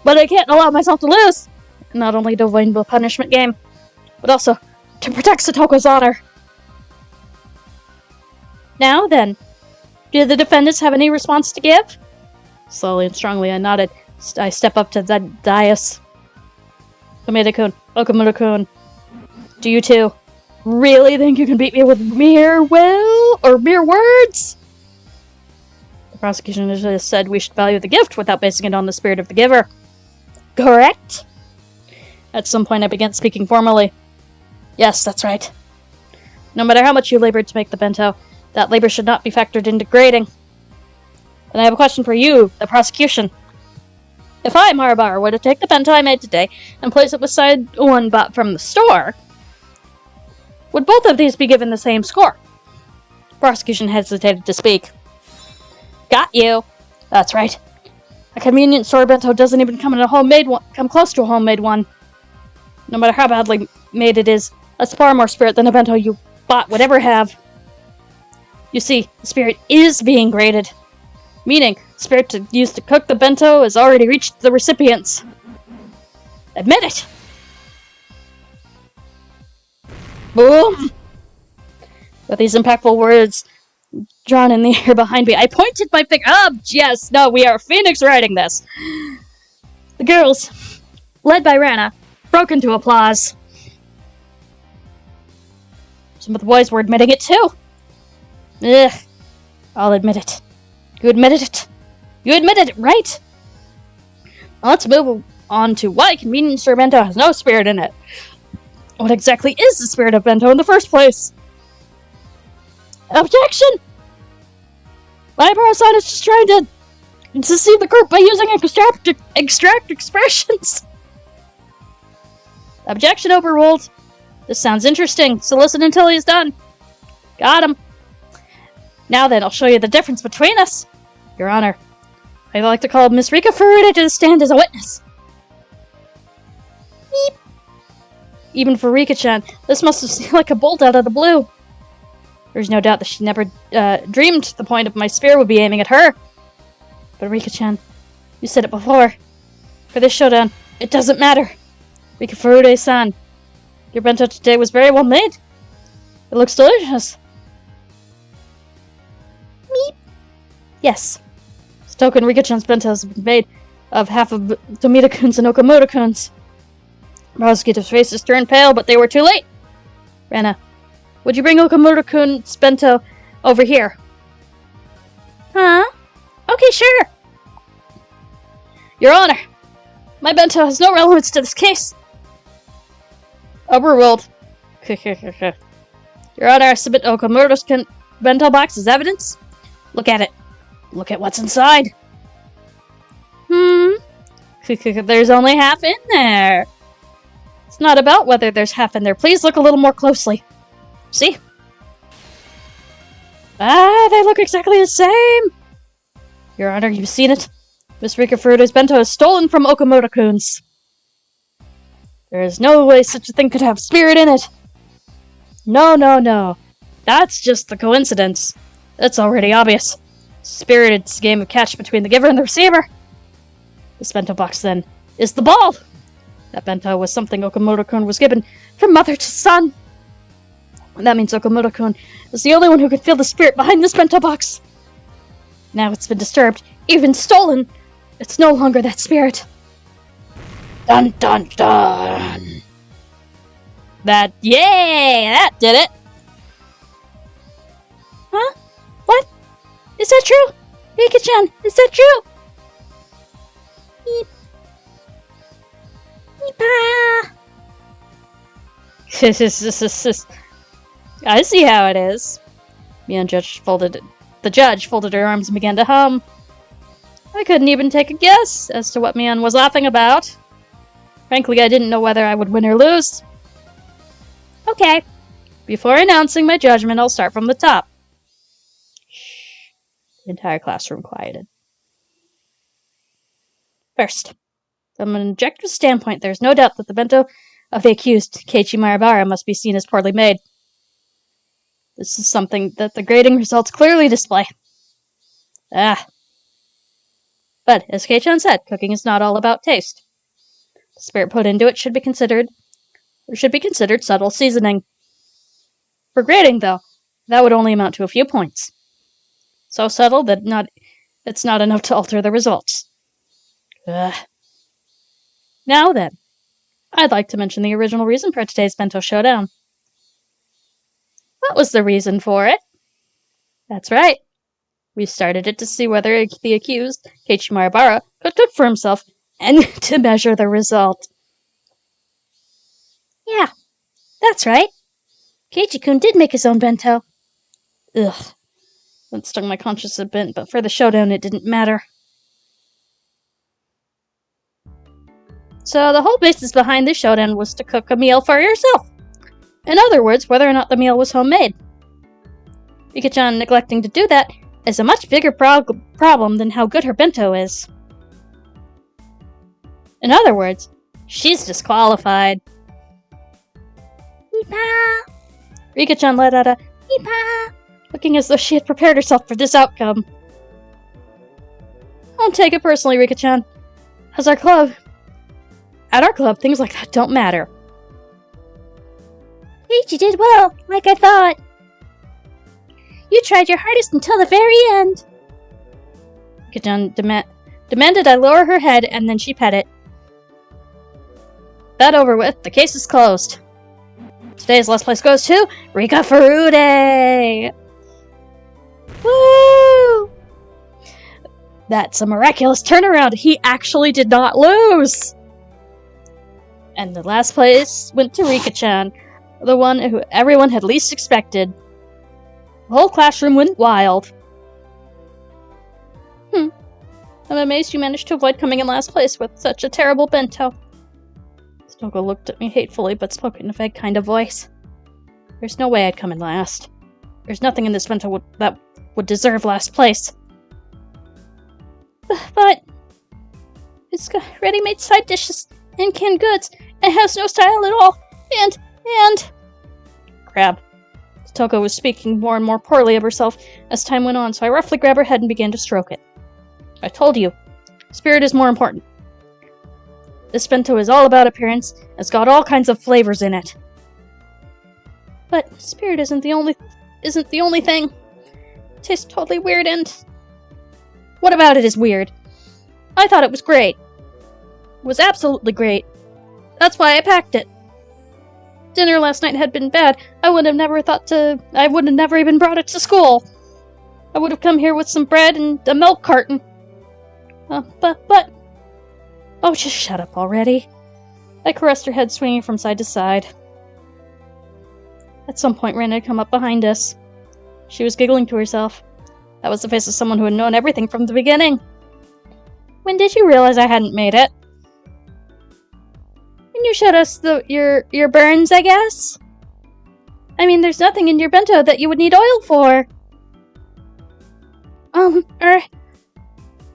But I can't allow myself to lose! Not only to avoid the punishment game, but also to protect Satoko's honor. Now then, do the defendants have any response to give? Slowly and strongly I nodded. I step up to the dais. Tomita-kun, Okamoto-kun, do you two really think you can beat me with mere words? The prosecution has said we should value the gift without basing it on the spirit of the giver. Correct? At some point I began speaking formally. Yes, that's right. No matter how much you labored to make the bento, that labor should not be factored into grading. And I have a question for you, the prosecution. If I, Maribara, were to take the bento I made today and place it beside one bought from the store, would both of these be given the same score? The prosecution hesitated to speak. Got you. That's right. A convenience store bento doesn't even come close to a homemade one. No matter how badly made it is, that's far more spirit than a bento you bought would ever have. You see, the spirit is being graded. Meaning, spirit used to cook the bento has already reached the recipients. Admit it! Boom! With these impactful words drawn in the air behind me, I pointed my finger. Yes, no, we are Phoenix writing this. The girls, led by Rana, broke into applause. Some of the boys were admitting it too. Ugh, I'll admit it. You admitted it. You admitted it, right? Now let's move on to why convenience store bento has no spirit in it. What exactly is the spirit of bento in the first place? Objection! My Ibara-san is just trying to deceive the group by using extract expressions. Objection overruled. This sounds interesting, so listen until he's done. Got him. Now then, I'll show you the difference between us. Your Honor, I'd like to call Miss Rika Furuta to the stand as a witness. Beep. Even for Rika-chan, this must have seemed like a bolt out of the blue. There's no doubt that she never dreamed the point of my spear would be aiming at her. But Rika-chan, you said it before. For this showdown, it doesn't matter. Rika Furuta-san, your bento today was very well made. It looks delicious. Meep. Yes. Stoken Rika-chan's bento has been made of half of Tomita-kun's and Okamoto-kun's. Prosecutor's faces turned pale, but they were too late. Rena, would you bring Okamoto-kun's bento over here? Huh? Okay, sure. Your Honor, my bento has no relevance to this case. Overruled. Your Honor, I submit Okamoto's bento box as evidence. Look at it. Look at what's inside. There's only half in there. It's not about whether there's half in there. Please look a little more closely. See? Ah, they look exactly the same! Your Honor, you've seen it. Miss Rika Furuto's bento is stolen from Okamoto-kun's. There is no way such a thing could have spirit in it. No. That's just the coincidence. That's already obvious. Spirited's a game of catch between the giver and the receiver. This bento box, then, is the ball. That bento was something Okamoto-kun was given from mother to son. And that means Okamoto-kun is the only one who could feel the spirit behind this bento box. Now it's been disturbed, even stolen. It's no longer that spirit. Dun dun dun! That did it! Huh? What? Is that true? Rika-chan, is that true? Eep. Eepa! I see how it is. The judge folded her arms and began to hum. I couldn't even take a guess as to what Mian was laughing about. Frankly, I didn't know whether I would win or lose. Okay. Before announcing my judgment, I'll start from the top. Shh. The entire classroom quieted. First, from an objective standpoint, there's no doubt that the bento of the accused, Keiichi Marabara, must be seen as poorly made. This is something that the grading results clearly display. But, as Kei-chan said, cooking is not all about taste. The spirit put into it should be considered subtle seasoning. For grading, though, that would only amount to a few points. So subtle that it's not enough to alter the results. Now then, I'd like to mention the original reason for today's bento showdown. What was the reason for it? That's right. We started it to see whether the accused, Keiichi Marabara, could cook for himself and to measure the result. Yeah, that's right. Keiichi-kun did make his own bento. Ugh. That stung my conscience a bit, but for the showdown it didn't matter. So the whole basis behind this showdown was to cook a meal for yourself. In other words, whether or not the meal was homemade. Rika-chan neglecting to do that is a much bigger problem than how good her bento is. In other words, she's disqualified. Eepa! Rika-chan let out a eepa, looking as though she had prepared herself for this outcome. Don't take it personally, Rika-chan. At our club, things like that don't matter. Keiichi did well, like I thought. You tried your hardest until the very end. Rika-chan demanded I lower her head, and then she pet it. That over with, the case is closed. Today's last place goes to Rika Furute! Woo! That's a miraculous turnaround. He actually did not lose! And the last place went to Rika-chan, the one who everyone had least expected. The whole classroom went wild. I'm amazed you managed to avoid coming in last place with such a terrible bento. Stoko looked at me hatefully, but spoke in a vague kind of voice. There's no way I'd come in last. There's nothing in this bento that would deserve last place. But it's got ready-made side dishes and canned goods, and has no style at all, and... Crab. Toko was speaking more and more poorly of herself as time went on, so I roughly grabbed her head and began to stroke it. I told you, spirit is more important. This bento is all about appearance. It's got all kinds of flavors in it. But spirit isn't the only thing. It tastes totally weird and... What about it is weird? I thought it was great. It was absolutely great. That's why I packed it. Dinner last night had been bad. I would have never even brought it to school. I would have come here with some bread and a milk carton. But... Oh, just shut up already. I caressed her head, swinging from side to side. At some point, Ren had come up behind us. She was giggling to herself. That was the face of someone who had known everything from the beginning. When did you realize I hadn't made it? When you showed us your burns, I guess? I mean, there's nothing in your bento that you would need oil for.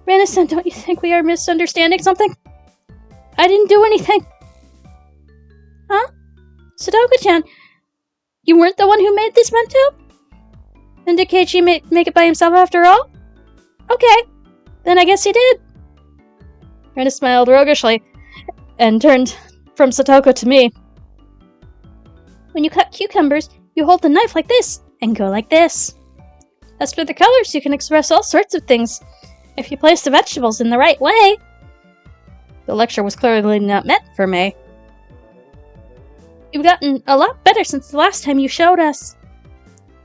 Rena-san, don't you think we are misunderstanding something? I didn't do anything. Huh? Sadako-chan, you weren't the one who made this bento? Then did Keiichi make it by himself after all? Okay, then I guess he did. Rena smiled roguishly and turned from Satoko to me. When you cut cucumbers, you hold the knife like this and go like this. As for the colors, you can express all sorts of things if you place the vegetables in the right way. The lecture was clearly not meant for me. You've gotten a lot better since the last time you showed us.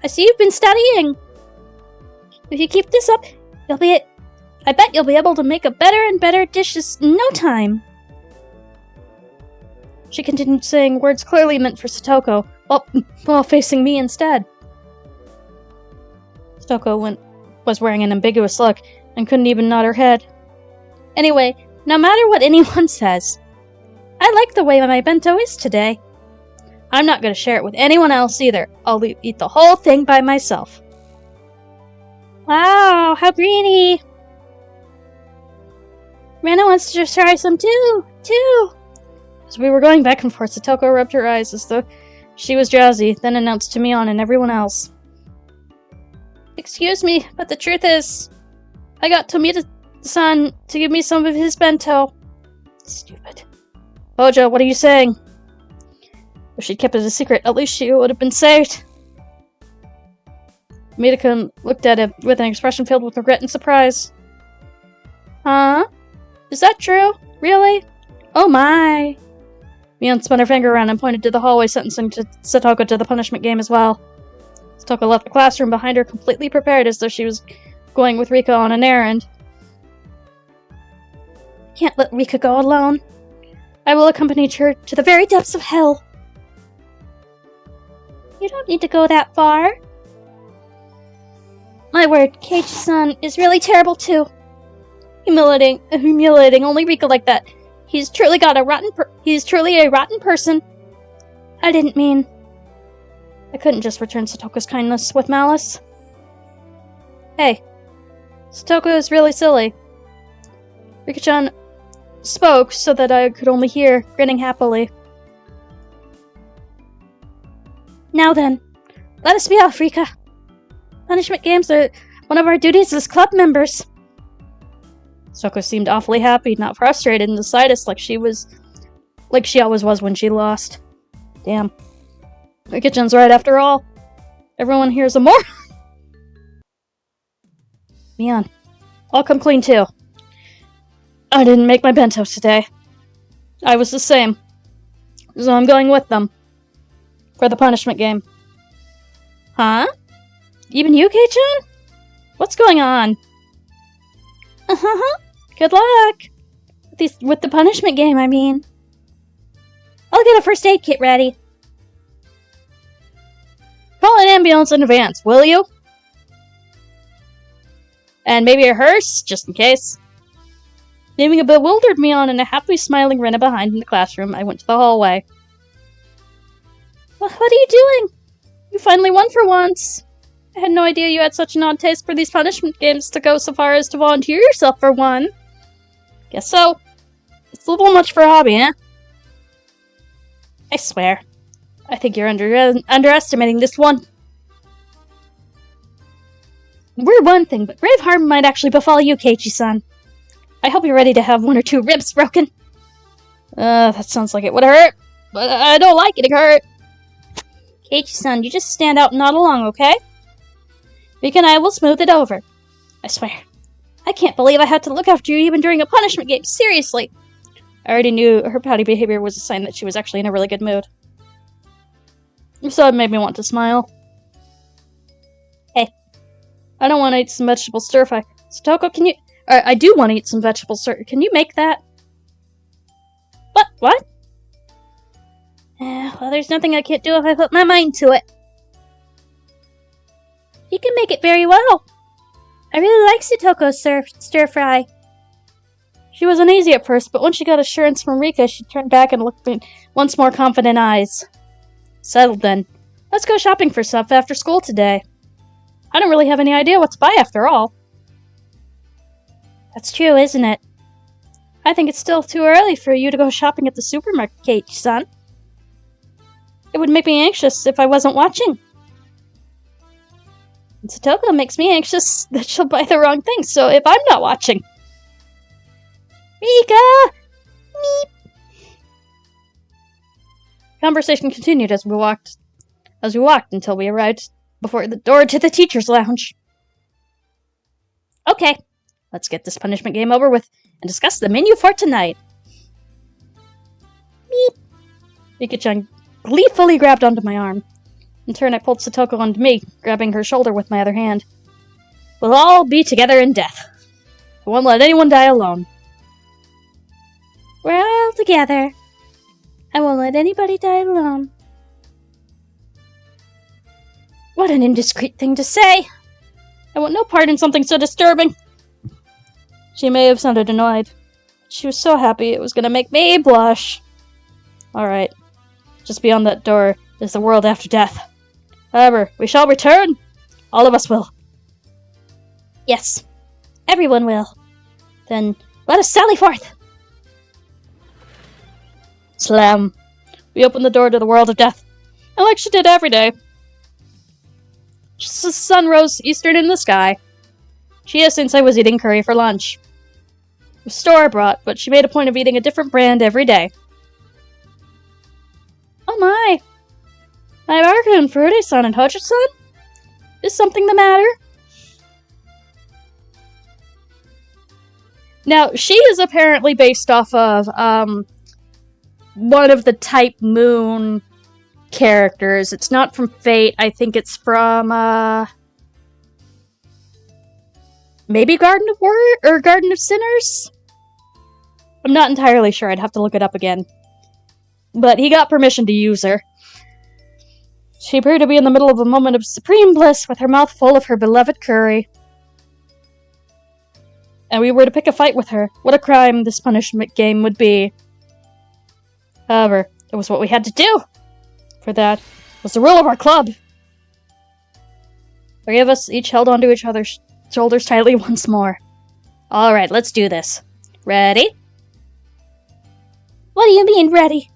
I see you've been studying. If you keep this up, I bet you'll be able to make a better and better dishes in no time. She continued saying words clearly meant for Satoko, while facing me instead. Satoko was wearing an ambiguous look and couldn't even nod her head. Anyway, no matter what anyone says, I like the way my bento is today. I'm not going to share it with anyone else either. I'll eat the whole thing by myself. Wow, how greedy! Rena wants to try some too! As we were going back and forth, Satoko rubbed her eyes as though she was drowsy, then announced to Mion and everyone else. Excuse me, but the truth is, I got Tomita-san to give me some of his bento. Stupid. Bojo, what are you saying? If she'd kept it a secret, at least she would have been saved. Tomita-kun looked at him with an expression filled with regret and surprise. Huh? Is that true? Really? Oh my! Mion spun her finger around and pointed to the hallway, sentencing Satoko to the punishment game as well. Satoko left the classroom behind her completely prepared as though she was going with Rika on an errand. Can't let Rika go alone. I will accompany her to the very depths of hell. You don't need to go that far. My word, Keiichi-san is really terrible too. Humiliating only Rika like that. He's truly a rotten person. I didn't mean. I couldn't just return Satoko's kindness with malice. Hey, Satoko is really silly. Rika-chan spoke so that I could only hear, grinning happily. Now then, let us be off, Rika. Punishment games are one of our duties as club members. Satoko seemed awfully happy, not frustrated in the slightest, like she always was when she lost. Damn. Rika-chan's right after all. Everyone here's a moron. Mion, I'll come clean too. I didn't make my bento today. I was the same. So I'm going with them. For the punishment game. Huh? Even you, Kei-chan? What's going on? Good luck! With the punishment game, I mean. I'll get a first aid kit ready. Call an ambulance in advance, will you? And maybe a hearse, just in case. Leaving a bewildered Mion and a happily smiling Rena behind in the classroom, I went to the hallway. What are you doing? You finally won for once. I had no idea you had such an odd taste for these punishment games to go so far as to volunteer yourself for one. Guess so. It's a little much for a hobby, eh? I swear. I think you're underestimating this one. We're one thing, but grave harm might actually befall you, Keiichi-san. I hope you're ready to have one or two ribs broken. That sounds like it would hurt, but I don't like getting hurt. Keiichi-san, you just stand out and nod along, okay? Rika and I will smooth it over. I swear. I can't believe I had to look after you even during a punishment game, seriously. I already knew her pouty behavior was a sign that she was actually in a really good mood. So it made me want to smile. Hey, I don't want to eat some vegetable stir-fry. Satoko, can you... I do want to eat some vegetable stir... Can you make that? What? Well, there's nothing I can't do if I put my mind to it. You can make it very well. I really like Satoko's stir-fry. She was uneasy at first, but once she got assurance from Rika, she turned back and looked with once more confident eyes. Settled then. Let's go shopping for stuff after school today. I don't really have any idea what to buy after all. That's true, isn't it? I think it's still too early for you to go shopping at the supermarket, Kate-san. It would make me anxious if I wasn't watching. And Satoko makes me anxious that she'll buy the wrong thing, so if I'm not watching. Mika! Meep! Conversation continued as we walked until we arrived before the door to the teacher's lounge. Okay, let's get this punishment game over with and discuss the menu for tonight. Meep! Mika-chan gleefully grabbed onto my arm. In turn, I pulled Satoko onto me, grabbing her shoulder with my other hand. We'll all be together in death. I won't let anyone die alone. We're all together. I won't let anybody die alone. What an indiscreet thing to say! I want no part in something so disturbing. She may have sounded annoyed. She was so happy it was going to make me blush. Alright, just beyond that door is the world after death. However, we shall return. All of us will. Yes, everyone will. Then let us sally forth. Slam. We opened the door to the world of death, and like she did every day. Just as the sun rose eastern in the sky. Chia Sensei was eating curry for lunch. It was store-bought, but she made a point of eating a different brand every day. Oh my! My Barker and Fruity-san and Hojo-san? Is something the matter? Now, she is apparently based off of, one of the Type Moon characters. It's not from Fate. I think it's from, maybe Garden of Warrior or Garden of Sinners? I'm not entirely sure. I'd have to look it up again. But he got permission to use her. She appeared to be in the middle of a moment of supreme bliss with her mouth full of her beloved curry. And we were to pick a fight with her. What a crime this punishment game would be. However, it was what we had to do. For that was the rule of our club. 3 of us each held onto each other's shoulders tightly once more. Alright, let's do this. Ready? What do you mean, ready?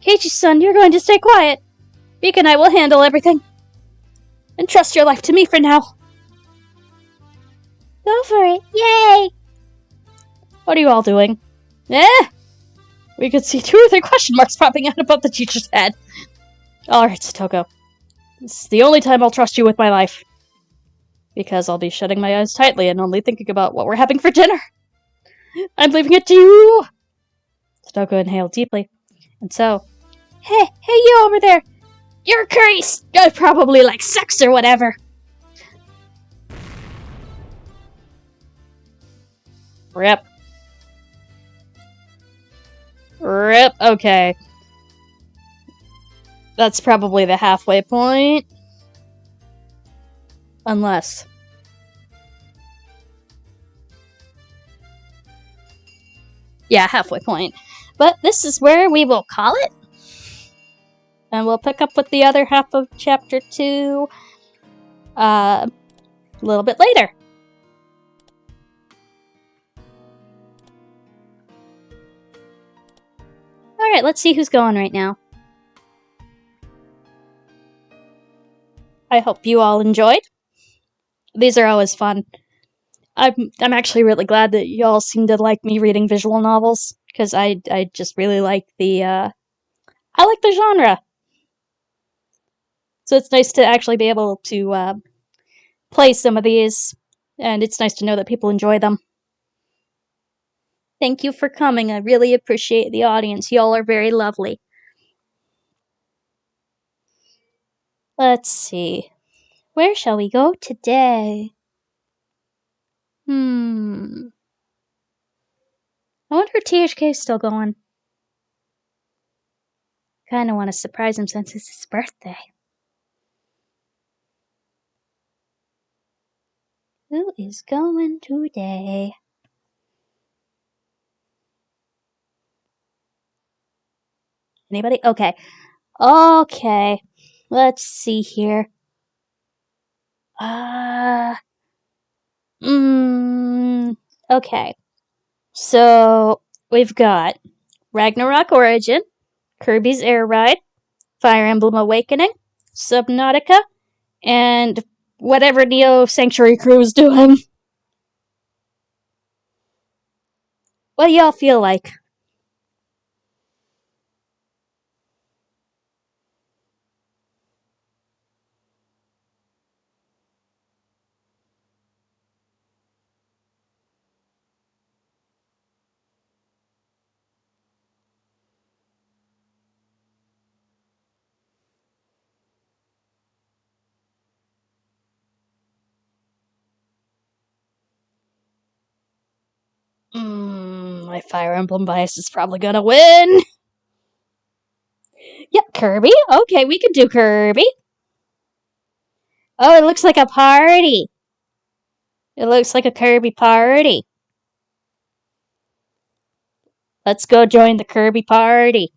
Keiichi-san, you're going to stay quiet. Mika and I will handle everything. Entrust your life to me for now. Go for it. Yay! What are you all doing? We could see 2 or 3 question marks popping out above the teacher's head. Alright, Satoko. This is the only time I'll trust you with my life. Because I'll be shutting my eyes tightly and only thinking about what we're having for dinner. I'm leaving it to you! Satoko inhaled deeply. And so, hey you over there! Your curry's probably like sex or whatever. Rip. Okay. That's probably the halfway point. Unless. Yeah, halfway point. But this is where we will call it. And we'll pick up with the other half of Chapter 2 a little bit later. Alright, let's see who's going right now. I hope you all enjoyed. These are always fun. I'm actually really glad that you all seem to like me reading visual novels, because I just really like the I like the genre. So it's nice to actually be able to play some of these, and it's nice to know that people enjoy them. Thank you for coming. I really appreciate the audience. Y'all are very lovely. Let's see. Where shall we go today? I wonder if THK is still going. Kinda want to surprise him since it's his birthday. Who is going today? Anybody? Okay. Let's see here. Okay. So we've got Ragnarok Origin, Kirby's Air Ride, Fire Emblem Awakening, Subnautica, and whatever Neo Sanctuary Crew is doing. What do y'all feel like? My Fire Emblem bias is probably gonna win. Yep, Kirby. Okay, we could do Kirby. Oh, it looks like a party. It looks like a Kirby party. Let's go join the Kirby party.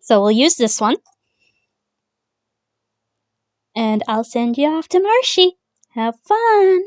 So we'll use this one. And I'll send you off to Marshy. Have fun!